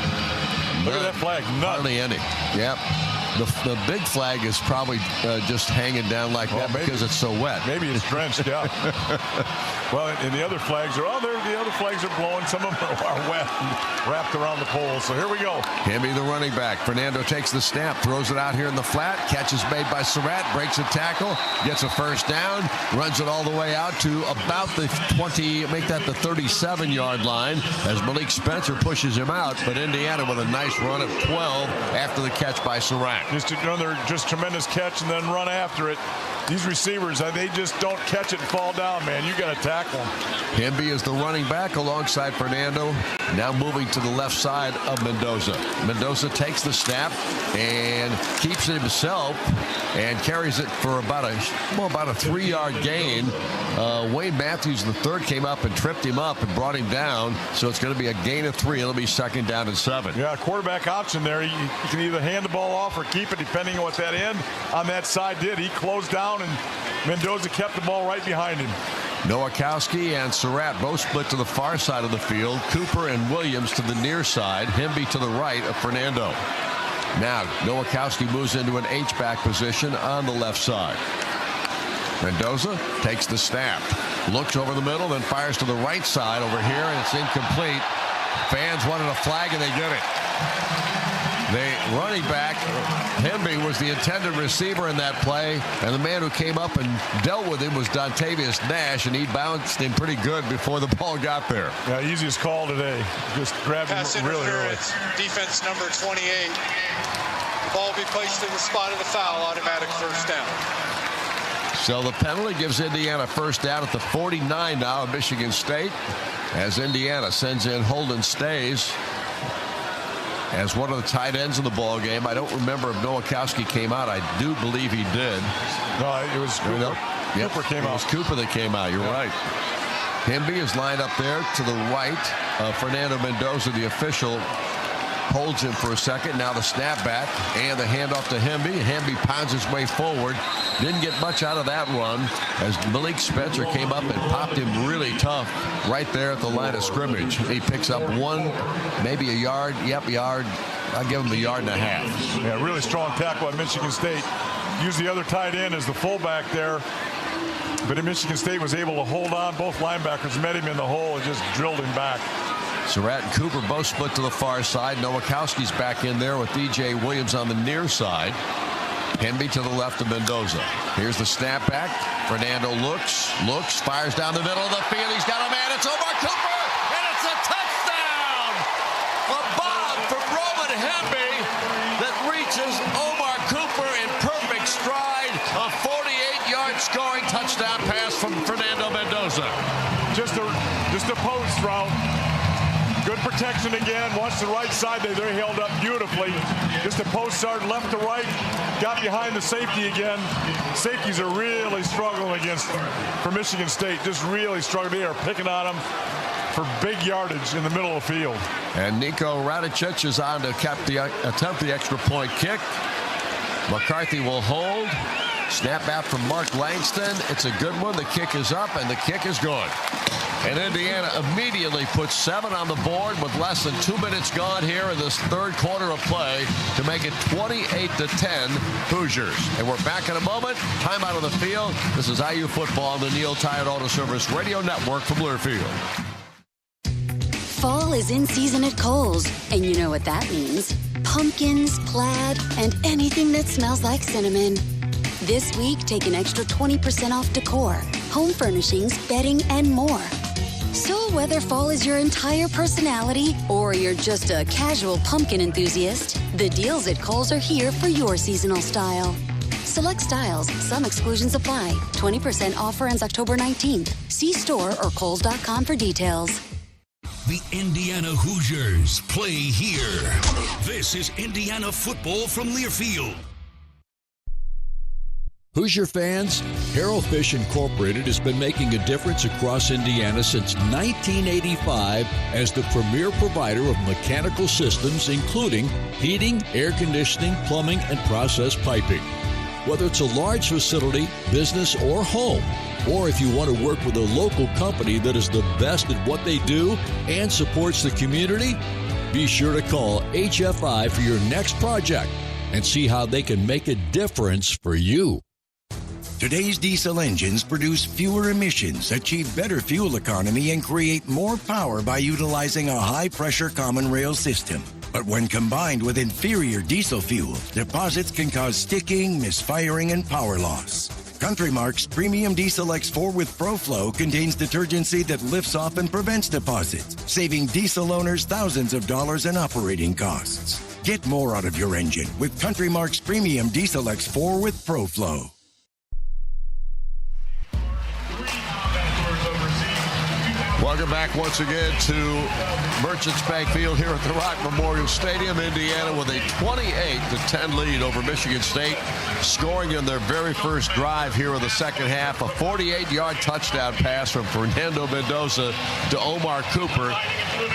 S1: Look at that flag.
S2: Hardly any. Yep. The big flag is probably just hanging down like that because it's so wet.
S1: Maybe it's drenched, yeah. Well, and the other flags are, the other flags are blowing. Some of them are wet and wrapped around the pole. So here we go.
S2: Himby, the running back. Fernando takes the snap, throws it out here in the flat. Catch is made by Surratt, breaks a tackle, gets a first down, runs it all the way out to about the 20, make that the 37-yard line as Malik Spencer pushes him out. But Indiana with a nice run of 12 after the catch by Surratt.
S1: Just another tremendous catch and then run after it. These receivers, they just don't catch it and fall down, man. You got to tackle them.
S2: Himby is the running back alongside Fernando. Now moving to the left side of Mendoza. Mendoza takes the snap and keeps it himself and carries it for about a 3-yard gain. Wayne Matthews III came up and tripped him up and brought him down. So it's going to be a gain of 3. It'll be 2nd down and 7.
S1: Yeah, quarterback option there. You can either hand the ball off or keep it depending on what that end on that side did. He closed down and Mendoza kept the ball right behind him.
S2: Nowakowski and Surratt both split to the far side of the field. Cooper and Williams to the near side. Himby to the right of Fernando. Now Nowakowski moves into an H-back position on the left side. Mendoza takes the snap, looks over the middle, then fires to the right side over here, and it's incomplete. Fans wanted a flag, and they get it. The running back, Hemby, was the intended receiver in that play, and the man who came up and dealt with him was Dontavius Nash, and he bounced him pretty good before the ball got there.
S1: Yeah, easiest call today. Just grabbed him really early.
S4: Defense number 28. The ball will be placed in the spot of the foul, automatic first down.
S2: So the penalty gives Indiana first down at the 49 now at Michigan State, as Indiana sends in Holden Stays as one of the tight ends in the ball game. I don't remember if Nowakowski came out. I do believe he did.
S1: No, it was Cooper. Cooper came out.
S2: It was Cooper that came out. You're right. Hemby is lined up there to the right. Fernando Mendoza, the official, holds him for a second. Now the snap back and the handoff to Hemby. Hemby pounds his way forward. Didn't get much out of that run as Malik Spencer came up and popped him really tough right there at the line of scrimmage. He picks up maybe a yard. Yep, yard. I'll give him a yard and a half.
S1: Yeah, really strong tackle at Michigan State. Used the other tight end as the fullback there. But Michigan State was able to hold on. Both linebackers met him in the hole and just drilled him back.
S2: Surratt and Cooper both split to the far side. Nowakowski's back in there with DJ Williams on the near side. Hemby to the left of Mendoza. Here's the snap back. Fernando looks, fires down the middle of the field. He's got a man. It's Omar Cooper, and it's a touchdown. A bomb from Roman Hemby that reaches Omar Cooper in perfect stride. A 48-yard scoring touchdown pass from Fernando Mendoza.
S1: Just a post route. Good protection again. Watch the right side. They held up beautifully. Just a post start left to right. Got behind the safety again. Safeties are really struggling for Michigan State. Just really struggling. They are picking on them for big yardage in the middle of the field.
S2: And Nico Radicic is on to attempt the extra point kick. McCarthy will hold. Snap back from Mark Langston. It's a good one. The kick is up, and the kick is good. And Indiana immediately puts 7 on the board with less than 2 minutes gone here in this third quarter of play to make it 28-10 Hoosiers. And we're back in a moment. Time out of the field. This is IU football on the Neil Tired Auto Service Radio Network from Learfield.
S15: Fall is in season at Kohl's, and you know what that means. Pumpkins, plaid, and anything that smells like cinnamon. This week, take an extra 20% off decor, home furnishings, bedding, and more. So whether fall is your entire personality or you're just a casual pumpkin enthusiast, the deals at Kohl's are here for your seasonal style. Select styles, some exclusions apply. 20% offer ends October 19th. See store or Kohls.com for details.
S5: The Indiana Hoosiers play here. This is Indiana football from Learfield.
S11: Hoosier fans, Harold Fish Incorporated has been making a difference across Indiana since 1985 as the premier provider of mechanical systems, including heating, air conditioning, plumbing, and process piping. Whether it's a large facility, business, or home, or if you want to work with a local company that is the best at what they do and supports the community, be sure to call HFI for your next project and see how they can make a difference for you.
S10: Today's diesel engines produce fewer emissions, achieve better fuel economy, and create more power by utilizing a high-pressure common rail system. But when combined with inferior diesel fuel, deposits can cause sticking, misfiring, and power loss. Countrymark's Premium Diesel X4 with ProFlow contains detergency that lifts off and prevents deposits, saving diesel owners thousands of dollars in operating costs. Get more out of your engine with Countrymark's Premium Diesel X4 with ProFlow.
S2: Welcome back once again to Merchants Bank Field here at the Rock Memorial Stadium. Indiana with a 28-10 lead over Michigan State, scoring in their very first drive here in the second half. A 48-yard touchdown pass from Fernando Mendoza to Omar Cooper.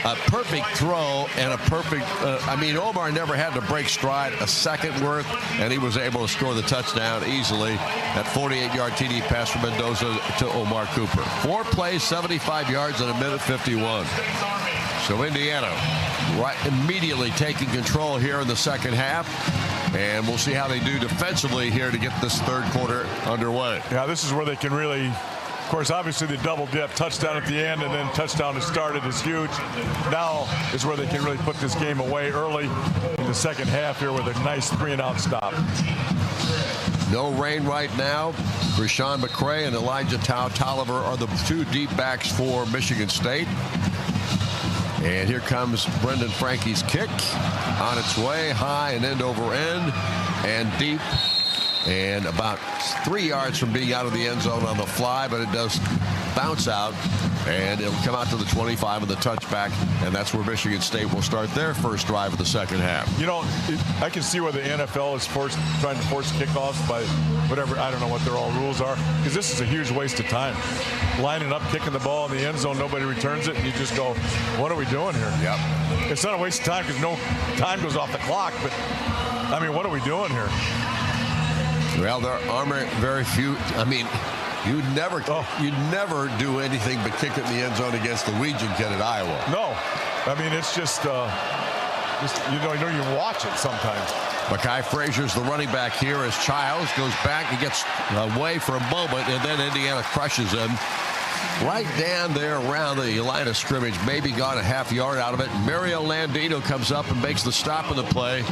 S2: A perfect throw and a perfect, Omar never had to break stride a second worth, and he was able to score the touchdown easily. That 48-yard TD pass from Mendoza to Omar Cooper. 4 plays, 75 yards in a minute 51. So Indiana immediately taking control here in the second half. And we'll see how they do defensively here to get this third quarter underway.
S1: Yeah, this is where they can really Of course, obviously the double dip, touchdown at the end and then touchdown to start it is huge. Now is where they can really put this game away early in the second half here with a nice 3-and-out stop.
S2: No rain right now. Rashawn McCray and Elijah Tolliver are the two deep backs for Michigan State. And here comes Brendan Frankie's kick on its way, high and end over end and deep. And about 3 yards from being out of the end zone on the fly, but it does bounce out, and it'll come out to the 25 of the touchback, and that's where Michigan State will start their first drive of the second half.
S1: You know, I can see where the NFL is trying to force kickoffs by whatever, I don't know what their all rules are, because this is a huge waste of time. Lining up, kicking the ball in the end zone, nobody returns it, and you just go, what are we doing here?
S2: Yep.
S1: It's not a waste of time because no time goes off the clock, but, I mean, what are we doing here?
S2: Well, there aren't very few. I mean, you'd never do anything but kick it in the end zone against the Legion kid at Iowa.
S1: No, I mean it's just you watch it sometimes.
S2: Mekhi Frazier's the running back here as Childs goes back. He gets away for a moment, and then Indiana crushes him right down there around the line of scrimmage. Maybe got a half yard out of it. Mario Landino comes up and makes the stop of the play.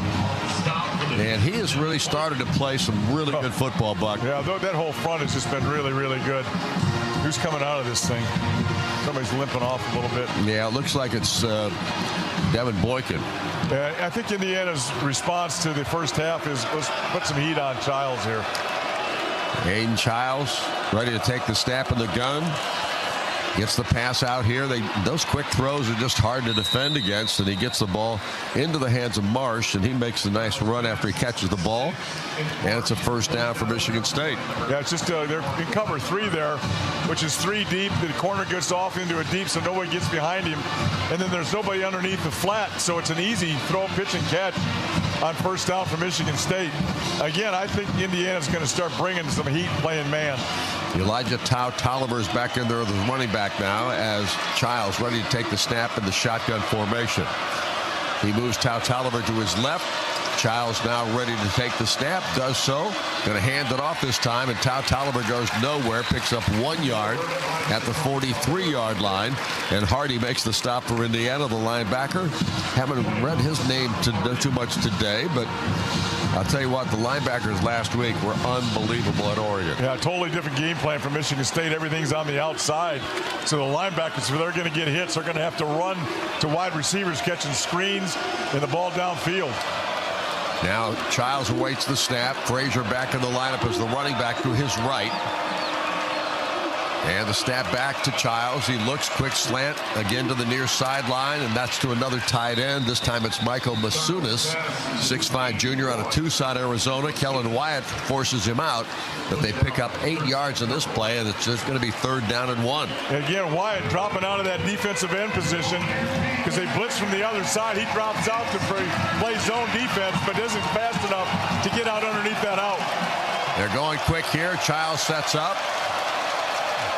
S2: And he has really started to play some really good football, Buck.
S1: Yeah, that whole front has just been really, really good. Who's coming out of this thing? Somebody's limping off a little bit.
S2: Yeah, it looks like it's Devin Boykin.
S1: I think Indiana's response to the first half is let's put some heat on Childs here.
S2: Aiden Childs ready to take the snap in the gun. Gets the pass out here. Those quick throws are just hard to defend against, and he gets the ball into the hands of Marsh, and he makes the nice run after he catches the ball. And it's a first down for Michigan State.
S1: Yeah, it's just they're in cover 3 there, which is 3 deep. The corner gets off into a deep, so nobody gets behind him. And then there's nobody underneath the flat, so it's an easy throw, pitch, and catch on first down for Michigan State. Again, I think Indiana's going to start bringing some heat playing man.
S2: Elijah Tolliver is back in there as running back now as Childs ready to take the snap in the shotgun formation. He moves Tolliver to his left. Childs now ready to take the snap, does so. Going to hand it off this time, and Tolliver goes nowhere, picks up 1 yard at the 43-yard line, and Hardy makes the stop for Indiana, the linebacker. Haven't read his name too much today, but I'll tell you what, the linebackers last week were unbelievable at Oregon.
S1: Yeah, totally different game plan for Michigan State. Everything's on the outside. So the linebackers, if they're going to get hits, they're going to have to run to wide receivers catching screens and the ball downfield.
S2: Now Childs awaits the snap. Frazier back in the lineup as the running back to his right. And the snap back to Childs. He looks, quick slant again to the near sideline, and that's to another tight end. This time it's Michael Masunis, 6'5" junior out of Tucson, Arizona. Kellen Wyatt forces him out, but they pick up 8 yards in this play, and it's just going to be 3rd down and 1.
S1: And again, Wyatt dropping out of that defensive end position because they blitz from the other side. He drops out to play zone defense, but isn't fast enough to get out underneath that out.
S2: They're going quick here. Childs sets up.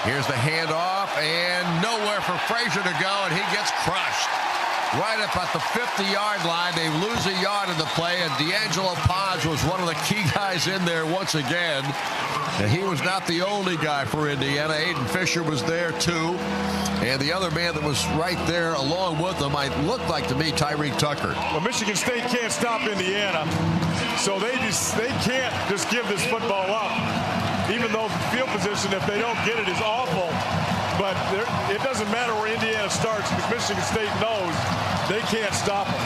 S2: Here's the handoff, and nowhere for Frazier to go, and he gets crushed. Right up at the 50-yard line. They lose a yard in the play, and D'Angelo Podge was one of the key guys in there once again. And he was not the only guy for Indiana. Aiden Fisher was there, too. And the other man that was right there along with him, it looked like to me, Tyreek Tucker.
S1: Well, Michigan State can't stop Indiana, so they can't just give this football up. Even though field position, if they don't get it, is awful. But it doesn't matter where Indiana starts because Michigan State knows they can't stop them.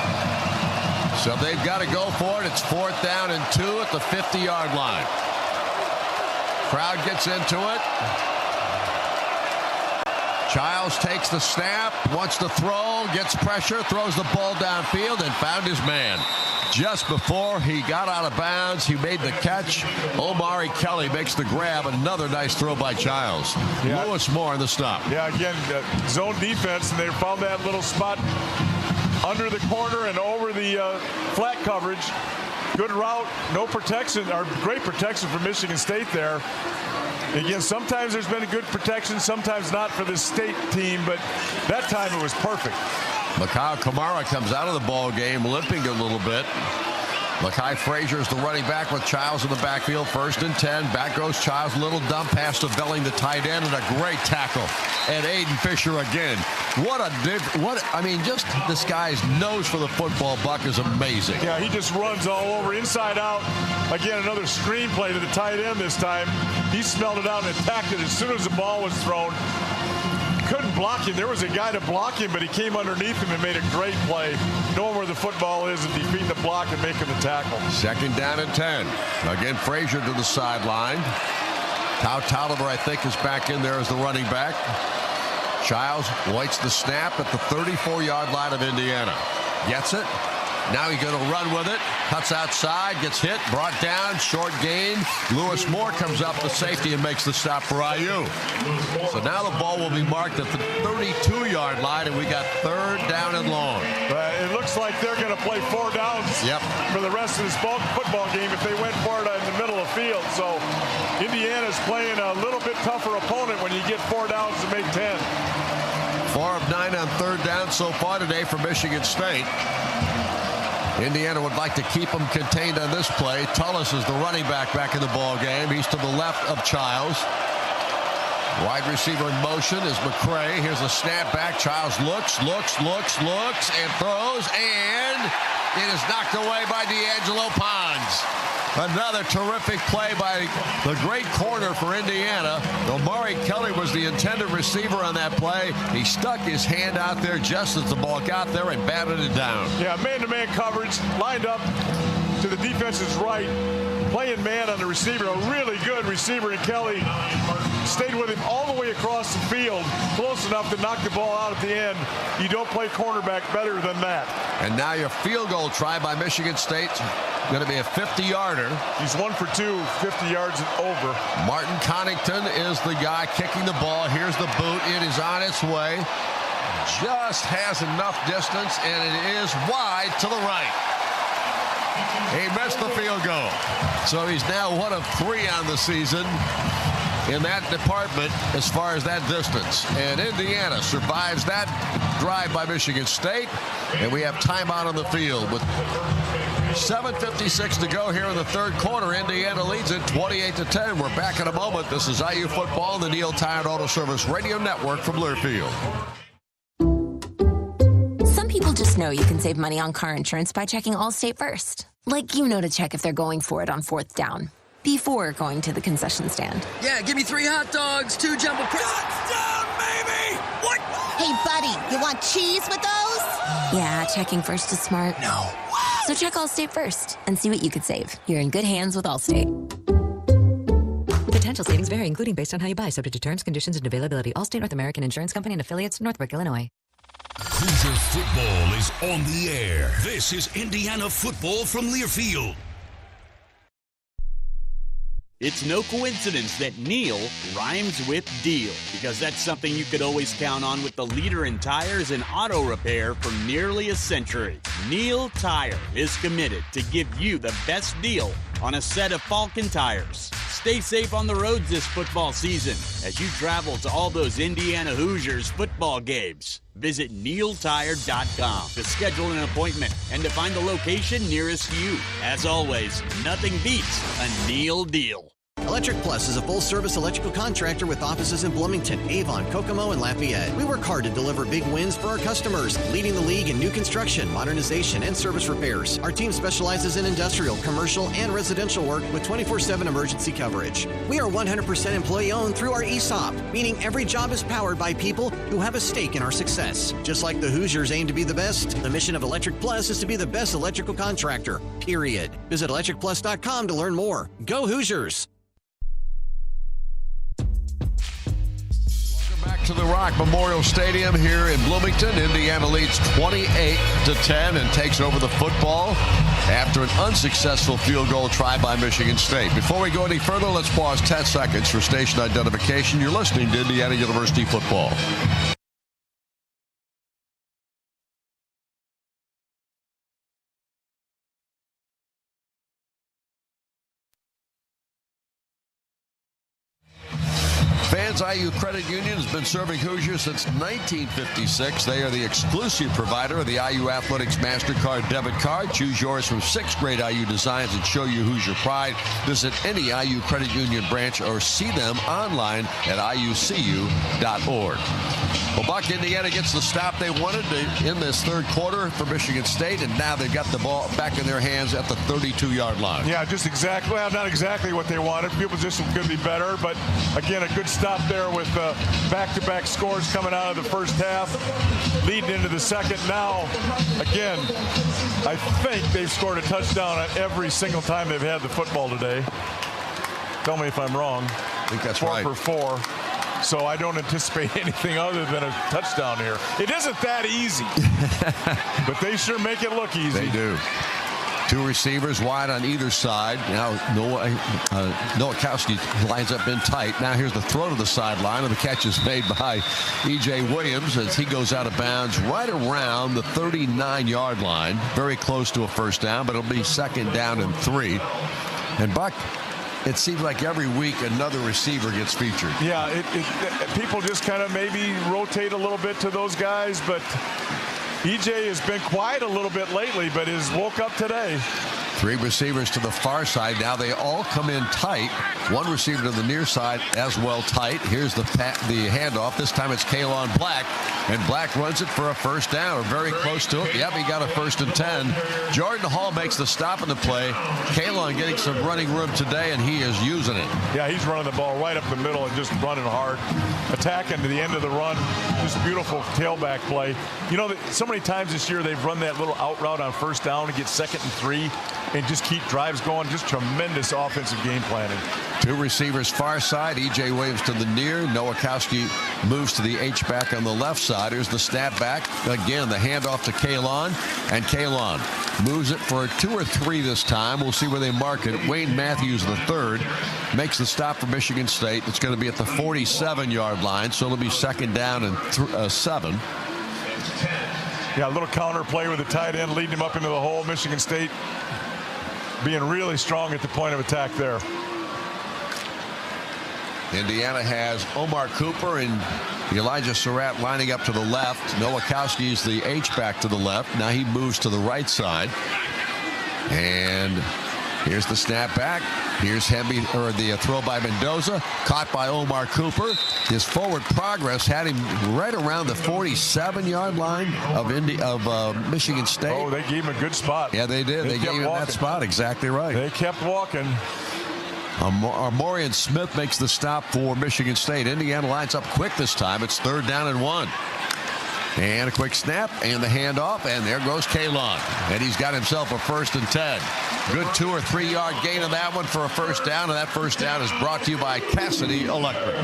S2: So they've got to go for it. It's 4th down and 2 at the 50-yard line. Crowd gets into it. Childs takes the snap, wants to throw, gets pressure, throws the ball downfield, and found his man. Just before he got out of bounds, he made the catch. Omari Kelly makes the grab. Another nice throw by Childs. Yeah. Lewis Moore on the stop.
S1: Yeah, again, zone defense, and they found that little spot under the corner and over the flat coverage. Good route, no protection, or great protection for Michigan State there. Again, sometimes there's been a good protection, sometimes not for this state team, but that time it was perfect.
S2: Mikhail Kamara comes out of the ball game limping a little bit. Lakai Frazier is the running back with Childs in the backfield. 1st and 10. Back goes Childs. Little dump pass to Belling, the tight end, and a great tackle. And Aiden Fisher again. Just this guy's nose for the football, Buck, is amazing.
S1: Yeah, he just runs all over, inside out. Again, another screenplay to the tight end this time. He smelled it out and attacked it as soon as the ball was thrown. Couldn't block him. There was a guy to block him, but he came underneath him and made a great play, knowing where the football is and defeating the block and making the tackle.
S2: 2nd down and 10. Again, Frazier to the sideline. Tolliver, I think, is back in there as the running back. Childs waits the snap at the 34-yard line of Indiana. Gets it. Now he's going to run with it. Cuts outside, gets hit, brought down, short gain. Lewis Moore comes up the safety and makes the stop for IU. So now the ball will be marked at the 32-yard line, and we got 3rd down and long.
S1: It looks like they're going to play 4 downs for the rest of this football game if they went for it in the middle of the field. So Indiana's playing a little bit tougher opponent when you get 4 downs to make 10.
S2: 4 of 9 on 3rd down so far today for Michigan State. Indiana would like to keep him contained on this play. Tullis is the running back in the ball game. He's to the left of Childs. Wide receiver in motion is McCray. Here's a snap back. Childs looks, and throws, and it is knocked away by D'Angelo Pons. Another terrific play by the great corner for Indiana. Omari Kelly was the intended receiver on that play. He stuck his hand out there just as the ball got there and batted it down.
S1: Yeah, man-to-man coverage, lined up to the defense's right, playing man on the receiver. A really good receiver, and Kelly stayed with him all the way across the field, close enough to knock the ball out at the end. You don't play cornerback better than that.
S2: And now your field goal try by Michigan State. Going to be a 50-yarder.
S1: He's 1 for 2, 50 yards and over.
S2: Martin Connington is the guy kicking the ball. Here's the boot. It is on its way. Just has enough distance, and it is wide to the right. He missed the field goal. So he's now 1 of 3 on the season in that department as far as that distance. And Indiana survives that drive by Michigan State. And we have timeout on the field with 7:56 to go here in the 3rd quarter. Indiana leads it 28-10. We're back in a moment. This is IU Football on the Neil Tire Auto Service Radio Network from Learfield.
S18: Some people just know you can save money on car insurance by checking Allstate first. Like to check if they're going for it on 4th down before going to the concession stand.
S19: Yeah, give me 3 hot dogs, 2 jumbo touchdown, baby! What?
S21: Hey, buddy, you want cheese with those?
S18: Yeah, checking first is smart.
S19: No.
S18: So check Allstate first and see what you could save. You're in good hands with Allstate.
S22: Potential savings vary, including based on how you buy, subject to terms, conditions, and availability. Allstate North American Insurance Company and affiliates, Northbrook, Illinois.
S5: Hoosier football is on the air. This is Indiana football from Learfield.
S6: It's no coincidence that Neil rhymes with deal, because that's something you could always count on with the leader in tires and auto repair for nearly a century. Neil Tire is committed to give you the best deal on a set of Falcon tires. Stay safe on the roads this football season as you travel to all those Indiana Hoosiers football games. Visit neiltire.com to schedule an appointment and to find the location nearest you. As always, nothing beats a Neil deal.
S23: Electric Plus is a full-service electrical contractor with offices in Bloomington, Avon, Kokomo, and Lafayette. We work hard to deliver big wins for our customers, leading the league in new construction, modernization, and service repairs. Our team specializes in industrial, commercial, and residential work with 24/7 emergency coverage. We are 100% employee-owned through our ESOP, meaning every job is powered by people who have a stake in our success. Just like the Hoosiers aim to be the best, the mission of Electric Plus is to be the best electrical contractor, period. Visit electricplus.com to learn more. Go Hoosiers!
S2: Back to the Rock Memorial Stadium here in Bloomington. Indiana leads 28-10 and takes over the football after an unsuccessful field goal try by Michigan State. Before we go any further, let's pause 10 seconds for station identification. You're listening to Indiana University football. fans, IU Credit Union has been serving Hoosiers since 1956. They are the exclusive provider of the IU Athletics MasterCard debit card. Choose yours from 6 great IU designs and show you Hoosier pride. Visit any IU Credit Union branch or see them online at iucu.org. Well, Buck, Indiana gets the stop they wanted in this third quarter for Michigan State, and now they've got the ball back in their hands at the 32-yard line.
S1: Yeah, just exactly. Well, not exactly what they wanted. Field position could be better, but again, a good stop there with back-to-back scores coming out of the first half, leading into the second. Now, again, I think they've scored a touchdown on every single time they've had the football today. Tell me if I'm wrong.
S2: I think that's
S1: 4
S2: right.
S1: for 4. So I don't anticipate anything other than a touchdown here. It isn't that easy, but they sure make it look easy.
S2: They do. 2 receivers wide on either side. Now Nowakowski lines up in tight. Now here's the throw to the sideline, and the catch is made by E.J. Williams as he goes out of bounds right around the 39-yard line. Very close to a first down, but it'll be 2nd down and 3. And Buck, it seems like every week another receiver gets featured.
S1: Yeah, people just kind of maybe rotate a little bit to those guys, but EJ has been quiet a little bit lately, but has woke up today.
S2: 3 receivers to the far side. Now they all come in tight. 1 receiver to the near side as well tight. Here's the handoff. This time it's Kalon Black, and Black runs it for a first down, or very close to it. Yep, he got a 1st and 10. Jordan Hall makes the stop in the play. Kalon getting some running room today, and he is using it.
S1: Yeah, he's running the ball right up the middle and just running hard, attacking to the end of the run. Just beautiful tailback play. You know, so many times this year they've run that little out route on first down to get 2nd and 3 and just keep drives going. Just tremendous offensive game planning.
S2: 2 receivers far side. E.J. Williams to the near. Nowakowski moves to the H-back on the left side. Here's the snap back. Again, the handoff to Kalon. And Kalon moves it for a 2 or 3 this time. We'll see where they mark it. Wayne Matthews, the 3rd, makes the stop for Michigan State. It's going to be at the 47-yard line, so it'll be 2nd down and 7.
S1: Yeah, a little counter play with the tight end leading him up into the hole. Michigan State being really strong at the point of attack there.
S2: Indiana has Omar Cooper and Elijah Surratt lining up to the left. Nowakowski is the H-back to the left. Now he moves to the right side. And here's the snap back. Here's the throw by Mendoza, caught by Omar Cooper. His forward progress had him right around the 47-yard line of Michigan State.
S1: Oh, they gave him a good spot.
S2: Yeah, they did. They gave him that spot. Exactly right.
S1: They kept walking.
S2: Armorian Smith makes the stop for Michigan State. Indiana lines up quick this time. It's 3rd down and 1. And a quick snap and the handoff, and there goes Kalon. And he's got himself a 1st and 10. Good 2 or 3 yard gain on that one for a first down, and that first down is brought to you by Cassidy Electric.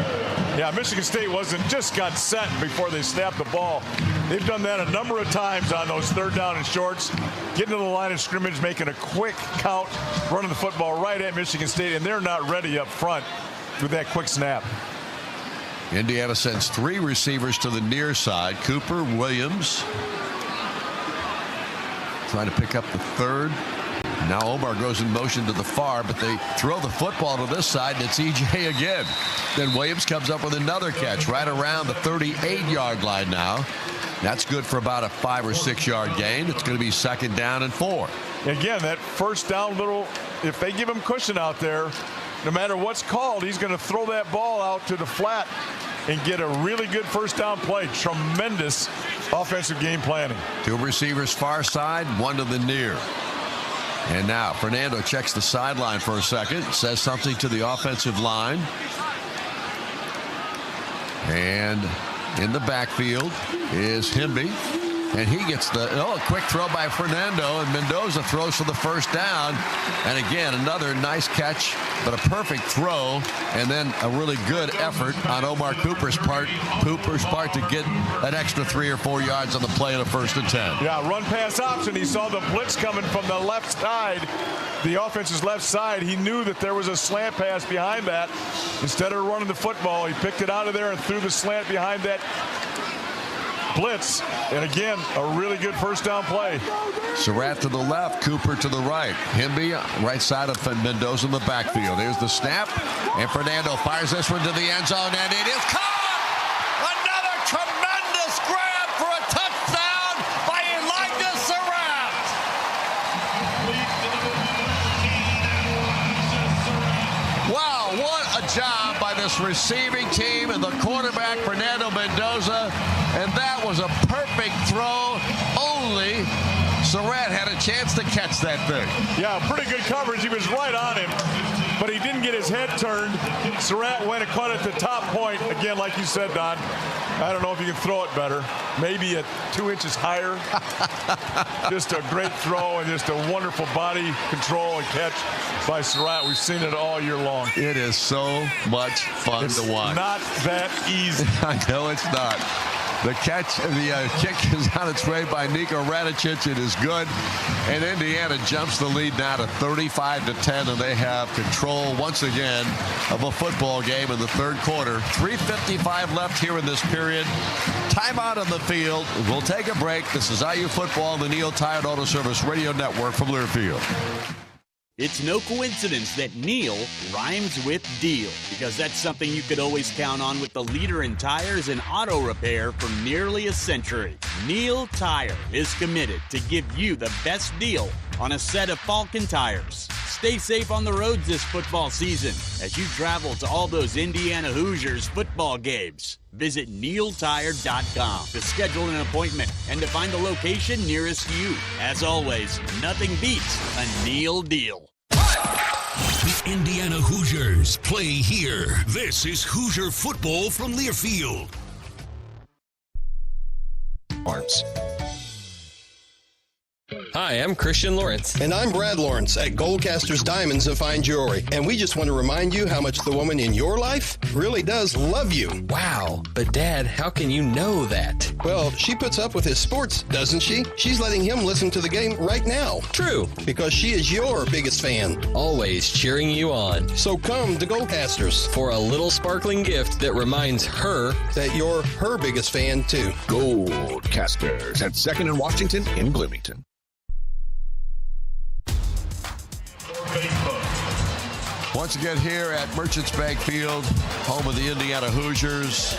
S1: Yeah, Michigan State just got set before they snapped the ball. They've done that a number of times on those 3rd down and shorts, getting to the line of scrimmage, making a quick count, running the football right at Michigan State, and they're not ready up front with that quick snap.
S2: Indiana sends 3 receivers to the near side. Cooper, Williams, trying to pick up the 3rd. Now Omar goes in motion to the far, but they throw the football to this side, and it's E.J. again. Then Williams comes up with another catch right around the 38-yard line now. That's good for about a 5 or 6 yard gain. It's going to be 2nd down and 4.
S1: Again, that first down if they give him cushion out there, no matter what's called, he's going to throw that ball out to the flat and get a really good first down play. Tremendous offensive game planning.
S2: 2 receivers far side, 1 to the near. And now Fernando checks the sideline for a second, says something to the offensive line. And in the backfield is Hemby. And he gets a quick throw by Fernando, and Mendoza throws for the first down. And again, another nice catch, but a perfect throw, and then a really good effort on Omar Cooper's part to get an extra 3 or 4 yards on the play of the 1st and 10.
S1: Yeah, run pass option. He saw the blitz coming from the left side, the offense's left side. He knew that there was a slant pass behind that. Instead of running the football, he picked it out of there and threw the slant behind that blitz. And again, a really good first down play.
S2: Surratt to the left, Cooper to the right. Himby right side of Mendoza in the backfield. Here's the snap, and Fernando fires this one to the end zone, and it is caught! Another tremendous grab for a touchdown by Elijah Surratt! Wow, what a job by this receiving team and the quarterback, Fernando Mendoza, and that was a perfect throw. Only Surratt had a chance to catch that thing.
S1: Yeah, pretty good coverage. He was right on him, but he didn't get his head turned. Surratt went and caught it at the top point. Again, like you said, Don, I don't know if you can throw it better. Maybe at 2 inches higher. Just a great throw and just a wonderful body control and catch by Surratt. We've seen it all year long.
S2: It is so much fun to watch.
S1: Not that easy.
S2: I know it's not. The catch, the kick is on its way by Niko Radicic. It is good. And Indiana jumps the lead now to 35-10, and they have control once again of a football game in the third quarter. 3:55 left here in this period. Timeout on the field. We'll take a break. This is IU Football on the Neil Tire Auto Service Radio Network from Learfield.
S6: It's no coincidence that Neil rhymes with deal, because that's something you could always count on with the leader in tires and auto repair for nearly a century. Neil Tire is committed to give you the best deal on a set of Falcon tires. Stay safe on the roads this football season as you travel to all those Indiana Hoosiers football games. Visit NeilTire.com to schedule an appointment and to find the location nearest you. As always, nothing beats a Neil deal.
S5: The Indiana Hoosiers play here. This is Hoosier football from Learfield.
S7: Arms. Hi, I'm Christian Lawrence.
S9: And I'm Brad Lawrence at Goldcasters Diamonds and Fine Jewelry. And we just want to remind you how much the woman in your life really does love you.
S7: Wow, but Dad, how can you know that?
S9: Well, she puts up with his sports, doesn't she? She's letting him listen to the game right now.
S7: True.
S9: Because she is your biggest fan.
S7: Always cheering you on.
S9: So come to Goldcasters
S7: for a little sparkling gift that reminds her
S9: that you're her biggest fan too.
S16: Goldcasters at 2nd and Washington in Bloomington.
S2: Once again here at Merchants Bank Field, home of the Indiana Hoosiers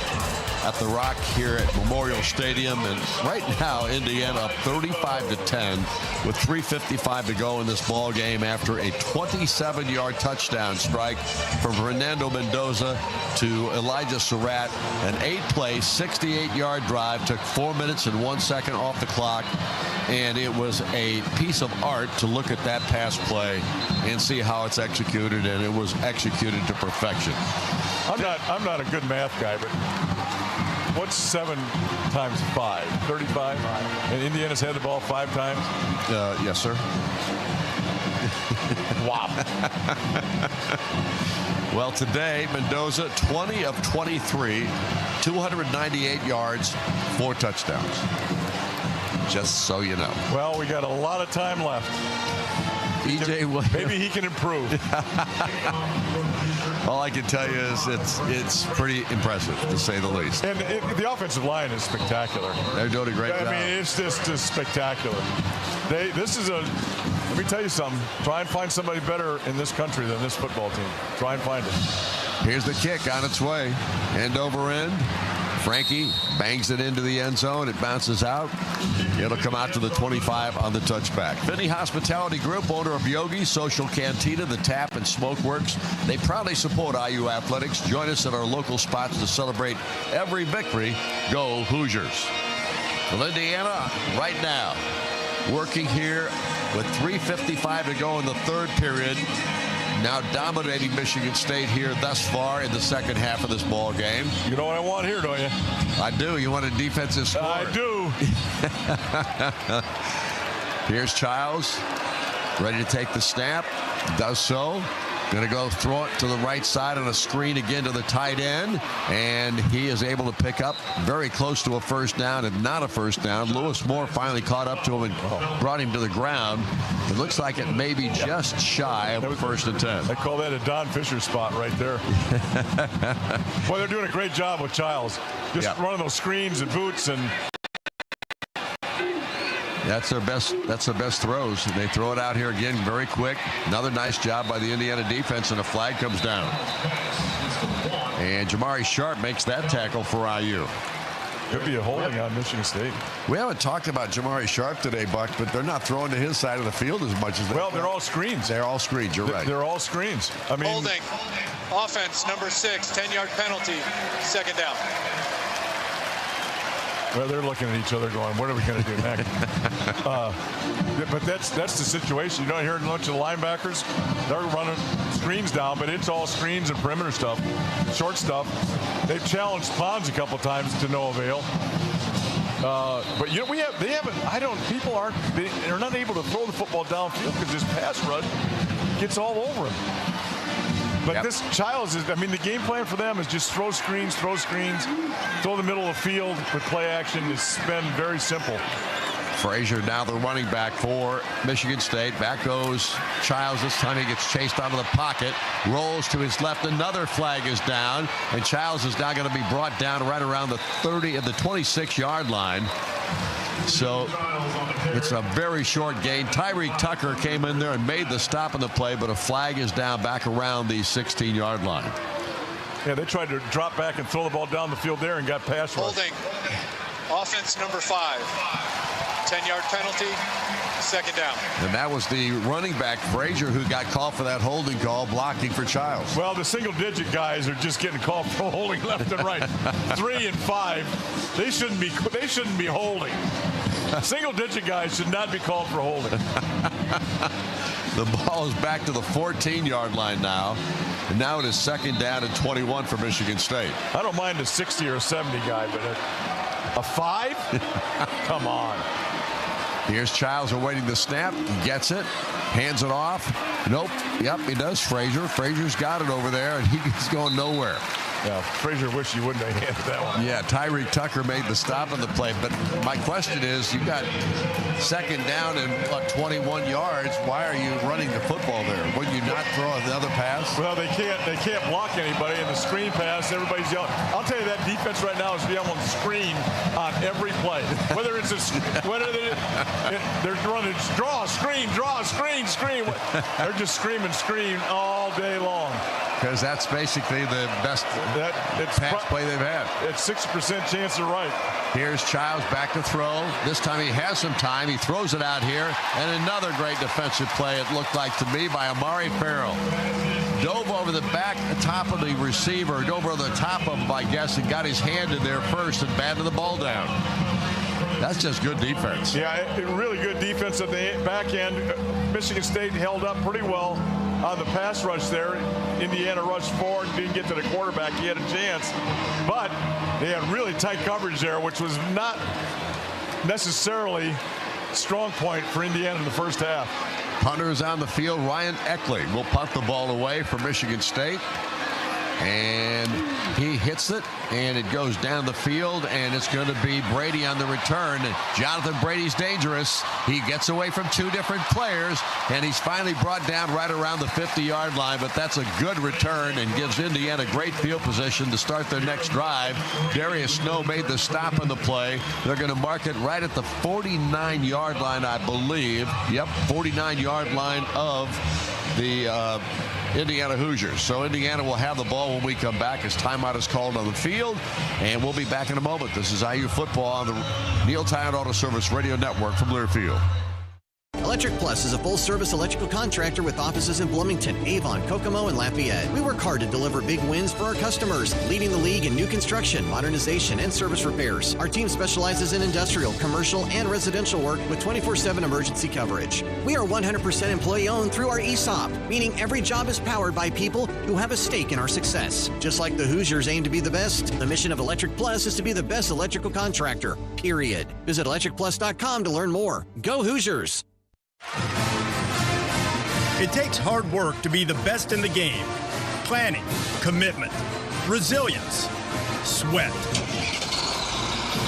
S2: at the Rock here at Memorial Stadium. And right now, Indiana up 35-10 with 3:55 to go in this ball game after a 27-yard touchdown strike from Fernando Mendoza to Elijah Surratt. An 8-play, 68-yard drive took 4 minutes and 1 second off the clock. And it was a piece of art to look at that pass play and see how it's executed, and it was executed to perfection.
S1: I'm not a good math guy, but what's 7 times 5? 35? And Indiana's had the ball 5 times?
S2: Yes, sir.
S1: Wow.
S2: Well, today, Mendoza, 20 of 23, 298 yards, 4 touchdowns. Just so you know.
S1: Well, we got a lot of time left. Maybe he can improve.
S2: All I can tell you is it's pretty impressive, to say the least.
S1: And the offensive line is spectacular.
S2: They're doing a great job.
S1: I mean, it's just spectacular. Let me tell you something. Try and find somebody better in this country than this football team. Try and find it.
S2: Here's the kick on its way. End over end. Frankie bangs it into the end zone. It bounces out. It'll come out to the 25 on the touchback. Finney Hospitality Group, owner of Yogi's, Social Cantina, The Tap, and Smokeworks. They proudly support IU Athletics. Join us at our local spots to celebrate every victory. Go Hoosiers. Well, Indiana, right now, working here with 3:55 to go in the third period. Now dominating Michigan State here thus far in the second half of this ball game.
S1: You know what I want here, don't you?
S2: I do. You want a defensive score?
S1: I do.
S2: Here's Childs, ready to take the snap. Does so. Going to go throw it to the right side on a screen again to the tight end. And he is able to pick up very close to a first down and not a first down. Lewis Moore finally caught up to him and brought him to the ground. It looks like it may be just shy of first and 10.
S1: I call that a Don Fisher spot right there. Boy, they're doing a great job with Childs. Just running those screens and boots and
S2: That's their best throws. They throw it out here again very quick. Another nice job by the Indiana defense, and a flag comes down. And Jamari Sharp makes that tackle for IU.
S1: Could be a holding on Michigan State.
S2: We haven't talked about Jamari Sharp today, Buck, but they're not throwing to his side of the field as much as they.
S1: Well, they're all screens.
S2: They're all screens. You're right.
S1: They're all screens. I mean,
S4: holding. Offense, number 6, 10-yard penalty, second down.
S1: Well, they're looking at each other going, what are we going to do next? But that's the situation. You don't hear a bunch of linebackers. They're running screens down, but it's all screens and perimeter stuff, short stuff. They've challenged Pons a couple times to no avail. But you know, they're not able to throw the football downfield because this pass rush gets all over them. But this Childs the game plan for them is just throw screens, throw the middle of the field with play action. It's been very simple.
S2: Frazier now the running back for Michigan State. Back goes Childs. This time he gets chased out of the pocket. Rolls to his left. Another flag is down. And Childs is now going to be brought down right around the 26-yard line. So it's a very short gain. Tyreek Tucker came in there and made the stop on the play, but a flag is down back around the 16-yard line.
S1: Yeah, they tried to drop back and throw the ball down the field there and got pass rush.
S4: Holding. Offense number 5. 10-yard penalty, second down.
S2: And that was the running back, Frazier, who got called for that holding call, blocking for Childs.
S1: Well, the single-digit guys are just getting called for holding left and right. 3 and 5, they shouldn't be holding. Single-digit guys should not be called for holding.
S2: The ball is back to the 14-yard line now. And now it is second down and 21 for Michigan State.
S1: I don't mind a 60 or a 70 guy, but a 5? Come on.
S2: Here's Childs awaiting the snap. He gets it. Hands it off. Nope. Yep, he does. Frazier's got it over there, and he's going nowhere.
S1: Yeah, Frazier wished he wouldn't have handed that one.
S2: Yeah, Tyreek Tucker made the stop on the play. But my question is, you got second down and 21 yards. Why are you running the football there? Would you not throw another pass?
S1: Well, they can't block anybody in the screen pass. Everybody's yelling. I'll tell you, that defense right now is yelling screen on every play. Whether they're running draw, screen. They're just screaming screen all day long.
S2: Because that's basically the best pass play they've had.
S1: It's 60% chance they're right.
S2: Here's Childs back to throw. This time he has some time. He throws it out here. And another great defensive play, it looked like to me, by Amari Farrell. Dove over the top of the receiver, dove over the top of him, I guess, and got his hand in there first and batted the ball down. That's just good defense.
S1: Yeah, really good defense at the back end. Michigan State held up pretty well on the pass rush there. Indiana rushed forward and didn't get to the quarterback. He had a chance. But they had really tight coverage there, which was not necessarily a strong point for Indiana in the first half.
S2: Punter is on the field. Ryan Eckley will punt the ball away for Michigan State. And he hits it, and it goes down the field, and it's going to be Brady on the return. And Jonathan Brady's dangerous. He gets away from 2 different players, and he's finally brought down right around the 50-yard line. But that's a good return and gives Indiana great field position to start their next drive. Darius Snow made the stop on the play. They're going to mark it right at the 49-yard line, I believe. Yep, 49-yard line of the Indiana Hoosiers. So Indiana will have the ball when we come back as timeout is called on the field, and we'll be back in a moment. This is IU football on the Neil Tyan Auto Service Radio Network from Learfield.
S23: Electric Plus is a full-service electrical contractor with offices in Bloomington, Avon, Kokomo, and Lafayette. We work hard to deliver big wins for our customers, leading the league in new construction, modernization, and service repairs. Our team specializes in industrial, commercial, and residential work with 24/7 emergency coverage. We are 100% employee-owned through our ESOP, meaning every job is powered by people who have a stake in our success. Just like the Hoosiers aim to be the best, the mission of Electric Plus is to be the best electrical contractor, period. Visit electricplus.com to learn more. Go Hoosiers!
S8: It takes hard work to be the best in the game. Planning, commitment, resilience, sweat.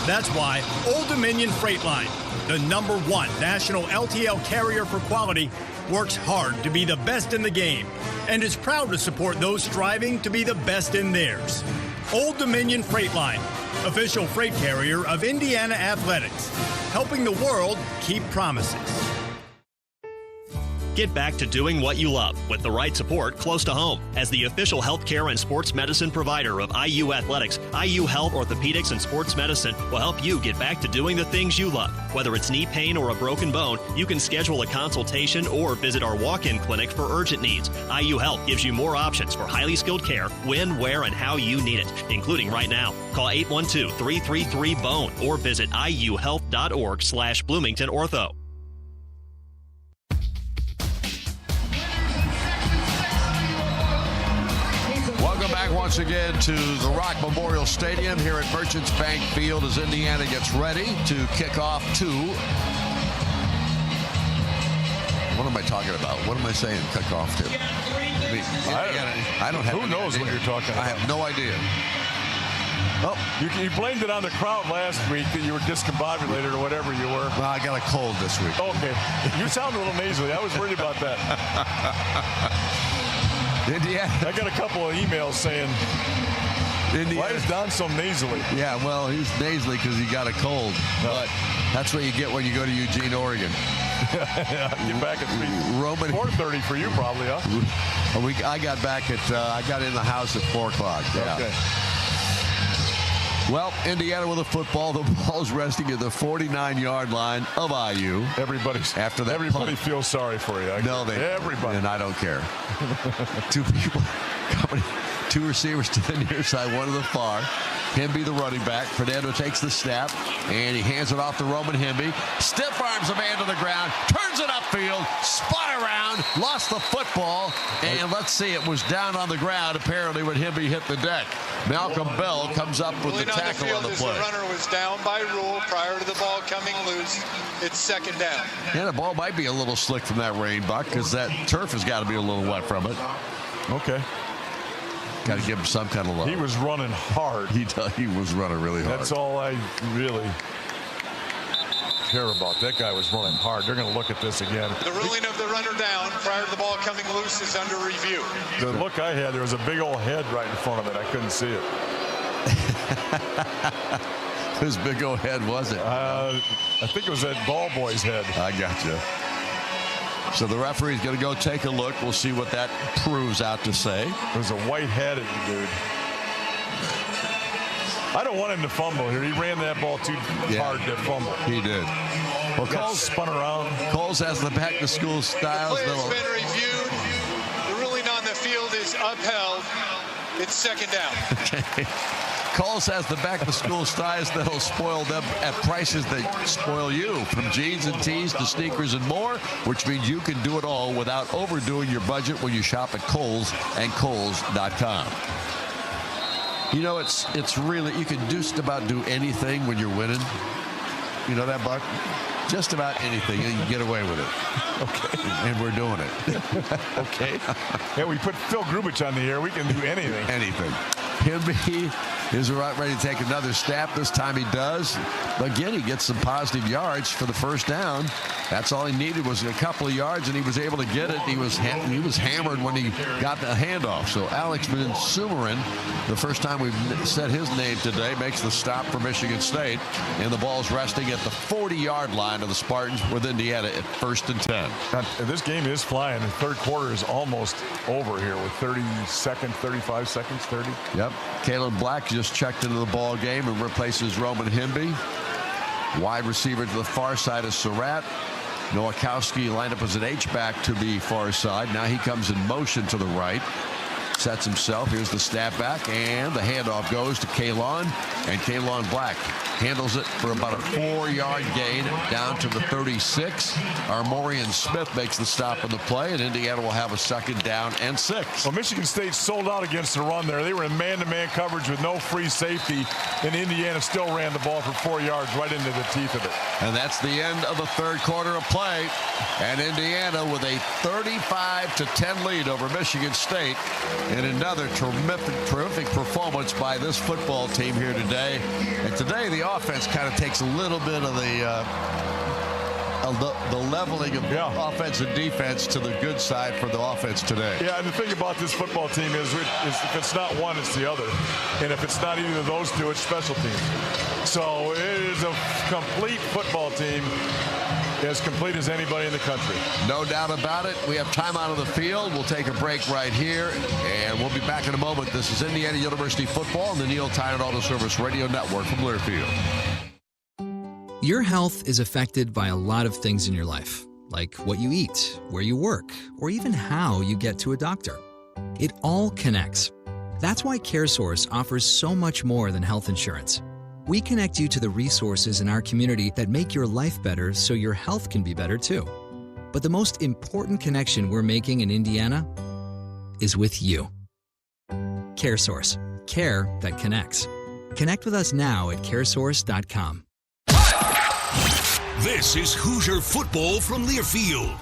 S8: That's why Old Dominion Freight Line, the #1 national LTL carrier for quality, works hard to be the best in the game and is proud to support those striving to be the best in theirs. Old Dominion Freight Line, official freight carrier of Indiana Athletics. helping the world keep promises.
S3: Get back to doing what you love with the right support close to home. As the official healthcare and sports medicine provider of IU Athletics, IU Health Orthopedics and Sports Medicine will help you get back to doing the things you love. Whether it's knee pain or a broken bone, you can schedule a consultation or visit our walk-in clinic for urgent needs. IU Health gives you more options for highly skilled care when, where, and how you need it, including right now. Call 812-333-BONE or visit iuhealth.org/Bloomington Ortho.
S2: Welcome back once again to the Rock Memorial Stadium here at Merchants Bank Field as Indiana gets ready to kick off two. What am I talking about? What am I saying? Kick off to? I mean, I don't have.
S1: Who knows what you're talking about?
S2: I have no idea.
S1: Oh, you blamed it on the crowd last week that you were discombobulated or whatever you were.
S2: Well, I got a cold this week.
S1: Okay. You sound a little nasally. I was worried about that.
S2: Indiana.
S1: I got a couple of emails saying, Indiana. Why is Don so nasally?
S2: Yeah, well, he's nasally because he got a cold. No. But that's what you get when you go to Eugene, Oregon.
S1: Get back at 4:30 for you, probably, huh?
S2: I got back at, I got in the house at 4 o'clock. Yeah. Okay. Well, Indiana with a football. The ball's resting at the 49-yard line of IU.
S1: Everybody feels sorry for you. Everybody.
S2: And I don't care. Two people coming, two receivers to the near side, one to the far. Hemby, the running back. Fernando takes the snap, and he hands it off to Roman Hemby. Stiff arms a man to the ground, turns it upfield, spun around, lost the football, and let's see, it was down on the ground apparently when Hemby hit the deck. Malcolm Bell comes up with the tackle on the play.
S4: The runner was down by rule prior to the ball coming loose. It's second down.
S2: Yeah, the ball might be a little slick from that rain, Buck, because that turf has got to be a little wet from it.
S1: Okay.
S2: Got to give him some kind of love.
S1: He was running hard.
S2: He was running really hard.
S1: That's all I really care about. That guy was running hard. They're going to look at this again.
S4: The ruling of the runner down prior to the ball coming loose is under review.
S1: The look I had, there was a big old head right in front of it. I couldn't see it.
S2: Whose big old head was it?
S1: I think it was that ball boy's head.
S2: I gotcha. So the referee's going to go take a look. We'll see what that proves out to say.
S1: It was a white-hatted dude. I don't want him to fumble here. He ran that ball too hard to fumble.
S2: He did.
S1: Well, Coles spun around.
S2: Coles has the back-to-school styles.
S4: The play has been reviewed. The ruling on the field is upheld. It's second down.
S2: Okay. Coles has the back-to-school styles that'll spoil them at prices that spoil you. From jeans and tees to sneakers and more, which means you can do it all without overdoing your budget when you shop at Kohl's and Kohl's.com. You know, it's really, you can just about do anything when you're winning. You know that, Buck? Just about anything, and you can get away with it.
S1: Okay.
S2: And we're doing it.
S1: Okay. Yeah, we put Phil Grubich on the air. We can do anything.
S2: Anything. Hemby is right ready to take another snap. This time he does. Again, he gets some positive yards for the first down. That's all he needed was a couple of yards, and he was able to get it. He was hammered when he got the handoff. So Alex Van Sumeren, the first time we've said his name today, makes the stop for Michigan State, and the ball's resting at the 40-yard line of the Spartans with Indiana at 1st and 10.
S1: This game is flying. The third quarter is almost over here with 35 seconds, 30.
S2: Yep. Kalen Black just checked into the ball game and replaces Roman Hemby. Wide receiver to the far side is Surratt. Nowakowski lined up as an H-back to the far side. Now he comes in motion to the right. Sets himself. Here's the snap back, and the handoff goes to Kalon, and Kalon Black handles it for about a 4-yard gain down to the 36. Armorian Smith makes the stop on the play, and Indiana will have a 2nd down and 6.
S1: Well, Michigan State sold out against the run there. They were in man-to-man coverage with no free safety, and Indiana still ran the ball for 4 yards right into the teeth of it.
S2: And that's the end of the third quarter of play, and Indiana with a 35-10 lead over Michigan State. And another terrific performance by this football team here today. And today the offense kind of takes a little bit of the leveling of offense and defense to the good side for the offense today.
S1: Yeah, and the thing about this football team is if it's not one, it's the other. And if it's not either of those two, it's special teams. So it is a complete football team, as complete as anybody in the country.
S2: No doubt about it. We have timeout on the field. We'll take a break right here, and we'll be back in a moment. This is Indiana University football on the Neil Tyrant Auto Service Radio Network from Learfield.
S12: Your health is affected by a lot of things in your life, like what you eat, where you work, or even how you get to a doctor. It all connects. That's why CareSource offers so much more than health insurance. We connect you to the resources in our community that make your life better so your health can be better too. But the most important connection we're making in Indiana is with you. CareSource. Care that connects. Connect with us now at caresource.com.
S5: This is Hoosier football from Learfield.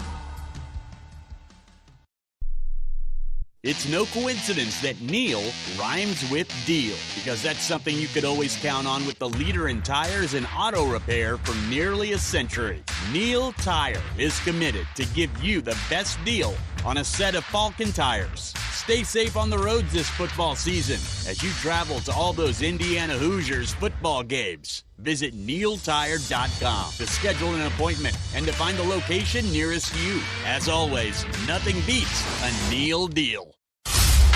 S6: It's no coincidence that Neil rhymes with deal, because that's something you could always count on with the leader in tires and auto repair for nearly a century. Neil Tire is committed to give you the best deal on a set of Falcon tires. Stay safe on the roads this football season as you travel to all those Indiana Hoosiers football games. Visit neiltire.com to schedule an appointment and to find the location nearest you. As always, nothing beats a Neil deal.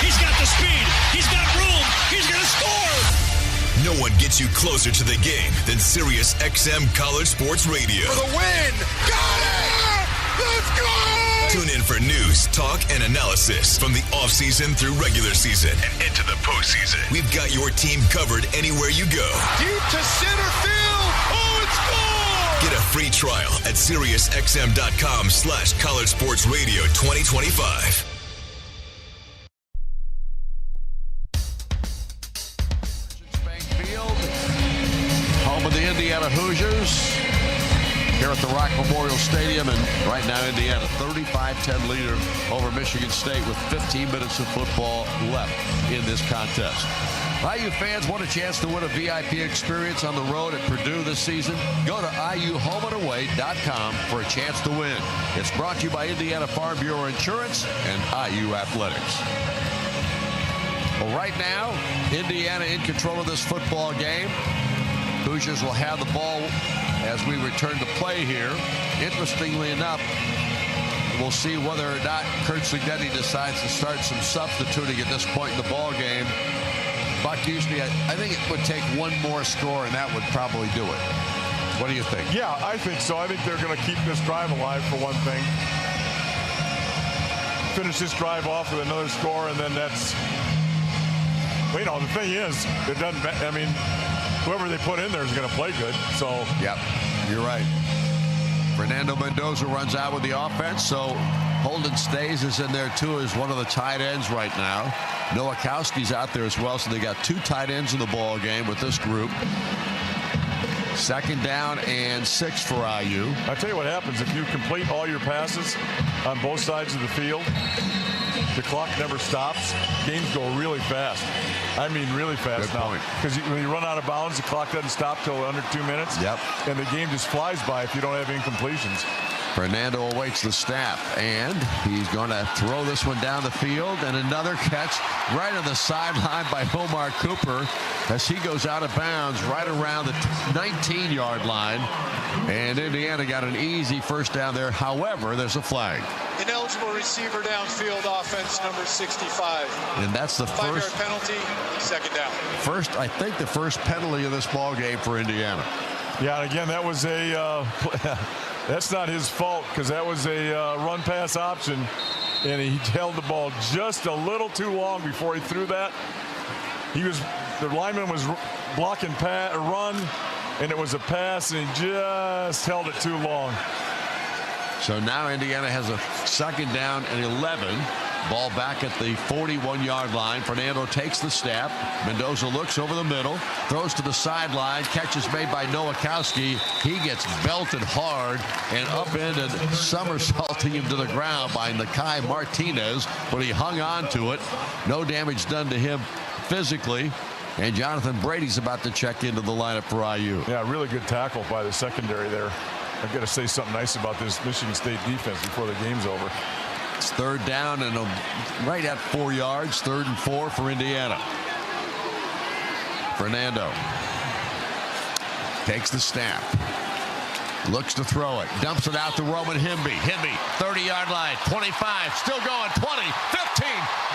S19: He's got the speed. He's got room. He's going to score.
S14: No one gets you closer to the game than Sirius XM College Sports Radio.
S19: For the win. Got it. Let's go.
S14: Tune in for news, talk, and analysis from the offseason through regular season and into the postseason. We've got your team covered anywhere you go.
S19: Deep to center field. Oh, it's gone.
S14: Get a free trial at SiriusXM.com/College Sports Radio 2025.
S2: Home of the Indiana Hoosiers here at the Rock Memorial Stadium, and right now Indiana 35-10 leader over Michigan State with 15 minutes of football left in this contest. IU fans want a chance to win a VIP experience on the road at Purdue this season? Go to IUHomeandAway.com for a chance to win. It's brought to you by Indiana Farm Bureau Insurance and IU Athletics. Well, right now, Indiana in control of this football game. Hoosiers will have the ball as we return to play here. Interestingly enough, we'll see whether or not Kurt Signetti decides to start some substituting at this point in the ball game. Buck, usually I think it would take one more score, and that would probably do it. What do you think?
S1: Yeah, I think so. I think they're going to keep this drive alive for one thing. Finish this drive off with another score, and then that's... Well, you know, the thing is, it doesn't... I mean, whoever they put in there is going to play good, so...
S2: Yep, you're right. Fernando Mendoza runs out with the offense, so Holden Stays is in there, too, as one of the tight ends right now. Nowakowski's out there as well, so they got two tight ends in the ball game with this group. 2nd down and 6 for IU.
S1: I'll tell you what happens if you complete all your passes on both sides of the field. The clock never stops. Games go really fast. I mean really fast
S2: Good
S1: now.
S2: point.
S1: Because when you run out of bounds, the clock doesn't stop till under 2 minutes.
S2: Yep.
S1: And the game just flies by if you don't have incompletions.
S2: Fernando awaits the snap, and he's going to throw this one down the field, and another catch right on the sideline by Omar Cooper as he goes out of bounds right around the 19-yard line. And Indiana got an easy first down there. However, there's a flag.
S4: Ineligible receiver downfield, offense number 65.
S2: And that's the first
S4: 5-yard penalty, 2nd down.
S2: I think the first penalty of this ball game for Indiana.
S1: Yeah, and again, that was a that's not his fault, because that was a run pass option, and he held the ball just a little too long before he threw that. The lineman was blocking a run, and it was a pass, and he just held it too long.
S2: So now Indiana has a 2nd down and 11. Ball back at the 41-yard line. Fernando takes the snap. Mendoza looks over the middle, throws to the sideline. Catch is made by Nowakowski. He gets belted hard and upended, somersaulting him to the ground by Nakai Martinez, but he hung on to it. No damage done to him physically. And Jonathan Brady's about to check into the lineup for IU.
S1: Yeah, really good tackle by the secondary there. I've got to say something nice about this Michigan State defense before the game's over.
S2: It's 3rd down and right at 4 yards. 3rd and 4 for Indiana. Fernando Takes the snap. Looks to throw it. Dumps it out to Roman Himby. Himby, 30-yard line, 25, still going, 20, 15,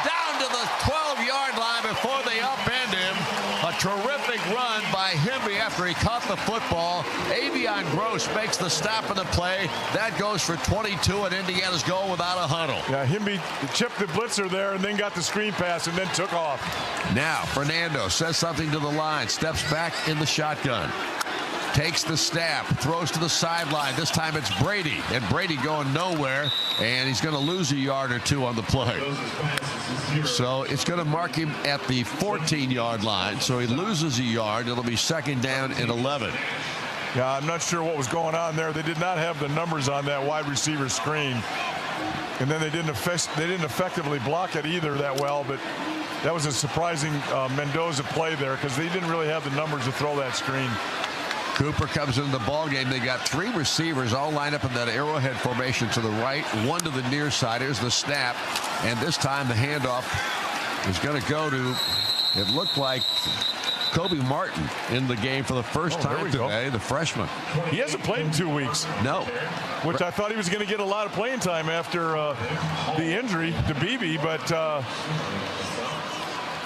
S2: down to the 12-yard line before they upend him. A terrific run by Himby after he caught the football. Avion Gross makes the stop in the play. That goes for 22, and Indiana's going without a huddle.
S1: Yeah, Himby chipped the blitzer there and then got the screen pass and then took off.
S2: Now, Fernando says something to the line, steps back in the shotgun. Takes the snap, throws to the sideline. This time it's Brady, and Brady going nowhere, and he's going to lose a yard or two on the play. So it's going to mark him at the 14-yard line, so he loses a yard. It'll be second down and 11.
S1: Yeah, I'm not sure what was going on there. They did not have the numbers on that wide receiver screen, and then they didn't effectively block it either that well, but that was a surprising Mendoza play there because they didn't really have the numbers to throw that screen.
S2: Cooper comes into the ball game. They got three receivers all lined up in that arrowhead formation to the right, one to the near side. Here's the snap, and this time the handoff is going to go to, it looked like, Kobe Martin in the game for the first time today, the freshman.
S1: He hasn't played in 2 weeks.
S2: No.
S1: Which I thought he was going to get a lot of playing time after the injury to Beebe, but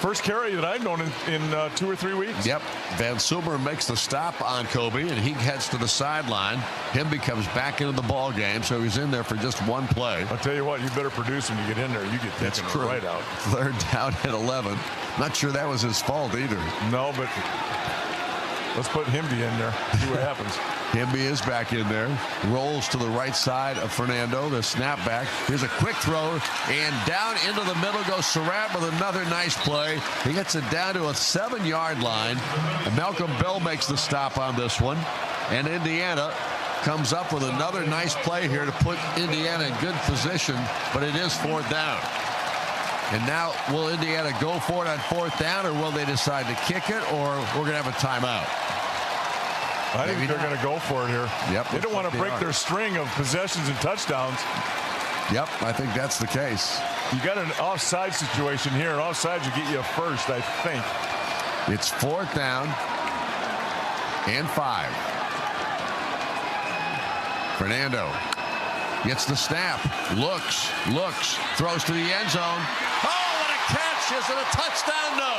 S1: first carry that I've known in 2 or 3 weeks.
S2: Yep. Van Silber makes the stop on Kobe, and he heads to the sideline. Himby comes back into the ball game, so he's in there for just one play.
S1: I'll tell you what, you better produce him to get in there. You get
S2: That's true.
S1: Right out.
S2: Third down at 11. Not sure that was his fault either.
S1: No, but let's put Himby in there. See what happens.
S2: Himby is back in there. Rolls to the right side of Fernando. The snap back. Here's a quick throw. And down into the middle goes Surratt with another nice play. He gets it down to a 7-yard line. And Malcolm Bell makes the stop on this one. And Indiana comes up with another nice play here to put Indiana in good position. But it is fourth down. And now, will Indiana go for it on fourth down, or will they decide to kick it, or we're going to have a timeout?
S1: I think they're going to go for it here.
S2: Yep.
S1: They don't want to break their string of possessions and touchdowns.
S2: Yep, I think that's the case.
S1: You got an offside situation here, and offsides will get you a first, I think.
S2: It's fourth down and 5. Fernando gets the snap, looks, throws to the end zone. Oh, what a catch! Is it a touchdown? No.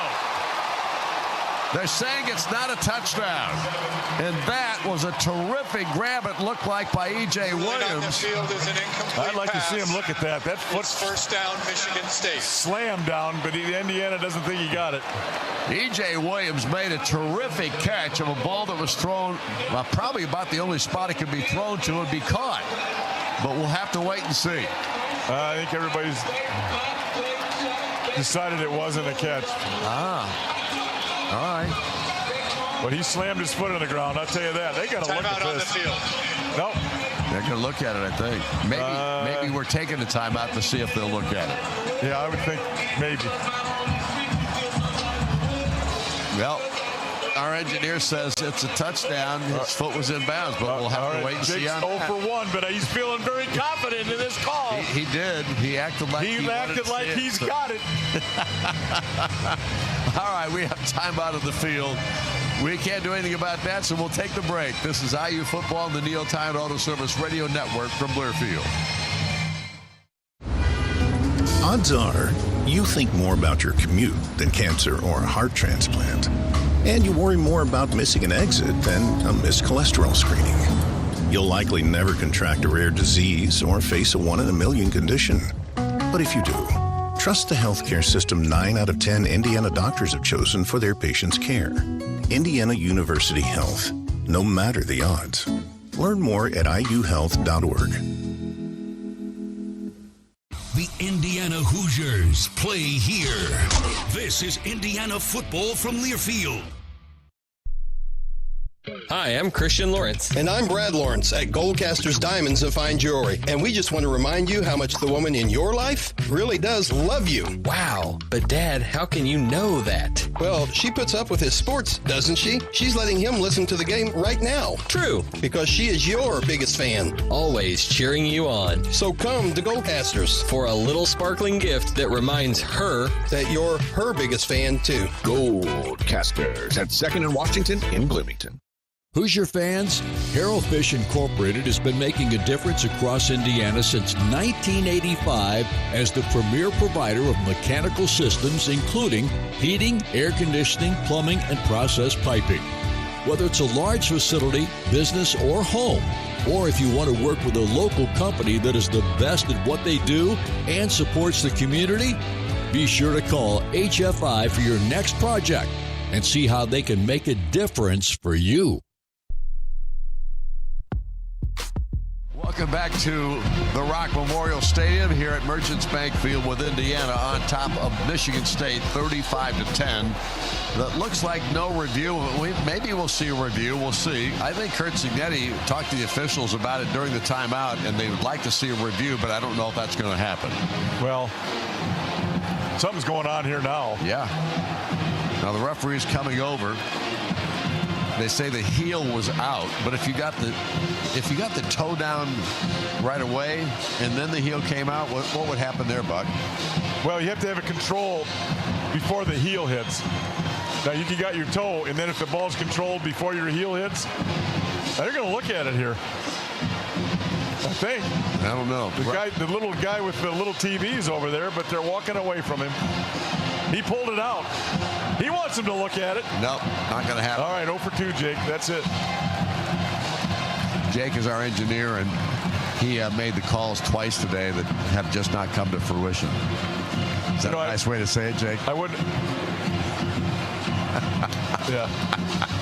S2: They're saying it's not a touchdown. And that was a terrific grab, it looked like, by E.J. Williams.
S1: I'd like to see him look at that. That foot's
S4: first down, Michigan State.
S1: Slammed down, but Indiana doesn't think he got it.
S2: E.J. Williams made a terrific catch of a ball that was thrown, well, probably about the only spot it could be thrown to and be caught. But we'll have to wait and see.
S1: I think everybody's decided it wasn't a catch.
S2: All right.
S1: But he slammed his foot on the ground, I'll tell you that. They got to look at this.
S4: On the field.
S1: Nope.
S2: They're going to look at it, I think. Maybe we're taking the timeout to see if they'll look at it.
S1: Yeah, I would think maybe.
S2: Well, our engineer says it's a touchdown. His foot was in bounds, but we'll have to wait and see on that.
S1: 0 for 1, but he's feeling very confident in this call.
S2: He did. He acted like
S1: he's got it.
S2: All right, we have time out of the field. We can't do anything about that, so we'll take the break. This is IU Football on the Neil Tide Auto Service Radio Network from Learfield.
S13: Odds are you think more about your commute than cancer or a heart transplant. And you worry more about missing an exit than a missed cholesterol screening. You'll likely never contract a rare disease or face a 1 in a million condition. But if you do, trust the healthcare system 9 out of 10 Indiana doctors have chosen for their patients' care. Indiana University Health. No matter the odds. Learn more at iuhealth.org.
S5: The Indiana Hoosiers play here. This is Indiana football from Learfield.
S7: Hi, I'm Christian Lawrence.
S9: And I'm Brad Lawrence at Goldcasters Diamonds of Fine Jewelry. And we just want to remind you how much the woman in your life really does love you.
S7: Wow, but Dad, how can you know that?
S9: Well, she puts up with his sports, doesn't she? She's letting him listen to the game right now.
S7: True.
S9: Because she is your biggest fan.
S7: Always cheering you on.
S9: So come to Goldcasters
S7: for a little sparkling gift that reminds her
S9: that you're her biggest fan, too.
S16: Goldcasters at 2nd and Washington in Bloomington.
S11: Hoosier fans, Harold Fish Incorporated has been making a difference across Indiana since 1985 as the premier provider of mechanical systems, including heating, air conditioning, plumbing, and process piping. Whether it's a large facility, business, or home, or if you want to work with a local company that is the best at what they do and supports the community, be sure to call HFI for your next project and see how they can make a difference for you.
S2: Welcome back to the Rock Memorial Stadium here at Merchants Bank Field with Indiana on top of Michigan State 35-10. That looks like no review. Maybe we'll see a review. We'll see. I think Kurt Cignetti talked to the officials about it during the timeout, and they would like to see a review, but I don't know if that's going to happen.
S1: Well, something's going on here now.
S2: Yeah. Now the referee's coming over. They say the heel was out, but if you got the toe down right away and then the heel came out, what would happen there, Buck?
S1: Well, you have to have a control before the heel hits. Now you got your toe, and then if the ball's controlled before your heel hits, they're going to look at it here. I think.
S2: I don't know.
S1: The little guy with the little TV's over there, but they're walking away from him. He pulled it out. He wants him to look at it.
S2: Nope, not going to happen.
S1: All right, 0 for 2, Jake. That's it.
S2: Jake is our engineer, and he made the calls twice today that have just not come to fruition. Is that a nice way to say it, Jake?
S1: I wouldn't. Yeah.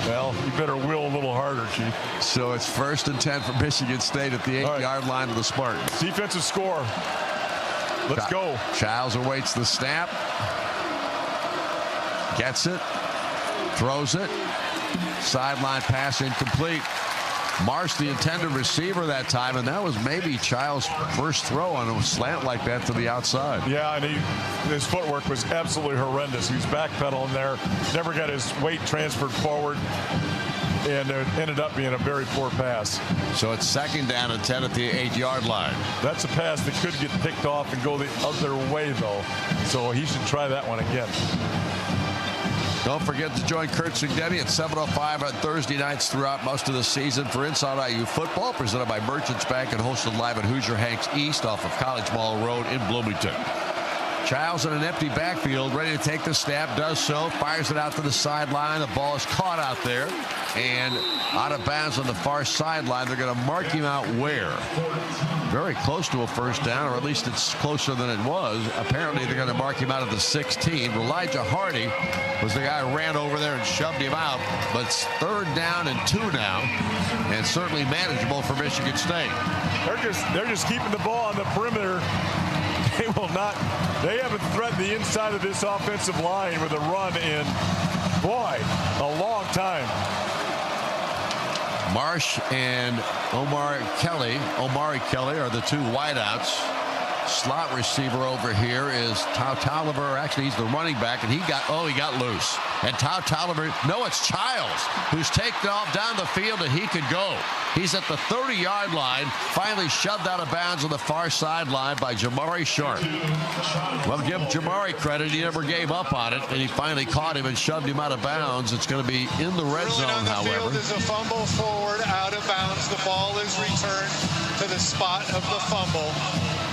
S1: Well, you better will a little harder, Chief.
S2: So it's 1st and 10 for Michigan State at the 8-yard line of the Spartans.
S1: Defensive score. Let's go.
S2: Childs awaits the snap. Gets it. Throws it. Sideline pass incomplete. Marsh, the intended receiver that time, and that was maybe Childs' first throw on a slant like that to the outside.
S1: Yeah, and his footwork was absolutely horrendous. He was backpedaling there, never got his weight transferred forward, and it ended up being a very poor pass.
S2: So it's 2nd down and 10 at the 8-yard line.
S1: That's a pass that could get picked off and go the other way, though, so he should try that one again.
S2: Don't forget to join Kurt Cignetti at 7:05 on Thursday nights throughout most of the season for Inside IU Football, presented by Merchants Bank and hosted live at Hoosier Hanks East off of College Mall Road in Bloomington. Childs in an empty backfield, ready to take the snap, does so, fires it out to the sideline. The ball is caught out there and out of bounds on the far sideline. They're going to mark him out where? Very close to a first down, or at least it's closer than it was. Apparently they're going to mark him out of the 16. Elijah Hardy was the guy who ran over there and shoved him out, but it's 3rd down and 2 now, and certainly manageable for Michigan State.
S1: They're just keeping the ball on the perimeter. They haven't threatened the inside of this offensive line with a run in, boy, a long time.
S2: Marsh and Omari Kelly are the 2 wideouts. Slot receiver over here is Tau Tolliver. Actually, he's the running back, and he got loose. And Tau Tolliver, no, it's Childs, who's taken off down the field, and he could go. He's at the 30-yard line, finally shoved out of bounds on the far sideline by Jamari Sharp. Well, give Jamari credit. He never gave up on it, and he finally caught him and shoved him out of bounds. It's going to be in the red zone,
S4: on the
S2: however.
S4: Field is a fumble forward, out of bounds. The ball is returned to the spot of the fumble,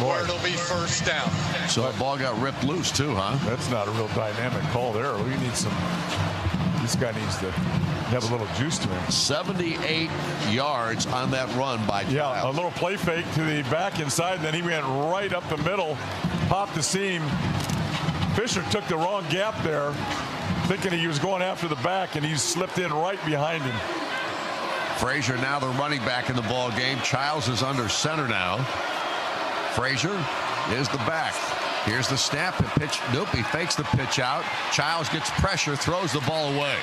S4: where it'll be 1st down.
S2: So the ball got ripped loose, too, huh?
S1: That's not a real dynamic call there. We need some. This guy needs to have a little juice to him.
S2: 78 yards on that run by Childs.
S1: Yeah, a little play fake to the back inside, and then he went right up the middle, popped the seam. Fisher took the wrong gap there, thinking he was going after the back, and he slipped in right behind him.
S2: Frazier now the running back in the ball game. Childs is under center now. Frazier is the back. Here's the snap and pitch. Nope, he fakes the pitch out. Childs gets pressure, throws the ball away.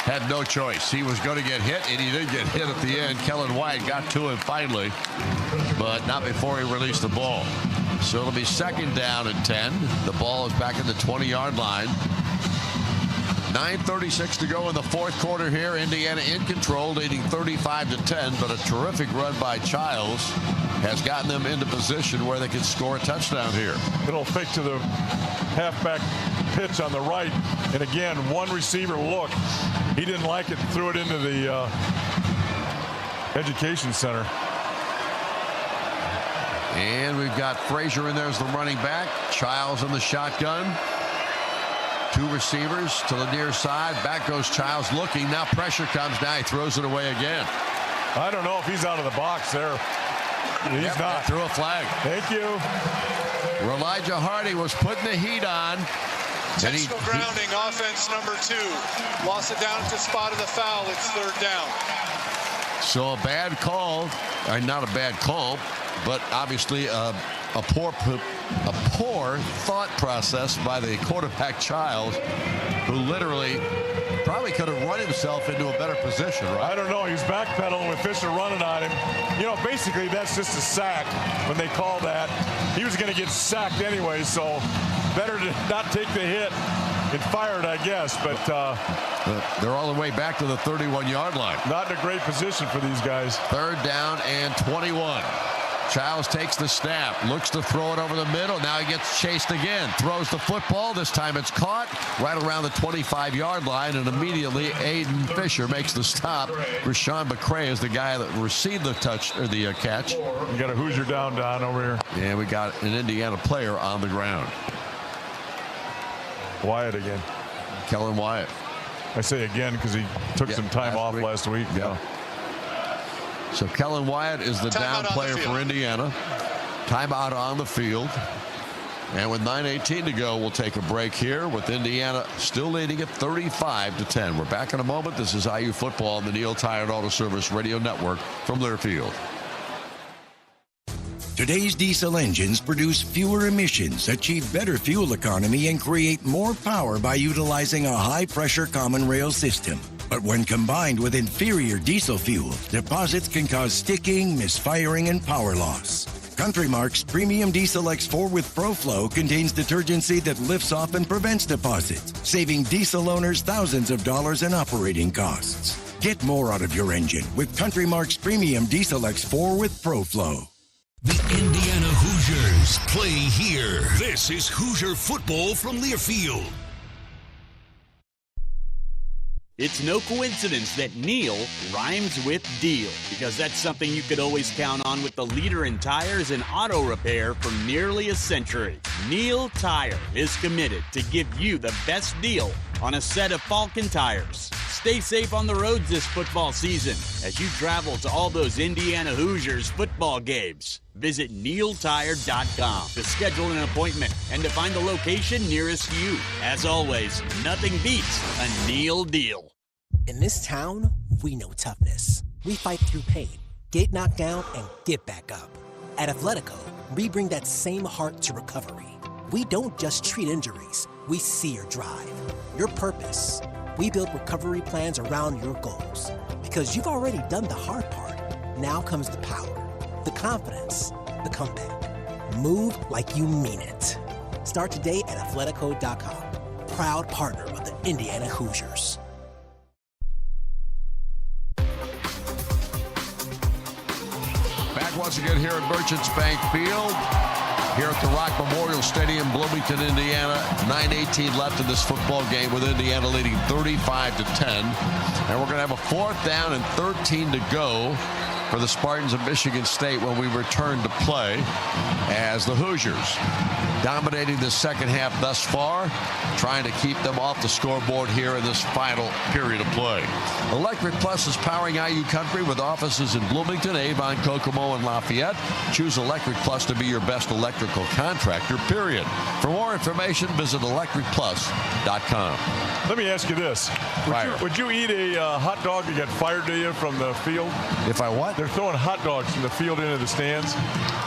S2: Had no choice. He was going to get hit, and he did get hit at the end. Kellen White got to him finally, but not before he released the ball. So it'll be 2nd down and 10. The ball is back at the 20-yard line. 9:36 to go in the 4th quarter here. Indiana in control, leading 35-10, but a terrific run by Childs has gotten them into position where they can score a touchdown here.
S1: It'll fake to the halfback pitch on the right, and again, one receiver look. He didn't like it, threw it into the Education Center.
S2: And we've got Frazier in there as the running back. Childs in the shotgun. 2 receivers to the near side. Back goes Childs looking. Now pressure comes. Now he throws it away again.
S1: I don't know if he's out of the box there. He's not.
S2: Threw a flag.
S1: Thank you.
S2: Elijah Hardy was putting the heat on.
S4: Intentional grounding, offense number 2. Lost it down at the spot of the foul. It's 3rd down.
S2: So a bad call, or not a bad call, but obviously a poor thought process by the quarterback Childs, who literally probably could have run himself into a better position, right?
S1: I don't know. He's backpedaling with Fisher running on him. You know, basically that's just a sack when they call that. He was going to get sacked anyway, so better to not take the hit and fire it, I guess. But
S2: they're all the way back to the 31-yard line.
S1: Not in a great position for these guys.
S2: 3rd down and 21. Childs takes the snap, looks to throw it over the middle. Now he gets chased again. Throws the football. This time it's caught right around the 25-yard line, and immediately Aiden Fisher makes the stop. Rashawn McCray is the guy that received the touch or the catch.
S1: We got a Hoosier down over here.
S2: And we got an Indiana player on the ground.
S1: Wyatt again.
S2: Kellen Wyatt.
S1: I say again because he took some time off last week.
S2: Yeah. So Kellen Wyatt is the down player for Indiana. Timeout on the field. And with 9:18 to go, we'll take a break here with Indiana still leading at 35-10. We're back in a moment. This is IU football on the Neil Tire Auto Service Radio Network from Learfield.
S10: Today's diesel engines produce fewer emissions, achieve better fuel economy, and create more power by utilizing a high-pressure common rail system. But when combined with inferior diesel fuel, deposits can cause sticking, misfiring, and power loss. Country Mark's Premium Diesel X4 with ProFlow contains detergency that lifts off and prevents deposits, saving diesel owners thousands of dollars in operating costs. Get more out of your engine with Country Mark's Premium Diesel X4 with ProFlow.
S5: The Indiana Hoosiers play here. This is Hoosier football from Learfield.
S6: It's no coincidence that Neil rhymes with deal, because that's something you could always count on with the leader in tires and auto repair for nearly a century. Neil Tire is committed to give you the best deal on a set of Falcon tires. Stay safe on the roads this football season as you travel to all those Indiana Hoosiers football games. Visit neiltire.com to schedule an appointment and to find the location nearest you. As always, nothing beats a Neil deal.
S15: In this town, we know toughness. We fight through pain, get knocked down, and get back up. At Athletico, we bring that same heart to recovery. We don't just treat injuries, we see your drive, your purpose. We build recovery plans around your goals. Because you've already done the hard part. Now comes the power, the confidence, the comeback. Move like you mean it. Start today at Athletico.com. Proud partner of the Indiana Hoosiers.
S2: Back once again here at Merchants Bank Field. Here at the Rock Memorial Stadium, Bloomington, Indiana. 9:18 left in this football game with Indiana leading 35-10. And we're going to have a 4th down and 13 to go for the Spartans of Michigan State when we return to play, as the Hoosiers dominating the second half thus far, trying to keep them off the scoreboard here in this final period of play. Electric Plus is powering IU country with offices in Bloomington, Avon, Kokomo, and Lafayette. Choose Electric Plus to be your best electrical contractor, period. For more information, visit electricplus.com.
S1: Let me ask you this. Would you eat a hot dog that got fired to you from the field?
S2: If I what?
S1: They're throwing hot dogs from the field into the stands.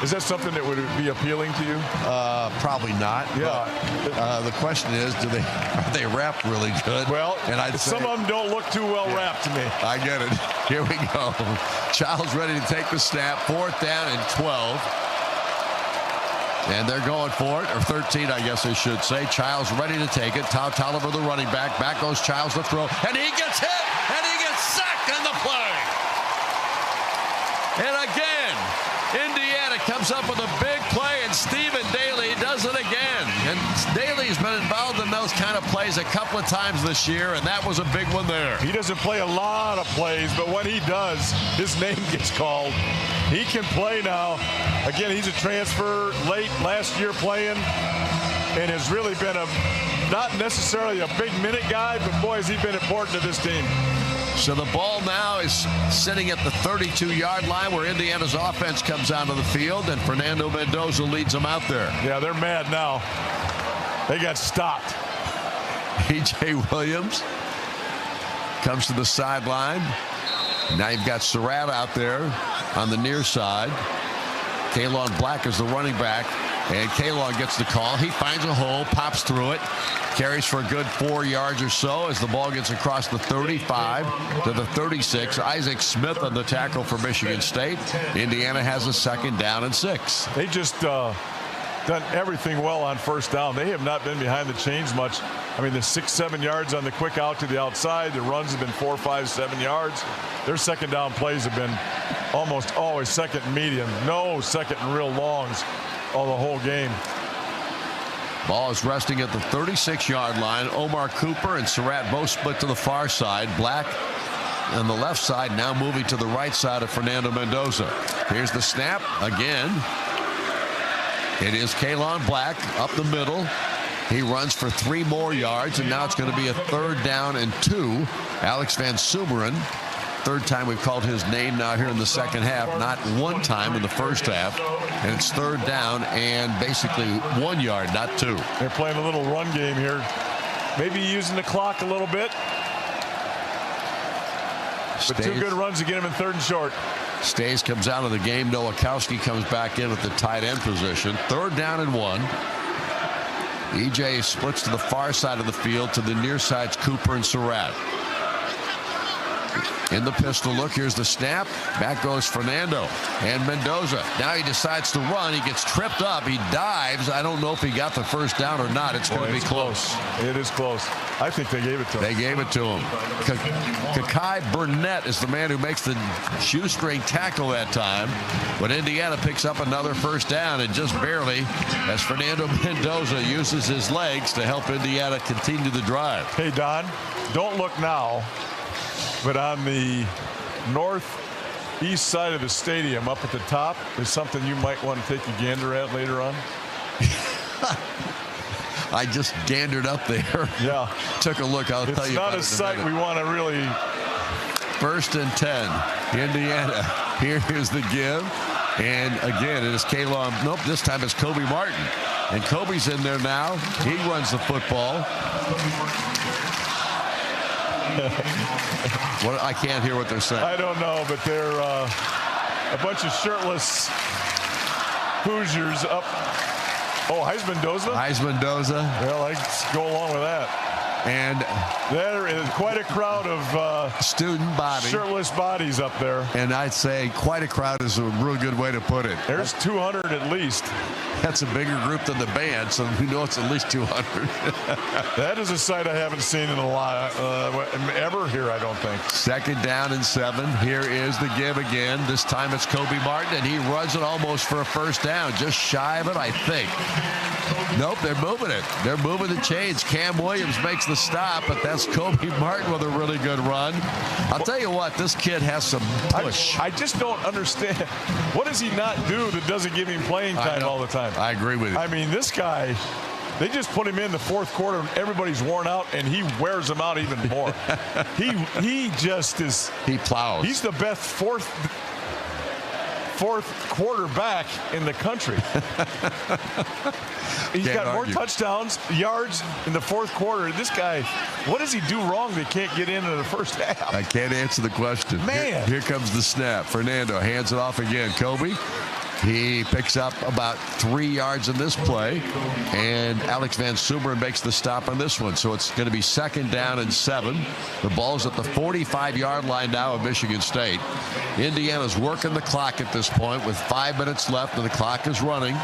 S1: Is that something that would be appealing to you?
S2: Probably not.
S1: Yeah.
S2: The question is, are they wrapped really good?
S1: Well,
S2: and
S1: some of them don't look too well wrapped to me.
S2: I get it. Here we go. Childs ready to take the snap. 4th down and 12. And they're going for it, or 13, I guess I should say. Childs ready to take it. Todd Tolliver, the running back. Back goes Childs to throw. And he gets hit! And he gets sacked on the play! And again, Indiana comes up with a big play, and Stephen Daly does it again. And Daly's been involved in those kind of plays a couple of times this year, and that was a big one there.
S1: He doesn't play a lot of plays, but when he does, his name gets called. He can play now. Again, he's a transfer late last year playing, and has really been not necessarily a big minute guy, but boy, has he been important to this team.
S2: So the ball now is sitting at the 32-yard line where Indiana's offense comes onto the field, and Fernando Mendoza leads them out there.
S1: Yeah, they're mad now. They got stopped.
S2: E.J. Williams comes to the sideline. Now you've got Surratt out there on the near side. Kalon Black is the running back, and Kalon gets the call. He finds a hole, pops through it, carries for a good 4 yards or so as the ball gets across the 35 to the 36. Isaac Smith on the tackle for Michigan State. Indiana has a 2nd down and 6.
S1: They just done everything well on first down. They have not been behind the chains much. I mean, the 6-7 yards on the quick out to the outside. The runs have been 4, 5, 7 yards. Their 2nd down plays have been almost always 2nd and medium. No 2nd and real longs all the whole game.
S2: Ball is resting at the 36-yard line. Omar Cooper and Surratt both split to the far side. Black on the left side, now moving to the right side of Fernando Mendoza. Here's the snap again. It is Kalon Black up the middle. He runs for 3 more yards, and now it's going to be a 3rd down and 2. Alex Van Sumeren, 3rd time we've called his name now here in the second half, not 1 time in the first half. And it's 3rd down and basically 1 yard, not 2.
S1: They're playing a little run game here. Maybe using the clock a little bit. But 2 good runs to get him in 3rd and short.
S2: Stays comes out of the game. Nowakowski comes back in at the tight end position. 3rd down and 1. EJ splits to the far side of the field to the near sides, Cooper and Surratt. In the pistol look, here's the snap. Back goes Fernando and Mendoza. Now he decides to run. He gets tripped up. He dives. I don't know if he got the first down or not. It's going to be close.
S1: It is close. I think they gave it to him.
S2: They gave it to him. Kakai Burnett is the man who makes the shoestring tackle that time. But Indiana picks up another first down, and just barely, as Fernando Mendoza uses his legs to help Indiana continue the drive.
S1: Hey, Don, don't look now. But on the northeast side of the stadium, up at the top, is something you might want to take a gander at later on.
S2: I just gandered up there.
S1: Yeah.
S2: Took a look. I'll tell you about it in a minute.
S1: It's not a sight we want to really.
S2: 1st and 10. Indiana. Here is the give. And again, it is Kalon. Nope, this time it's Kobe Martin. And Kobe's in there now. He runs the football. What, I can't hear what they're saying.
S1: I don't know, but they're a bunch of shirtless Hoosiers up. Oh, Heisman-Doza?
S2: Heisman-Doza.
S1: Well, I go along with that.
S2: And
S1: there is quite a crowd of
S2: student bodies,
S1: shirtless bodies up there.
S2: And I'd say quite a crowd is a real good way to put it.
S1: There's 200 at least.
S2: That's a bigger group than the band, so we know it's at least 200.
S1: That is a sight I haven't seen in a lot ever here, I don't think.
S2: 2nd down and 7. Here is the give again. This time it's Kobe Martin, and he runs it almost for a first down. Just shy of it, I think. Nope, they're moving it. They're moving the chains. Cam Williams makes the stop, but that's Kobe Martin with a really good run. I'll tell you what, this kid has some push.
S1: I just don't understand. What does he not do that doesn't give him playing time all the time?
S2: I agree with you.
S1: I mean, this guy, they just put him in the 4th quarter, and everybody's worn out, and he wears them out even more. He just is.
S2: He plows.
S1: He's the best fourth quarterback in the country. He's got more touchdowns, yards in the 4th quarter. This guy, what does he do wrong that can't get into the first half?
S2: I can't answer the question.
S1: Man.
S2: Here comes the snap. Fernando hands it off again. Kobe. He picks up about 3 yards in this play, and Alex Van Sumeren makes the stop on this one. So it's going to be 2nd down and 7. The ball's at the 45-yard line now of Michigan State. Indiana's working the clock at this point with 5 minutes left, and the clock is running.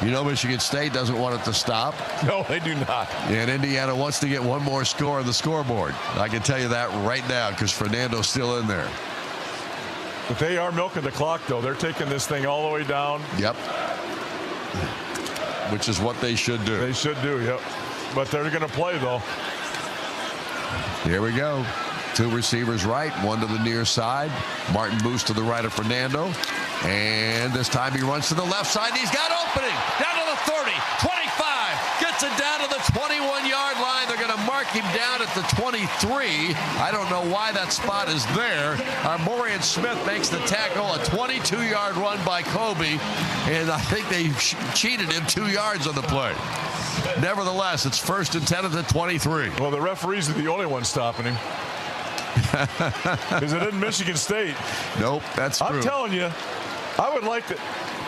S2: You know Michigan State doesn't want it to stop.
S1: No, they do not.
S2: And Indiana wants to get one more score on the scoreboard. I can tell you that right now because Fernando's still in there.
S1: But they are milking the clock, though. They're taking this thing all the way down.
S2: Yep. Which is what they should do.
S1: They should do, yep. but they're going to play, though.
S2: Here we go. 2 receivers right, 1 to the near side. Martin moves to the right of Fernando. And this time he runs to the left side. He's got opening. Down to the 30, 25. Gets it down to the 21-yard line. They're going to mark him down at the 23. I don't know why that spot is there. Armorian Smith makes the tackle. A 22-yard run by Kobe. And I think they cheated him 2 yards on the play. Nevertheless, it's 1st and 10 at the 23.
S1: Well, the referees are the only ones stopping him. Because it isn't Michigan State.
S2: Nope, that's true.
S1: I'm telling you, I would like to.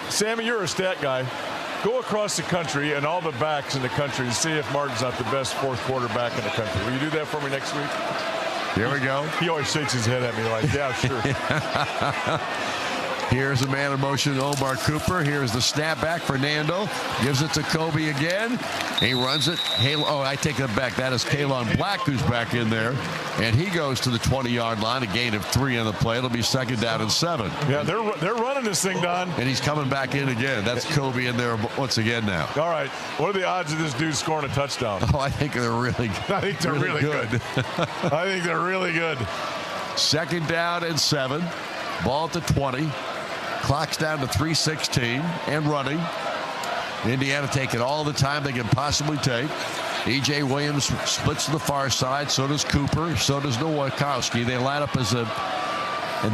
S1: Sammy, you're a stat guy. Go across the country and all the backs in the country and see if Martin's not the best 4th quarterback in the country. Will you do that for me next week?
S2: Here we go.
S1: He always shakes his head at me like, yeah, sure.
S2: Here's a man in motion, Omar Cooper. Here's the snapback. Fernando gives it to Kobe again. He runs it. Oh, I take that back. That is Kalon Black who's back in there. And he goes to the 20-yard line, a gain of 3 on the play. It'll be 2nd down and 7.
S1: Yeah, they're running this thing, Don.
S2: And he's coming back in again. That's Kobe in there once again now.
S1: All right. What are the odds of this dude scoring a touchdown?
S2: Oh, I think they're really good.
S1: I think they're really good. I think they're really good.
S2: 2nd down and 7. Ball at the 20. Clock's down to 3:16 and running. Indiana taking all the time they can possibly take. E.J. Williams splits to the far side. So does Cooper. So does Nowakowski. They line up as in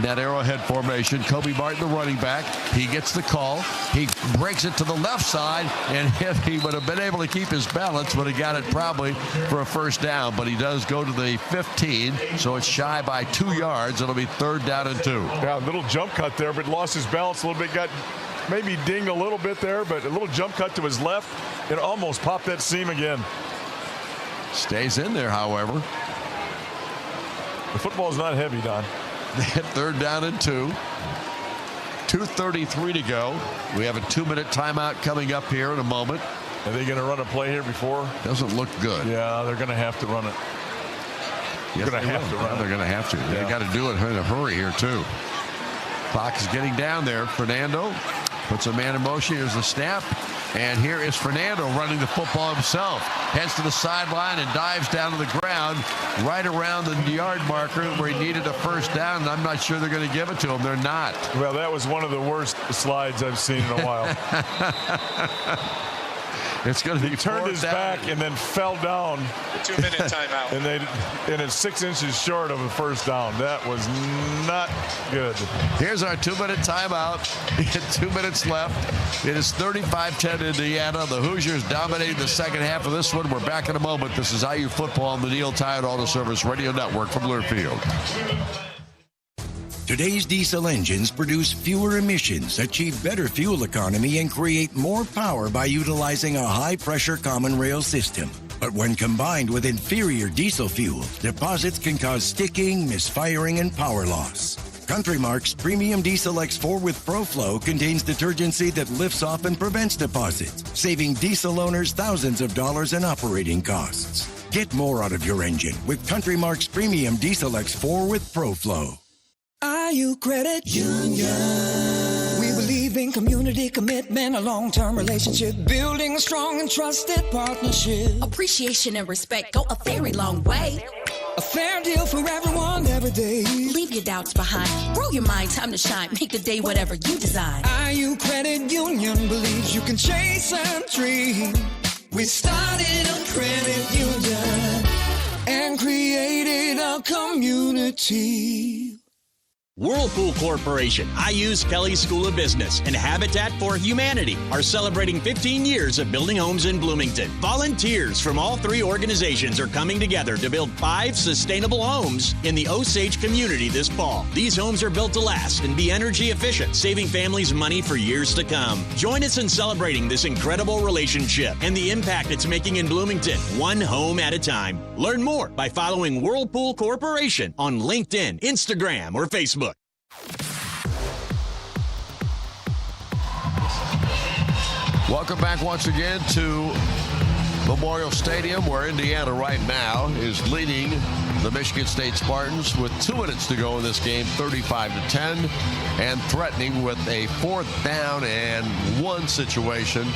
S2: that arrowhead formation. Kobe Martin, the running back. He gets the call. He breaks it to the left side. And if he would have been able to keep his balance, would have got it probably for a 1st down. But he does go to the 15. So it's shy by 2 yards. It'll be 3rd down and 2.
S1: Yeah, a little jump cut there, but lost his balance a little bit. Got maybe dinged a little bit there, but a little jump cut to his left. It almost popped that seam again.
S2: Stays in there, however.
S1: The football's not heavy, Don.
S2: 3rd down and 2. 2:33 to go. We have a 2-minute timeout coming up here in a moment.
S1: Are they going to run a play here before?
S2: Doesn't look good.
S1: Yeah, they're going to have to run it.
S2: Yes,
S1: they're going to have to run it.
S2: They're going to have to.
S1: Yeah.
S2: They got to do it in a hurry here, too. Clock is getting down there. Fernando puts a man in motion. Here's the snap. And here is Fernando running the football himself. Heads to the sideline and dives down to the ground right around the yard marker where he needed a 1st down. And I'm not sure they're going to give it to him. They're not.
S1: Well, that was one of the worst slides I've seen in a while.
S2: It's going to be.
S1: He turned his back and then fell down.
S4: 2-minute timeout.
S1: And it's 6 inches short of a 1st down. That was not good.
S2: Here's our 2-minute timeout. 2 minutes left. It is 35-10 Indiana. The Hoosiers dominating the 2nd half of this one. We're back in a moment. This is IU football on the Neil Tide Auto Service Radio Network from Learfield.
S10: Today's diesel engines produce fewer emissions, achieve better fuel economy, and create more power by utilizing a high-pressure common rail system. But when combined with inferior diesel fuel, deposits can cause sticking, misfiring, and power loss. Country Mark's Premium Diesel X4 with ProFlow contains detergency that lifts off and prevents deposits, saving diesel owners thousands of dollars in operating costs. Get more out of your engine with Country Mark's Premium Diesel X4 with ProFlow.
S17: IU Credit Union. We believe in community commitment, a long-term relationship, building a strong and trusted partnership.
S20: Appreciation and respect go a very long way.
S17: A fair deal for everyone, every day.
S20: Leave your doubts behind. Grow your mind, time to shine. Make the day whatever you design.
S17: IU Credit Union believes you can chase a dream. We started a credit union and created a community.
S6: Whirlpool Corporation, IU's Kelly School of Business, and Habitat for Humanity are celebrating 15 years of building homes in Bloomington. Volunteers from all 3 organizations are coming together to build 5 sustainable homes in the Osage community this fall. These homes are built to last and be energy efficient, saving families money for years to come. Join us in celebrating this incredible relationship and the impact it's making in Bloomington, one home at a time. Learn more by following Whirlpool Corporation on LinkedIn, Instagram, or Facebook.
S2: Welcome back once again to Memorial Stadium, where Indiana right now is leading the Michigan State Spartans with 2 minutes to go in this game, 35-10, and threatening with a 4th down and 1 situation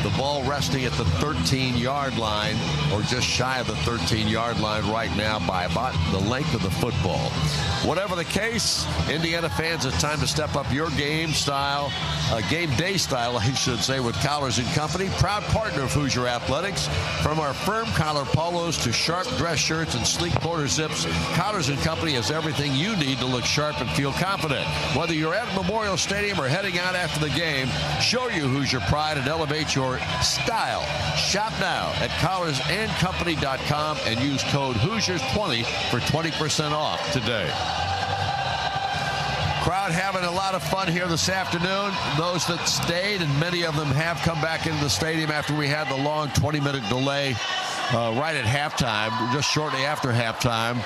S2: The ball resting at the 13-yard line, or just shy of the 13-yard line right now by about the length of the football. Whatever the case, Indiana fans, it's time to step up your game style, game day style, I should say, with Collars & Company, proud partner of Hoosier Athletics. From our firm collar polos to sharp dress shirts and sleek quarter zips, Collars & Company has everything you need to look sharp and feel confident. Whether you're at Memorial Stadium or heading out after the game, show you Hoosier pride and elevate your style. Shop now at collarsandcompany.com and use code Hoosiers20 for 20% off today. Crowd having a lot of fun here this afternoon. Those that stayed, and many of them have come back into the stadium after we had the long 20-minute delay right at halftime, just shortly after halftime,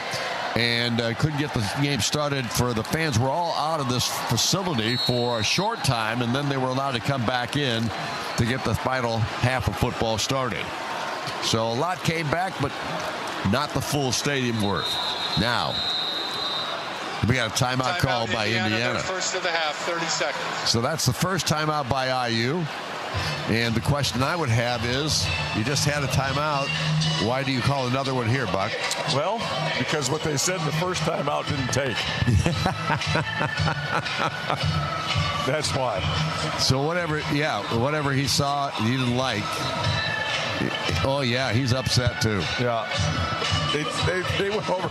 S2: and couldn't get the game started. For the fans were all out of this facility for a short time, and then they were allowed to come back in to get the final half of football started. So a lot came back, but not the full stadium worth. Now, we got a timeout called by Indiana.
S4: First of the half, 30 seconds.
S2: So that's the first timeout by IU. And the question I would have is, you just had a timeout. Why do you call another one here, Buck?
S1: Well, because what they said the first timeout didn't take. That's why.
S2: So whatever he saw he didn't like. Oh, yeah, he's upset too.
S1: Yeah. They went over.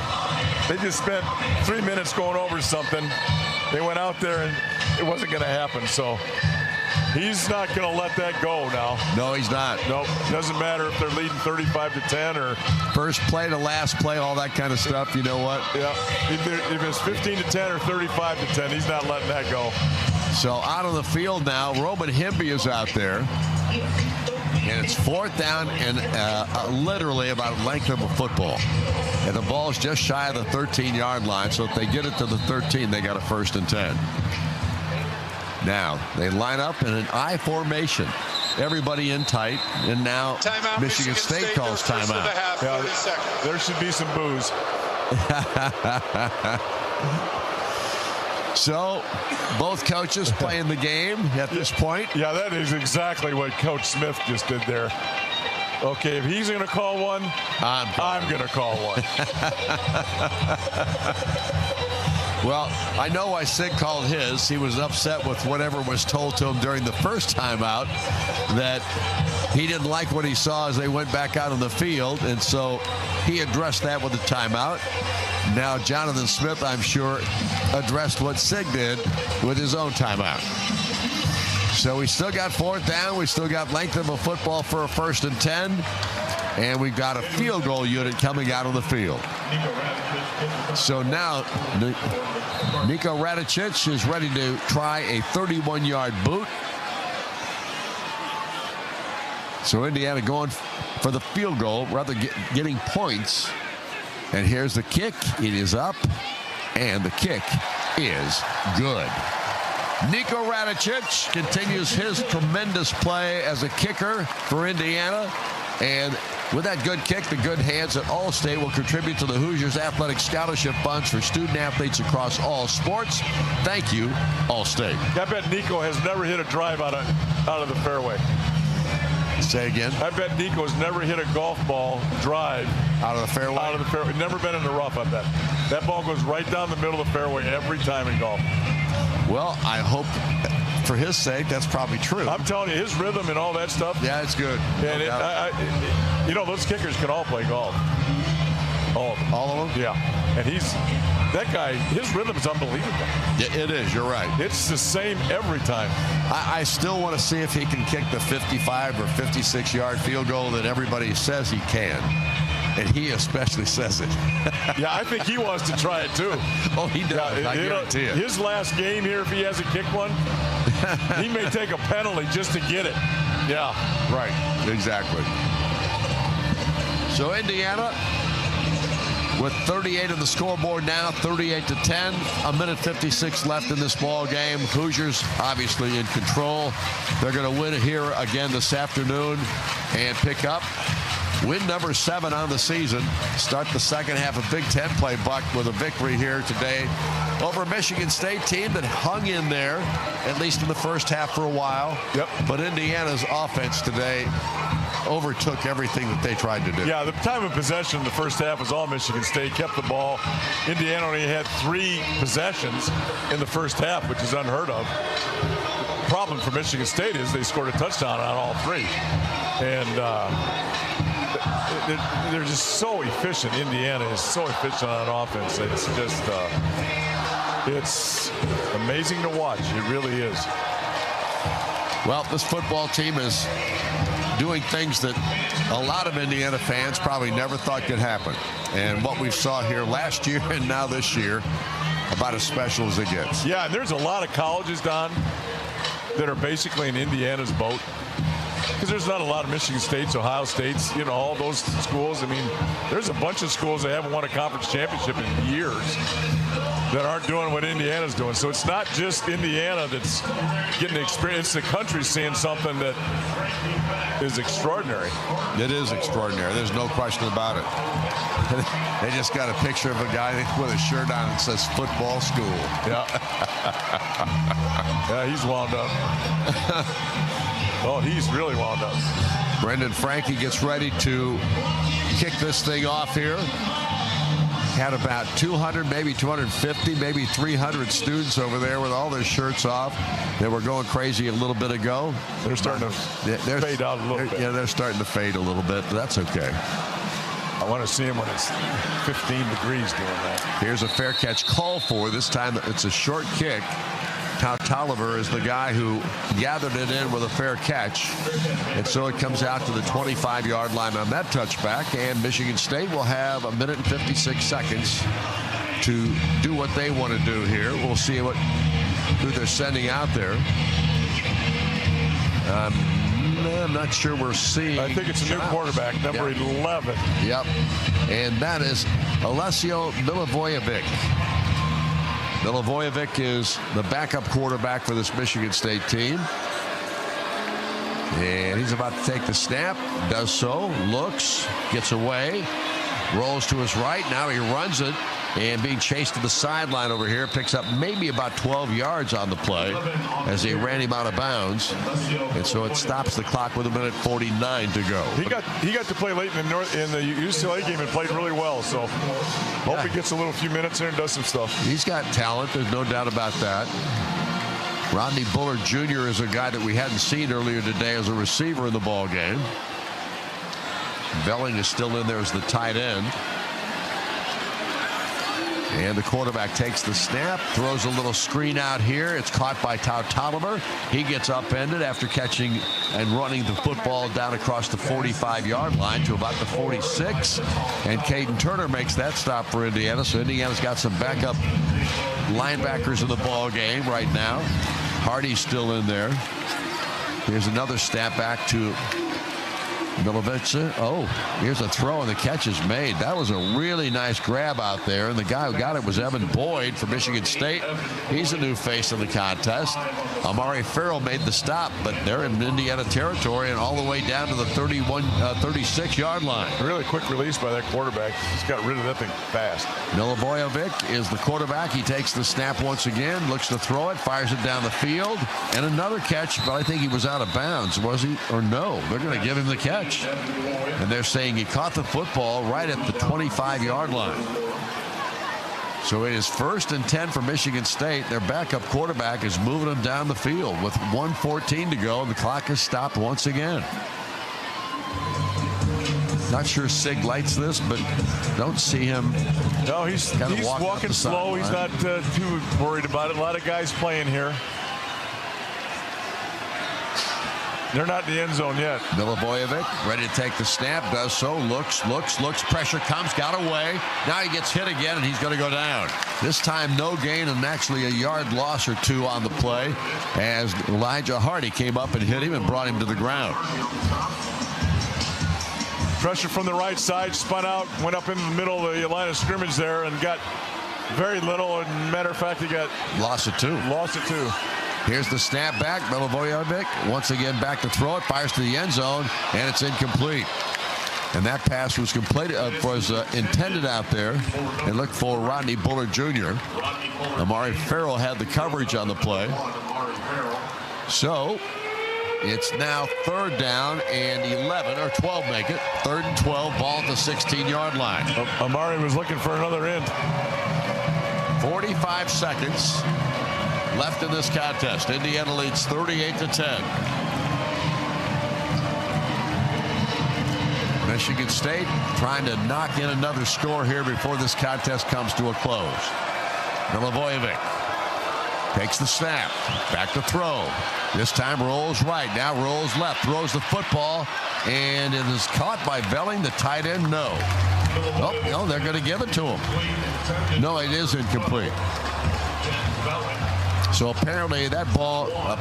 S1: They just spent 3 minutes going over something. They went out there and it wasn't going to happen. So he's not going to let that go now.
S2: No, he's not.
S1: Nope. Doesn't matter if they're leading 35-10 or
S2: first play to last play, all that kind of stuff. You know what? Yeah.
S1: If it's 15-10 or 35-10, he's not letting that go.
S2: So out on the field now, Roman Hemby is out there. And it's fourth down and literally about length of a football. And the ball's just shy of the 13-yard line. So if they get it to the 13, they got a 1st and 10. Now they line up in an I formation. Everybody in tight. And now
S4: timeout,
S2: Michigan State calls timeout.
S1: Yeah, there should be some booze.
S2: So both coaches playing the game at this point.
S1: Yeah, that is exactly what Coach Smith just did there. Okay, if he's going to call one, I'm going to call one.
S2: Well, I know why Sig called his. He was upset with whatever was told to him during the first timeout, that he didn't like what he saw as they went back out on the field, and so he addressed that with a timeout. Now Jonathan Smith, I'm sure, addressed what Sig did with his own timeout. So we still got fourth down. We still got length of a football for a 1st and 10. And we've got a field goal unit coming out on the field. So now Niko Radicic is ready to try a 31-yard boot. So Indiana going for the field goal, rather getting points. And here's the kick. It is up, and the kick is good. Niko Radicic continues his tremendous play as a kicker for Indiana. And with that good kick, the good hands at Allstate will contribute to the Hoosiers Athletic Scholarship Funds for student athletes across all sports. Thank you, Allstate.
S1: I bet Niko has never hit a drive out of the fairway.
S2: Say again?
S1: I bet Nico's never hit a golf ball drive
S2: out of the fairway.
S1: Out of the fairway. Never been in the rough on that. That ball goes right down the middle of the fairway every time in golf.
S2: Well, I hope for his sake that's probably true.
S1: I'm telling you, his rhythm and all that stuff.
S2: Yeah, it's good.
S1: And you know, those kickers can all play golf. All of them.
S2: All of them?
S1: Yeah. And that guy, his rhythm is unbelievable.
S2: Yeah, it is. You're right.
S1: It's the same every time.
S2: I still want to see if he can kick the 55 or 56-yard field goal that everybody says he can. And he especially says it.
S1: Yeah, I think he wants to try it too.
S2: Oh, he does. I guarantee it.
S1: His last game here, if he hasn't kicked one, he may take a penalty just to get it. Yeah.
S2: Right. Exactly. So Indiana with 38 on the scoreboard now, 38-10. A minute 56 left in this ball game. Hoosiers obviously in control. They're going to win it here again this afternoon and pick up Win number 7 on the season. Start the second half of Big Ten play, Buck, with a victory here today over a Michigan State team that hung in there, at least in the first half for a while.
S1: Yep.
S2: But Indiana's offense today overtook everything that they tried to do.
S1: Yeah, the time of possession in the first half was all Michigan State. Kept the ball. Indiana only had 3 possessions in the first half, which is unheard of. The problem for Michigan State is they scored a touchdown on all 3. And they're just so efficient. Indiana is so efficient on offense. It's just it's amazing to watch. It really is.
S2: Well, this football team is doing things that a lot of Indiana fans probably never thought could happen. And what we saw here last year and now this year, about as special as it gets.
S1: Yeah, and there's a lot of colleges, Don, that are basically in Indiana's boat. Because there's not a lot of Michigan States, Ohio States, all those schools. I mean, there's a bunch of schools that haven't won a conference championship in years that aren't doing what Indiana's doing. So it's not just Indiana that's getting the experience. The country's seeing something that is extraordinary.
S2: It is extraordinary. There's no question about it. They just got a picture of a guy with a shirt on that says football school.
S1: Yeah. Yeah, he's wound up. Oh, he's really wound up.
S2: Brendan Franke gets ready to kick this thing off here. Had about 200, maybe 250, maybe 300 students over there with all their shirts off. They were going crazy a little bit ago.
S1: They're starting to fade out a little bit.
S2: Yeah, they're starting to fade a little bit, but that's okay.
S1: I want to see him when it's 15 degrees doing that.
S2: Here's a fair catch call for. This time it's a short kick. Tolliver is the guy who gathered it in with a fair catch. And so it comes out to the 25-yard line on that touchback. And Michigan State will have 1 minute and 56 seconds to do what they want to do here. We'll see who they're sending out there. I'm not sure we're seeing.
S1: I think it's a new quarterback, number 11.
S2: Yep. And that is Alessio Milivojevic. Milivojevic is the backup quarterback for this Michigan State team. And he's about to take the snap. Does so. Looks. Gets away. Rolls to his right. Now he runs it. And being chased to the sideline over here. Picks up maybe about 12 yards on the play as they ran him out of bounds. And so it stops the clock with 1 minute 49 to go.
S1: He got to play late in the UCLA game and played really well. So hope he gets a few minutes there and does some stuff.
S2: He's got talent. There's no doubt about that. Rodney Bullard Jr. is a guy that we hadn't seen earlier today as a receiver in the ball game. Belling is still in there as the tight end. And the quarterback takes the snap, throws a little screen out here. It's caught by Tolliver. He gets upended after catching and running the football down across the 45-yard line to about the 46. And Caden Turner makes that stop for Indiana. So Indiana's got some backup linebackers in the ball game right now. Hardy's still in there. Here's another snap back to Milivojevic. Oh, here's a throw, and the catch is made. That was a really nice grab out there, and the guy who got it was Evan Boyd from Michigan State. He's a new face in the contest. Amari Farrell made the stop, but they're in Indiana territory and all the way down to the 36-yard line.
S1: Really quick release by that quarterback. He's got rid of that thing fast.
S2: Milivojevic is the quarterback. He takes the snap once again, looks to throw it, fires it down the field, and another catch, but I think he was out of bounds. Was he? Or no? They're going to give him the catch. And they're saying he caught the football right at the 25-yard line. So it is 1st and 10 for Michigan State. Their backup quarterback is moving them down the field with 1:14 to go. The clock has stopped once again. Not sure Sig lights this, but don't see him.
S1: No, he's walking slow. He's not too worried about it. A lot of guys playing here. They're not in the end zone yet.
S2: Milivojevic ready to take the snap. Does so. Looks. Pressure comes. Got away. Now he gets hit again, and he's going to go down. This time, no gain, and actually a yard loss or two on the play as Elijah Hardy came up and hit him and brought him to the ground.
S1: Pressure from the right side. Spun out. Went up in the middle of the line of scrimmage there and got very little. And matter of fact, he got
S2: lost it too. Here's the snap back. Milivojevic once again back to throw it. Fires to the end zone, and it's incomplete. And that pass was intended out there and looked for Rodney Bullard Jr. Amari Farrell had the coverage on the play. So it's now 3rd down and 11 or 12 make it. 3rd and 12, ball at the 16-yard line.
S1: Amari was looking for another end.
S2: 45 seconds left in this contest. Indiana leads 38-10. Michigan State trying to knock in another score here before this contest comes to a close. Milivojevic takes the snap, back to throw. This time rolls right, now rolls left, throws the football, and it is caught by Velling, the tight end. No, they're going to give it to him. No, it is incomplete. So apparently that ball, I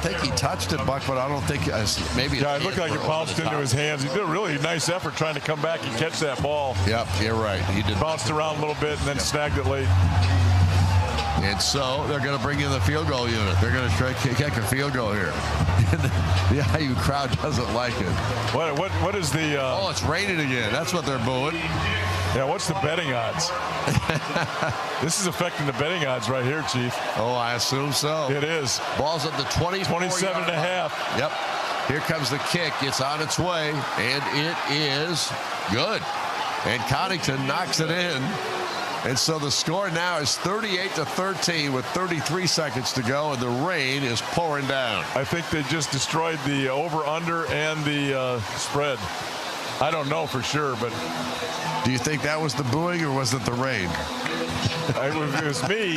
S2: think he touched it, Buck, but I don't think, maybe.
S1: Yeah, it looked like it bounced into his hands. He did a really nice effort trying to come back and catch that ball.
S2: Yep, you're right. He did.
S1: Bounced around a little bit and then snagged it late.
S2: And so they're going to bring in the field goal unit. They're going to try to kick a field goal here. The IU crowd doesn't like it.
S1: What is the...
S2: oh, it's raining again. That's what they're booing.
S1: Yeah, what's the betting odds? This is affecting the betting odds right here, Chief.
S2: Oh, I assume so.
S1: It is.
S2: Ball's at the
S1: 27 and a half.
S2: Yep. Here comes the kick. It's on its way, and it is good. And Connaughton knocks it in. And so the score now is 38-13 with 33 seconds to go, and the rain is pouring down.
S1: I think they just destroyed the over-under and the spread. I don't know for sure, but...
S2: Do you think that was the booing or was it the rain?
S1: If it was me,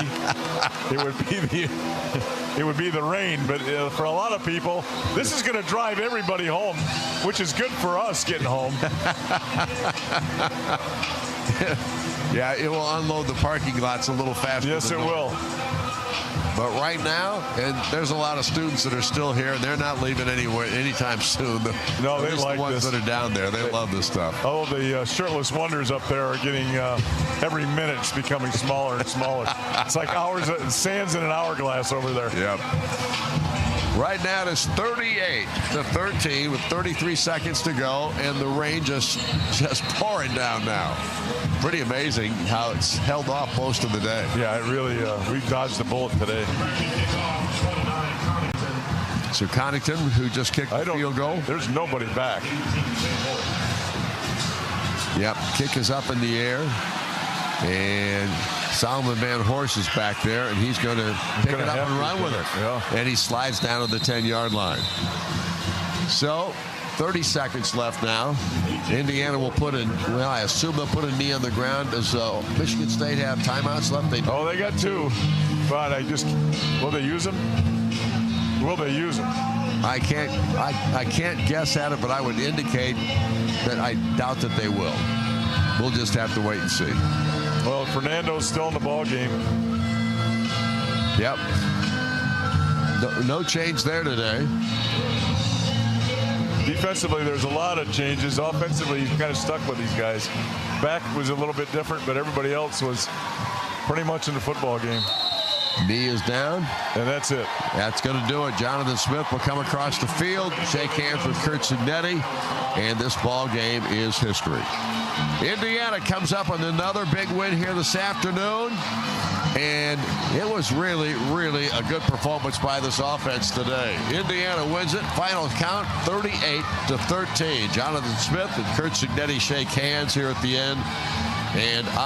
S1: it would be the rain. But for a lot of people, this is going to drive everybody home, which is good for us getting home.
S2: Yeah, it will unload the parking lots a little faster.
S1: Yes, it will.
S2: But right now, and there's a lot of students that are still here, and they're not leaving anywhere anytime soon.
S1: No, they like
S2: the ones
S1: this.
S2: that are down there. They love this stuff.
S1: Oh, the shirtless wonders up there are getting every minute it's becoming smaller and smaller. It's like sands in an hourglass over there.
S2: Yep. Right now it's 38-13 with 33 seconds to go, and the rain just pouring down now. Pretty amazing how it's held off most of the day.
S1: Yeah, it really, we dodged the bullet today.
S2: So Connaughton, who just kicked the field goal.
S1: There's nobody back.
S2: Yep, kick is up in the air. And Solomon Van Horst is back there, and he's going to pick it up and run with it.
S1: Yeah.
S2: And he slides down to the 10-yard line. So 30 seconds left now. Indiana will put in, well, I assume they'll put a knee on the ground. Does Michigan State have timeouts left? They
S1: got 2. But will they use them? Will they use them?
S2: I can't guess at it, but I would indicate that I doubt that they will. We'll just have to wait and see.
S1: Well, Fernando's still in the ball game.
S2: Yep. No change there today.
S1: Defensively, there's a lot of changes. Offensively, he's kind of stuck with these guys. Back was a little bit different, but everybody else was pretty much in the football game.
S2: Knee is down.
S1: And that's it.
S2: That's going to do it. Jonathan Smith will come across the field, shake hands with Kurt Cignetti, and this ball game is history. Indiana comes up with another big win here this afternoon, and it was really, really a good performance by this offense today. Indiana wins it. Final count 38-13. Jonathan Smith and Kurt Cignetti shake hands here at the end, and